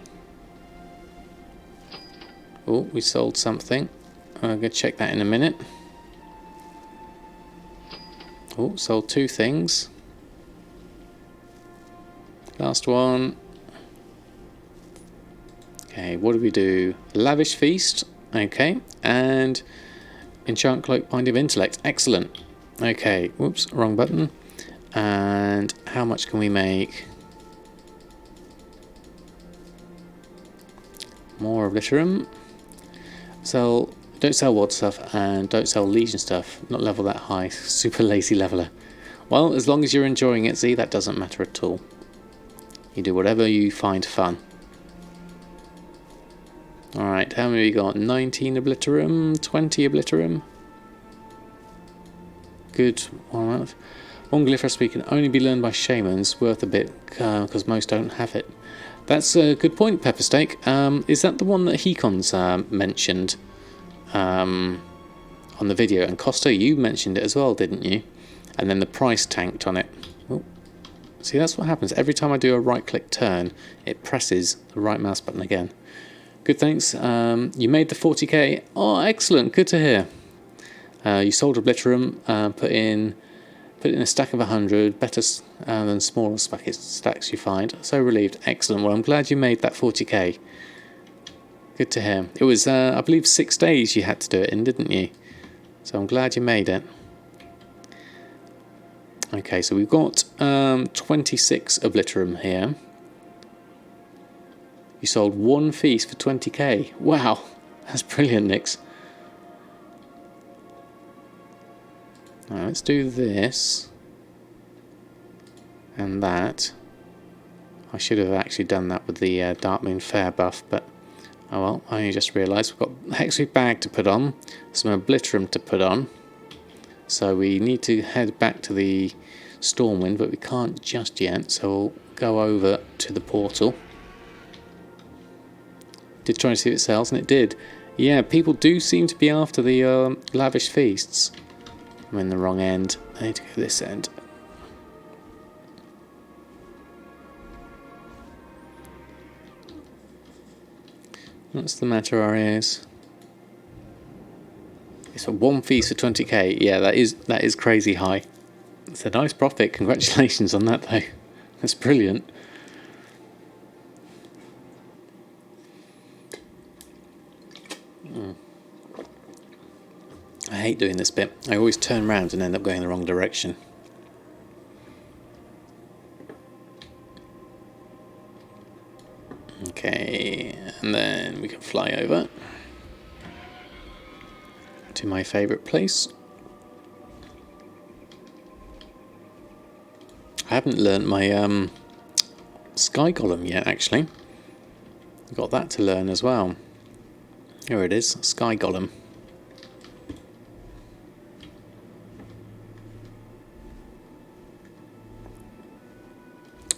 Oh, we sold something. I'm going to check that in a minute. Oh, sold 2 things. Last one. Okay, what do we do? Lavish Feast. Okay, and Enchant Cloak, Bind of Intellect. Excellent. Okay, whoops, wrong button. And how much can we make? More Obliterum. Don't sell Ward stuff and don't sell Legion stuff. Not level that high. Super lazy leveler. Well, as long as you're enjoying it, Z, that doesn't matter at all. You do whatever you find fun. Alright, how many we got? 19 Obliterum, 20 Obliterum. Good. One glyph recipe can only be learned by shamans, worth a bit, because most don't have it. That's a good point, Peppersteak. Is that the one that Hecon's mentioned on the video? And Costa, you mentioned it as well, didn't you? And then the price tanked on it. Oh. See, that's what happens. Every time I do a right-click turn, it presses the right mouse button again. Good, thanks. You made the 40k. Oh, excellent. Good to hear. You sold Obliterum, put in a stack of 100, better than smaller stacks you find. So relieved. Excellent. Well, I'm glad you made that 40k. Good to hear. It was, I believe, 6 days you had to do it in, didn't you? So I'm glad you made it. Okay, so we've got 26 Obliterum here. You sold 1 feast for 20k. Wow, that's brilliant, Nix. Now let's do this and that. I should have actually done that with the Darkmoon Fair buff, but oh well, I only just realised we've got Hexweed Bag to put on, some Obliterum to put on. So we need to head back to the Stormwind, but we can't just yet, so we'll go over to the portal. Did try to see if it sells, and it did. Yeah, people do seem to be after the lavish feasts. I'm in the wrong end. I need to go this end. What's the matter, Arias? It's a 1 feast for 20k. Yeah, that is crazy high. It's a nice profit. Congratulations on that, though. That's brilliant. I hate doing this bit. I always turn around and end up going the wrong direction. Okay, and then we can fly over to my favourite place. I haven't learnt my Sky Golem yet, actually. I've got that to learn as well. Here it is, Sky Golem.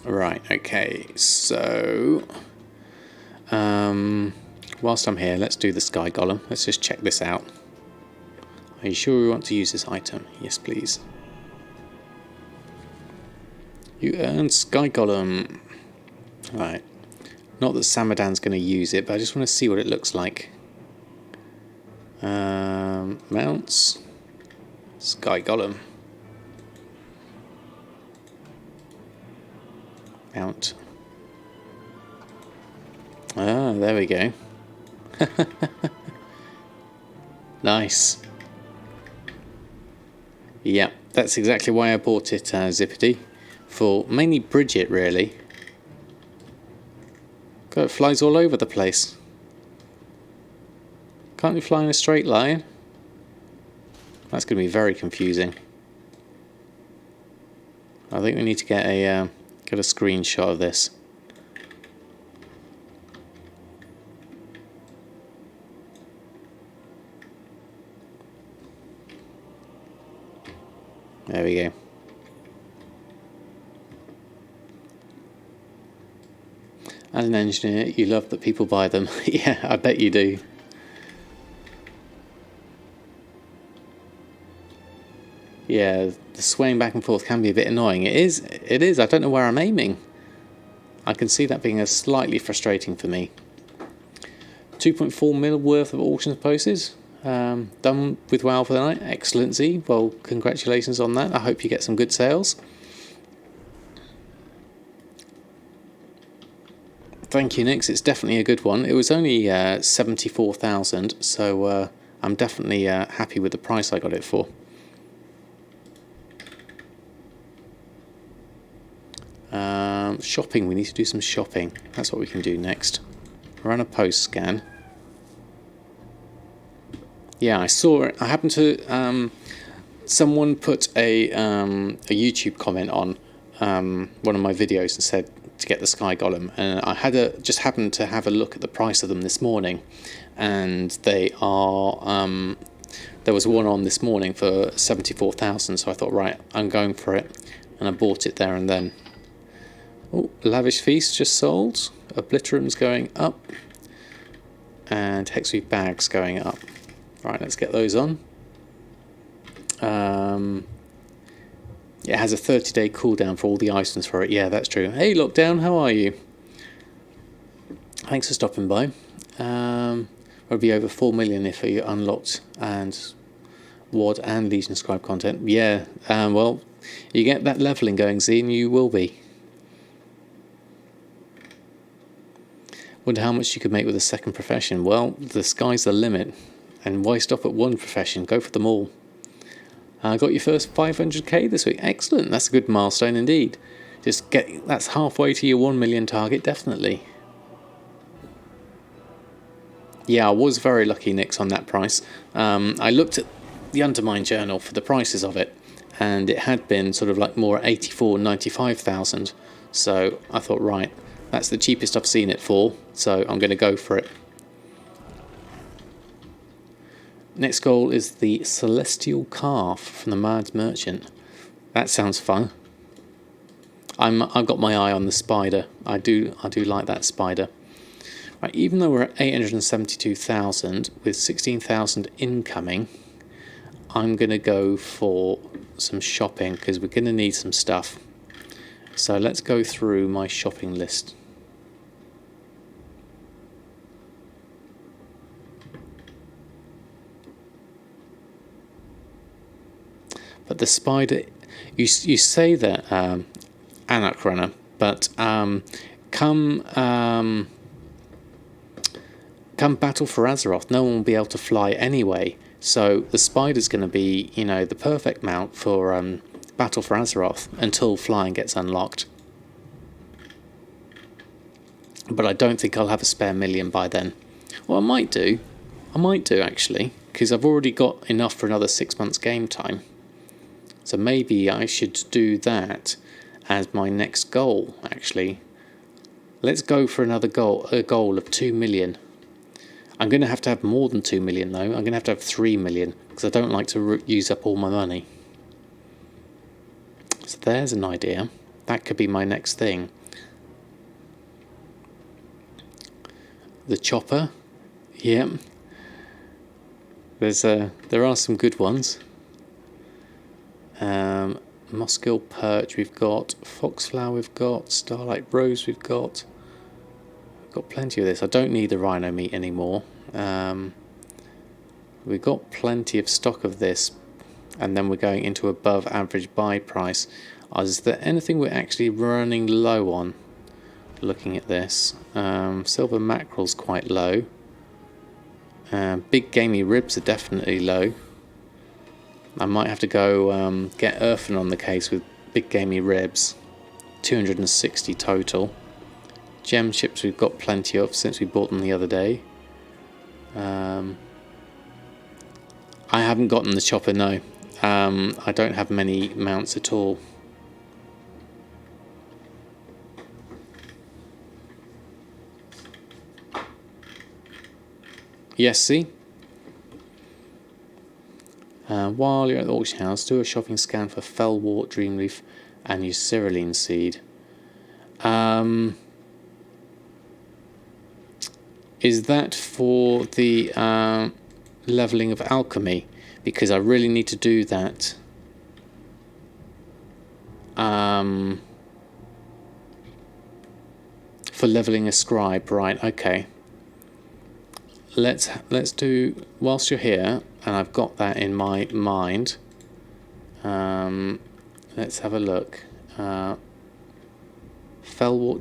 Right, okay, so whilst I'm here, let's do the Sky Golem. Let's just check this out. Are you sure we want to use this item? Yes, please. You earned Sky Golem. Right. Not that Samadan's going to use it, but I just want to see what it looks like. Mounts. Sky Golem. Mount. Ah, there we go. Nice. Yeah, that's exactly why I bought it, Zippity. For mainly Bridget, really. God, it flies all over the place. Can't you fly in a straight line? That's going to be very confusing. I think we need to get a screenshot of this. There we go. As an engineer, you love that people buy them. Yeah, I bet you do. Yeah, the swaying back and forth can be a bit annoying. It is. I don't know where I'm aiming. I can see that being slightly frustrating for me. 2.4 mil worth of auctions posted. Done with WoW for the night. Excellent, Z. Well, congratulations on that. I hope you get some good sales. Thank you, Nix. It's definitely a good one. It was only 74,000, so I'm definitely happy with the price I got it for. Shopping. We need to do some shopping. That's what we can do next. Run a post scan. Yeah, I saw it. I happened to. Someone put a YouTube comment on one of my videos and said to get the Sky Golem, and I had just happened to have a look at the price of them this morning, and they are. There was one on this morning for 74,000, so I thought, right, I'm going for it, and I bought it there and then. Oh, Lavish Feast just sold. Obliterum's going up, and Hexweave Bags going up. Right, let's get those on. It has a 30-day cooldown for all the items for it. Yeah, that's true. Hey, Lockdown, how are you? Thanks for stopping by. It'll be over 4 million if you unlocked and WOD and Legion Scribe content. Yeah, well, you get that leveling going, Z, and you will be. Wonder how much you could make with a second profession. Well, the sky's the limit. And why stop at one profession? Go for them all. Got your first 500k this week. Excellent. That's a good milestone indeed. That's halfway to your 1 million target, definitely. Yeah, I was very lucky, Nix, on that price. I looked at the Undermine journal for the prices of it, and it had been sort of like more 84, 95,000. So I thought, right, that's the cheapest I've seen it for, so I'm going to go for it. Next goal is the Celestial Calf from the Mad Merchant. That sounds fun. I've got my eye on the spider. I do like that spider. Right, even though we're at 872,000 with 16,000 incoming, I'm going to go for some shopping because we're going to need some stuff. So let's go through my shopping list. But the spider, you say that, Anarch Runner, but come Battle for Azeroth, no one will be able to fly anyway, So the spider's going to be, you know, the perfect mount for Battle for Azeroth until flying gets unlocked. But I don't think I'll have a spare million by then. Well, I might do actually, because I've already got enough for another 6 months game time. So maybe I should do that as my next goal, actually. Let's go for another goal, a goal of 2 million. I'm going to have more than 2 million though. I'm going to have 3 million because I don't like to use up all my money. So there's an idea. That could be my next thing. The chopper. Yeah. There are some good ones. Mossgill Perch we've got. Foxflower we've got. Starlight Rose we've got. Got plenty of this. I don't need the rhino meat anymore. We've got plenty of stock of this, and then we're going into above average buy price. Is there anything we're actually running low on? Looking at this, silver mackerel's quite low. Big gamey ribs are definitely low. I might have to go get Earthen on the case with big gamey ribs. 260 total. Gem chips we've got plenty of since we bought them the other day. I haven't gotten the chopper, no. I don't have many mounts at all. Yes, see? While you're at the auction house, do a shopping scan for Fellwort, Dreamleaf and use Cerulean Seed. Is that for the levelling of alchemy? Because I really need to do that. For levelling a scribe, right? Okay. Let's do, whilst you're here, and I've got that in my mind. Let's have a look. Fellwort,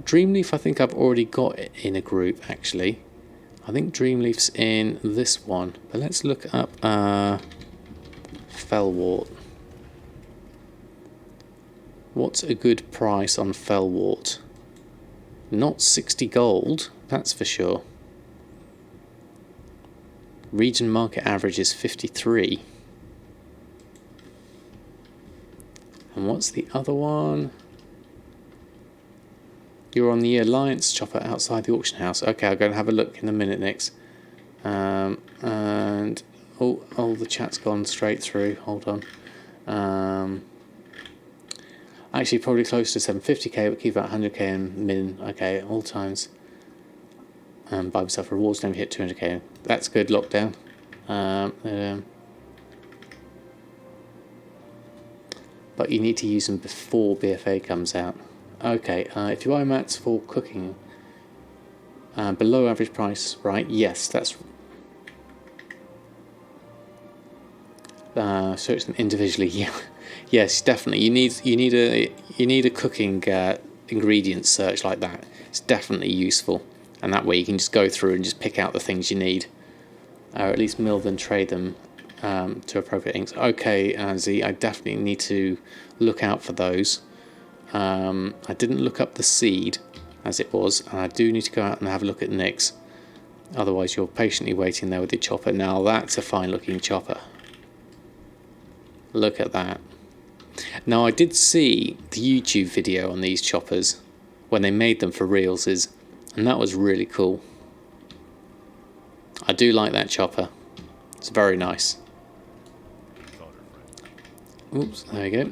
Dreamleaf. I think I've already got it in a group actually. I think Dreamleaf's in this one, but let's look up Fellwort. What's a good price on Fellwort? Not 60 gold, that's for sure. Region market average is 53. And what's the other one? You're on the Alliance chopper outside the auction house. Okay, I'll go and have a look in a minute, Nix. And the chat's gone straight through. Hold on. Actually, probably close to 750k, but keep about 100k and min. Okay, at all times. Buy myself rewards. Don't hit 200k. That's good. Lockdown. But you need to use them before BFA comes out. Okay, if you buy mats for cooking, below average price, right? Yes, that's. Search them individually. Yeah, yes, definitely. You need a cooking ingredients search like that. It's definitely useful, and that way you can just go through and just pick out the things you need, or at least mill them, trade them to appropriate inks. Okay, Z, I definitely need to look out for those. I didn't look up the seed as it was, and I do need to go out and have a look at Nyx. Otherwise, you're patiently waiting there with your chopper. Now that's a fine-looking chopper. Look at that. Now I did see the YouTube video on these choppers when they made them for reals, and that was really cool. I do like that chopper. It's very nice. Oops, there we go.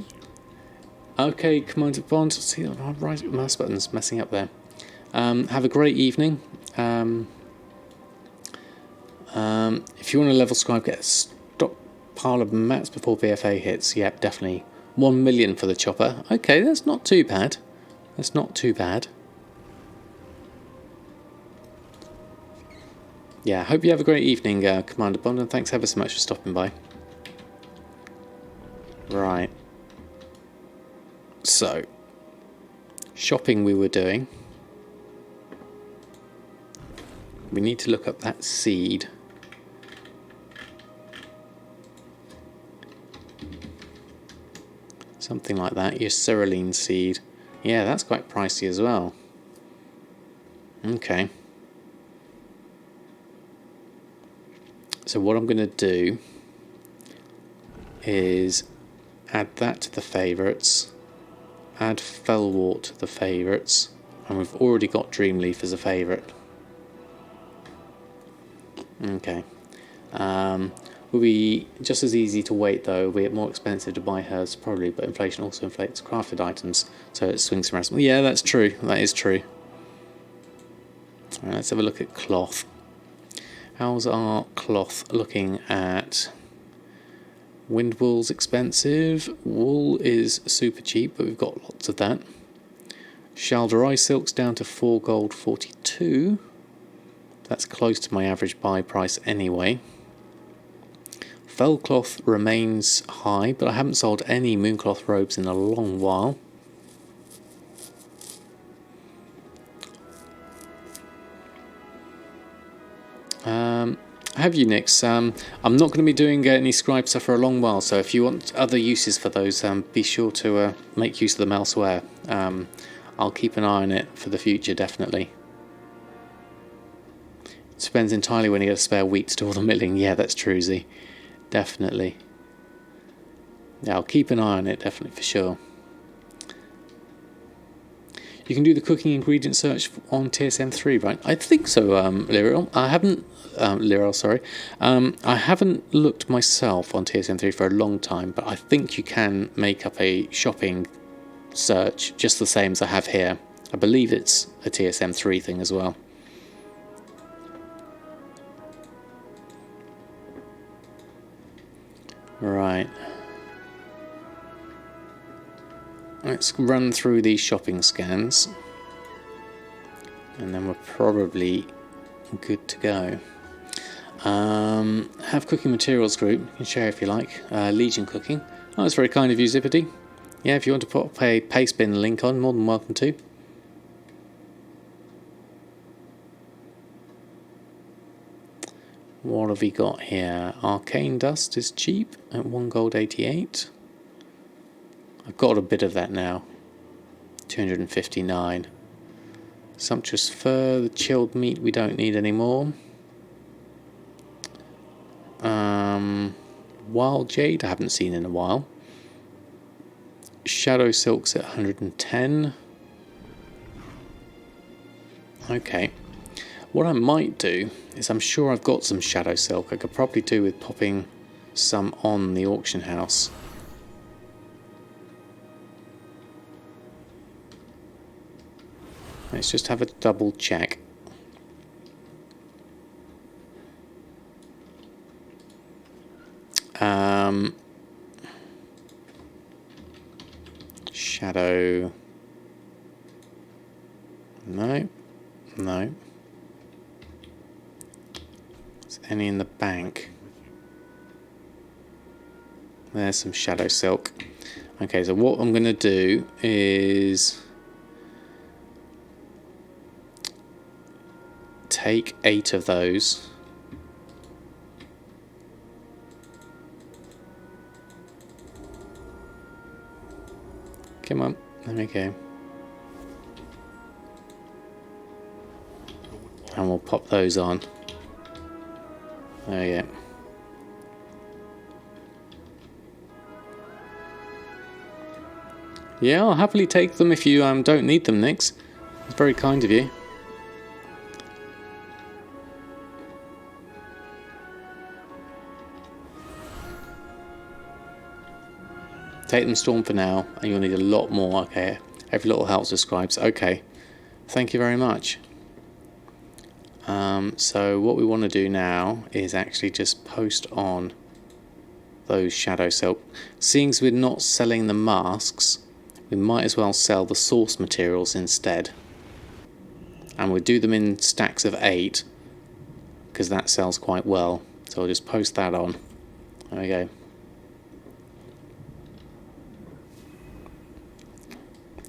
Okay, Commander Bond. See, my mouse button's messing up there. Have a great evening. If you want to level scribe, get a stockpile of mats before BFA hits. Yep, definitely. 1 million for the chopper. Okay, that's not too bad. That's not too bad. Yeah, hope you have a great evening, Commander Bond, and thanks ever so much for stopping by. Right. So, shopping we were doing. We need to look up that seed. Something like that. Your cerulean seed. Yeah, that's quite pricey as well. Okay. So what I'm going to do is add that to the favourites. Add Fellwort to the favourites. And we've already got Dreamleaf as a favourite. Okay. Will be just as easy to wait though, albeit more expensive to buy herbs probably, but inflation also inflates crafted items, so it swings around. Yeah, that's true. That is true. Alright, let's have a look at cloth. How's our cloth looking at? Wind wool's expensive. Wool is super cheap, but we've got lots of that. Shalderai silk's down to 4 gold 42. That's close to my average buy price anyway. Fell cloth remains high, but I haven't sold any mooncloth robes in a long while. Have you, Nix? I'm not going to be doing any scribe stuff for a long while, so if you want other uses for those, be sure to make use of them elsewhere. I'll keep an eye on it for the future, definitely. It depends entirely when you get a spare week to do all the milling. Yeah, that's true, Z. Definitely. Yeah, I'll keep an eye on it, definitely, for sure. You can do the cooking ingredient search on TSM3, right? I think so, Liril. I haven't... Liril, sorry. I haven't looked myself on TSM3 for a long time, but I think you can make up a shopping search just the same as I have here. I believe it's a TSM3 thing as well. Right. Let's run through these shopping scans. And then we're probably good to go. Have cooking materials group. You can share if you like. Legion cooking. Oh, that's very kind of you, Zippity. Yeah, if you want to put a paste bin link on, more than welcome to. What have we got here? Arcane dust is cheap at 1 gold 88. I've got a bit of that now. 259. Sumptuous fur, the chilled meat we don't need anymore. Wild jade I haven't seen in a while. Shadow silk's at 110. Okay. What I might do is, I'm sure I've got some shadow silk. I could probably do with popping some on the auction house. Let's just have a double check. Shadow. No. No. Is any in the bank? There's some shadow silk. Okay, so what I'm going to do is take 8 of those. Come on, there we go. And we'll pop those on. There we go. Yeah, I'll happily take them if you don't need them, Nix. It's very kind of you. Take them storm for now, and you'll need a lot more. Okay, every little helps with scribes. Okay, thank you very much. So what we want to do now is actually just post on those shadow silk. Seeing as we're not selling the masks, we might as well sell the source materials instead. And we'll do them in stacks of 8, because that sells quite well. So I'll just post that on. There we go.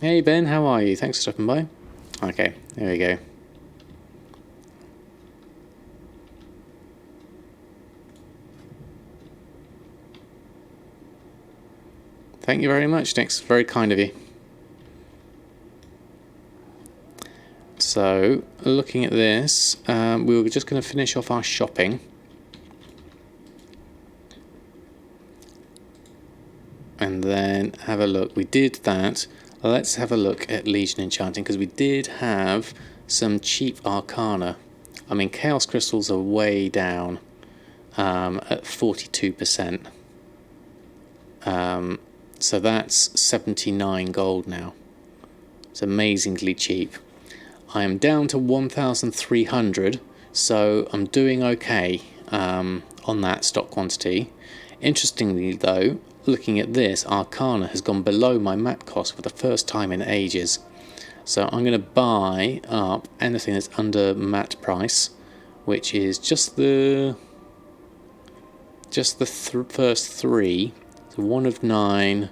Hey Ben, how are you? Thanks for stopping by. Okay, there we go. Thank you very much, Nix. Very kind of you. So, looking at this, we were just going to finish off our shopping. And then have a look. We did that. Let's have a look at Legion Enchanting, because we did have some cheap Arcana. I mean, Chaos Crystals are way down at 42%. So that's 79 gold now. It's amazingly cheap. I am down to 1,300, so I'm doing okay on that stock quantity. Interestingly though, looking at this, Arcana has gone below my map cost for the first time in ages. So I'm going to buy up anything that's under mat price, which is just the first three. So 1 of 9,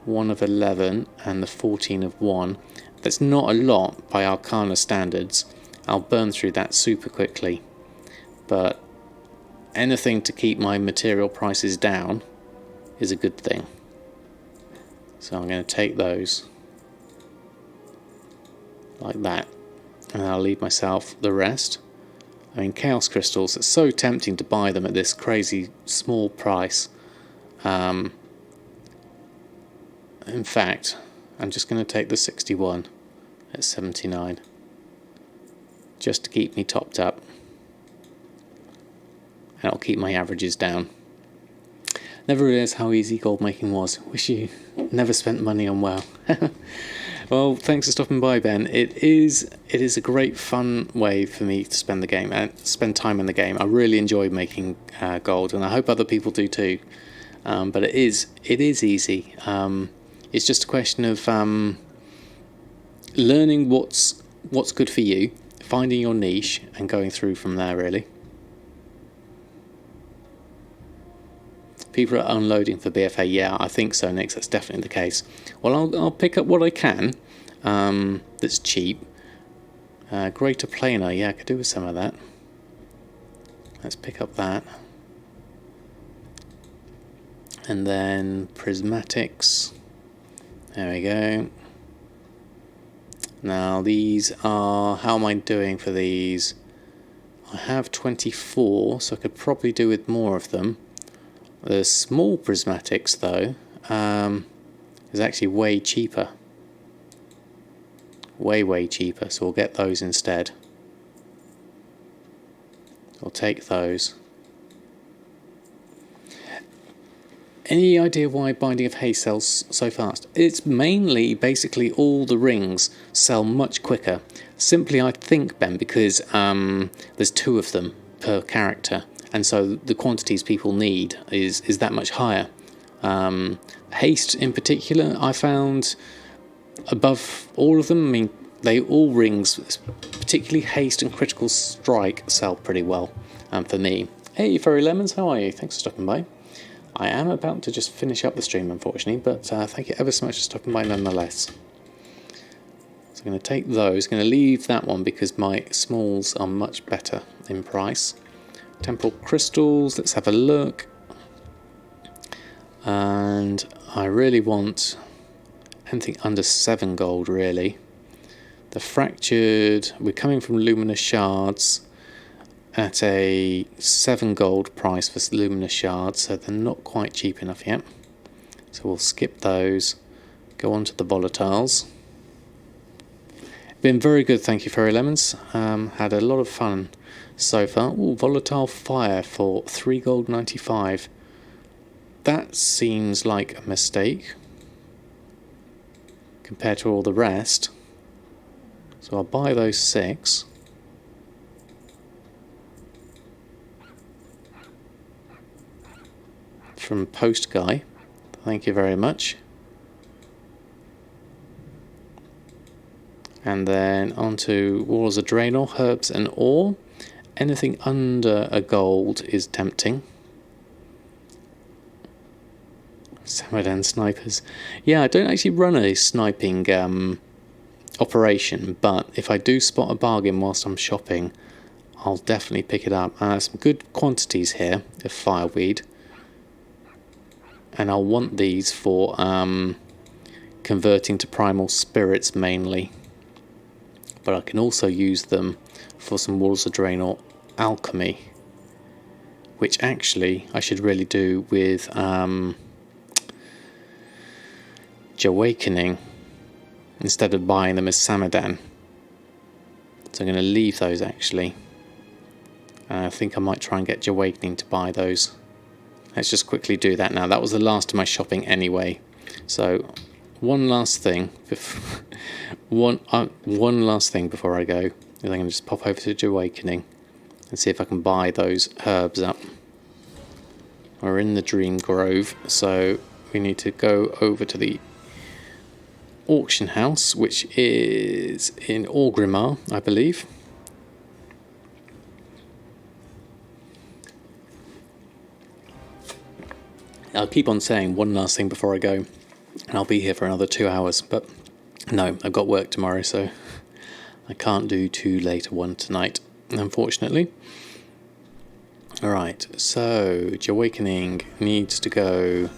1 of 11, and the 14 of 1. That's not a lot by Arcana standards. I'll burn through that super quickly. But anything to keep my material prices down is a good thing. So I'm going to take those like that, and I'll leave myself the rest. I mean, Chaos Crystals, it's so tempting to buy them at this crazy small price. In fact, I'm just going to take the 61 at 79 just to keep me topped up, and it'll keep my averages down. Never realised how easy gold making was. Wish you never spent money on WoW. Well, thanks for stopping by, Ben. It is a great fun way for me to spend the game and spend time in the game. I really enjoy making gold, and I hope other people do too. But it is easy. It's just a question of learning what's good for you, finding your niche, and going through from there, really. People are unloading for BFA. Yeah, I think so, Nick. That's definitely the case. Well, I'll pick up what I can that's cheap. Greater Planar. Yeah, I could do with some of that. Let's pick up that. And then Prismatics. There we go. Now these are... How am I doing for these? I have 24, so I could probably do with more of them. The small prismatics, though, is actually way cheaper. Way cheaper, so we'll get those instead. I'll take those. Any idea why Binding of Hay sells so fast? It's mainly, basically, all the rings sell much quicker. Simply, I think, Ben, because there's 2 of them per character. And so the quantities people need is that much higher. Haste in particular, I found above all of them. I mean, they all rings, particularly Haste and Critical Strike, sell pretty well for me. Hey, Furry Lemons, how are you? Thanks for stopping by. I am about to just finish up the stream, unfortunately, but thank you ever so much for stopping by nonetheless. So I'm going to take those. I'm going to leave that one because my smalls are much better in price. Temporal Crystals, let's have a look. And I really want anything under 7 gold, really. The Fractured, we're coming from Luminous Shards at a 7 gold price for Luminous Shards, so they're not quite cheap enough yet. So we'll skip those, go on to the Volatiles. Been very good, thank you, Fairy Lemons. Had a lot of fun so far. Ooh, Volatile Fire for 3 gold 95. That seems like a mistake compared to all the rest. So I'll buy those 6. From Post Guy. Thank you very much. And then on to Walls of Draenor, Herbs and Ore. Anything under a gold is tempting. Samadan snipers. Yeah, I don't actually run a sniping operation, but if I do spot a bargain whilst I'm shopping, I'll definitely pick it up. Some good quantities here of fireweed. and I'll want these for converting to primal spirits mainly, but I can also use them for some Walls of Draenor alchemy, which actually I should really do with Awakening instead of buying them as Samadan. So I'm going to leave those actually. I think I might try and get Awakening to buy those. Let's just quickly do that now. That was the last of my shopping anyway. So one last thing one last thing before I go is I'm going to just pop over to Awakening and see if I can buy those herbs up. We're in the Dream Grove, so we need to go over to the auction house, which is in Orgrimmar, I believe. I'll keep on saying one last thing before I go, and I'll be here for another 2 hours, but no, I've got work tomorrow, so I can't do too late a one tonight, unfortunately. Alright, so Awakening needs to go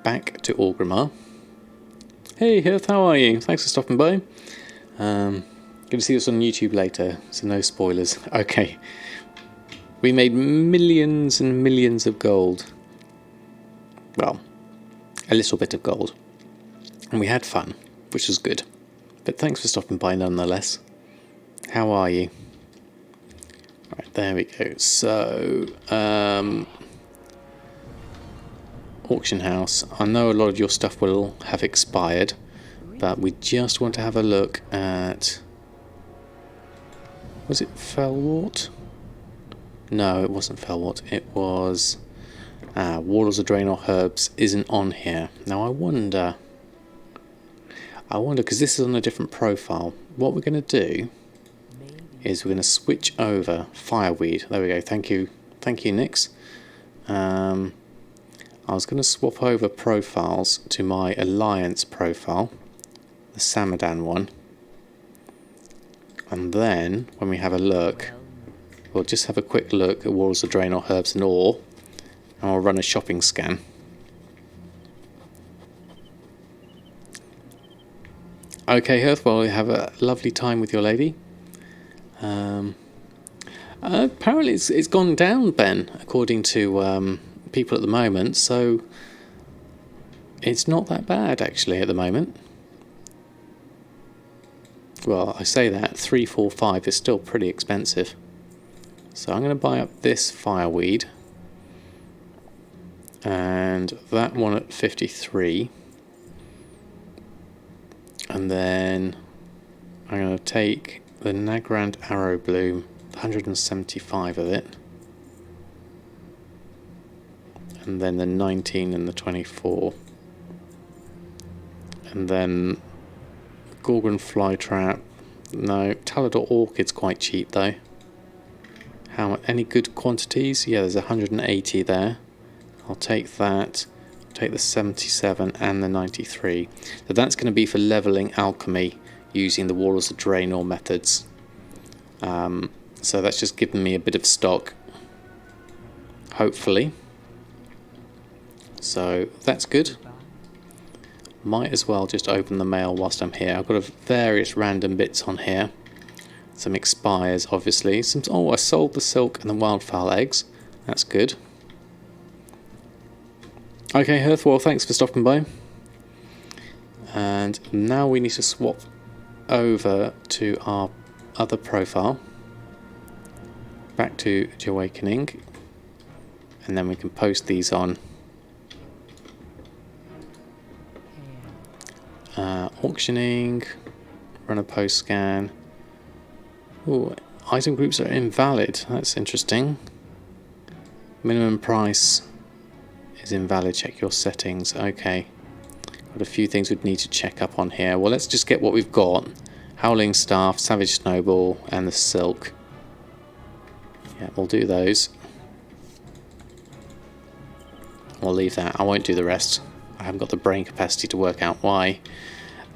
back to Orgrimmar. Hey Hearth, how are you? Thanks for stopping by. Going to see us on YouTube later, so no spoilers. Okay. We made millions and millions of gold. Well, a little bit of gold. And we had fun, which was good. But thanks for stopping by nonetheless. How are you? Right, there we go. So, auction house. I know a lot of your stuff will have expired, but we just want to have a look at... Was it Felwart? No, it wasn't Felwart. It was... Walls of Draenor herbs isn't on here. Now I wonder, because this is on a different profile, what we're going to do is we're going to switch over Fireweed. There we go. Thank you, Nix. I was going to swap over profiles to my Alliance profile, the Samadan one, and then when we have a look, we'll just have a quick look at Walls of Draenor herbs and ore, and I'll run a shopping scan. Okay, Hearth, well, we have a lovely time with your lady. Apparently it's gone down, Ben, according to people at the moment, so it's not that bad actually at the moment. Well, I say that, 345 is still pretty expensive. So I'm going to buy up this Fireweed. And that one at 53, and then I'm going to take the Nagrand Arrow Bloom, 175 of it, and then the 19 and the 24, and then Gorgon Flytrap. No, Talador Orchid's quite cheap though. How much? Any good quantities? Yeah, there's 180 there. I'll take that, I'll take the 77 and the 93. So that's going to be for levelling alchemy using the Walls of Draenor methods. So that's just given me a bit of stock, hopefully. So that's good. Might as well just open the mail whilst I'm here. I've got various random bits on here. Some expires, obviously. Oh, I sold the silk and the wildfowl eggs. That's good. Okay, Hearth, well, thanks for stopping by. And now we need to swap over to our other profile. Back to Awakening. And then we can post these on. Auctioning. Run a post scan. Ooh, item groups are invalid. That's interesting. Minimum price is invalid. Check your settings. Okay. Got a few things we'd need to check up on here. Well, let's just get what we've got. Howling Staff, Savage Snowball, and the Silk. Yeah, we'll do those. We'll leave that. I won't do the rest. I haven't got the brain capacity to work out why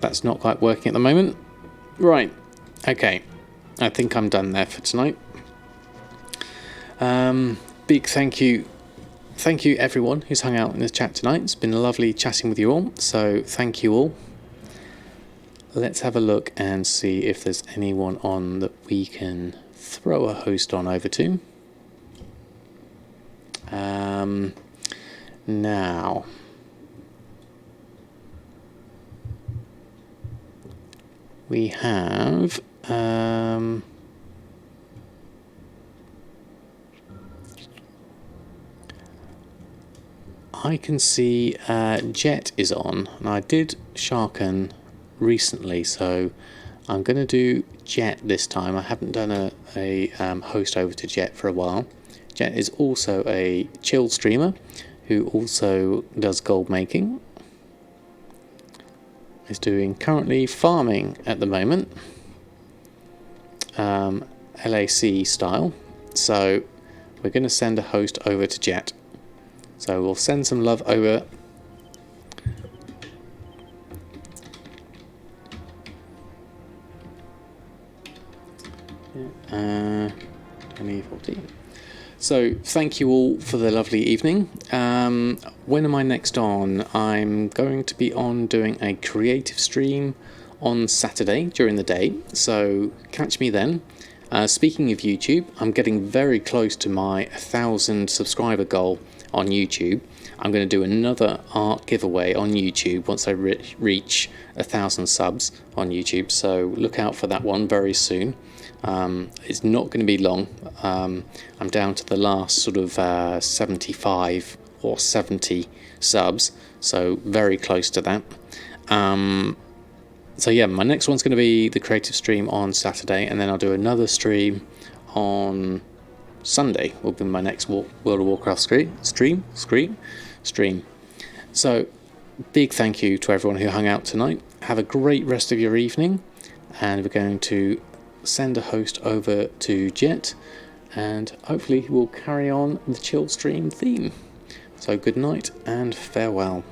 that's not quite working at the moment. Right. Okay. I think I'm done there for tonight. Big thank you thank you everyone who's hung out in the chat tonight. It's been lovely chatting with you all, so thank you all. Let's have a look and see if there's anyone on that we can throw a host on over to. Now, we have I can see Jet is on, and I did Sharken recently, so I'm going to do Jet this time. I haven't done a host over to Jet for a while. Jet is also a chilled streamer who also does gold making. Is doing currently farming at the moment, LAC style. So we're going to send a host over to Jet. So we'll send some love over. Yeah, 2014. So thank you all for the lovely evening. When am I next on? I'm going to be on doing a creative stream on Saturday during the day, so catch me then. Speaking of YouTube, I'm getting very close to my 1,000 subscriber goal on YouTube. I'm going to do another art giveaway on YouTube once I reach 1,000 subs on YouTube, so look out for that one very soon. It's not going to be long. I'm down to the last sort of 75 or 70 subs, so very close to that. So yeah, my next one's going to be the creative stream on Saturday, and then I'll do another stream on Sunday. Will be my next World of Warcraft stream. So big thank you to everyone who hung out tonight. Have a great rest of your evening, and we're going to send a host over to Jet, and hopefully we'll carry on the chill stream theme. So good night and farewell.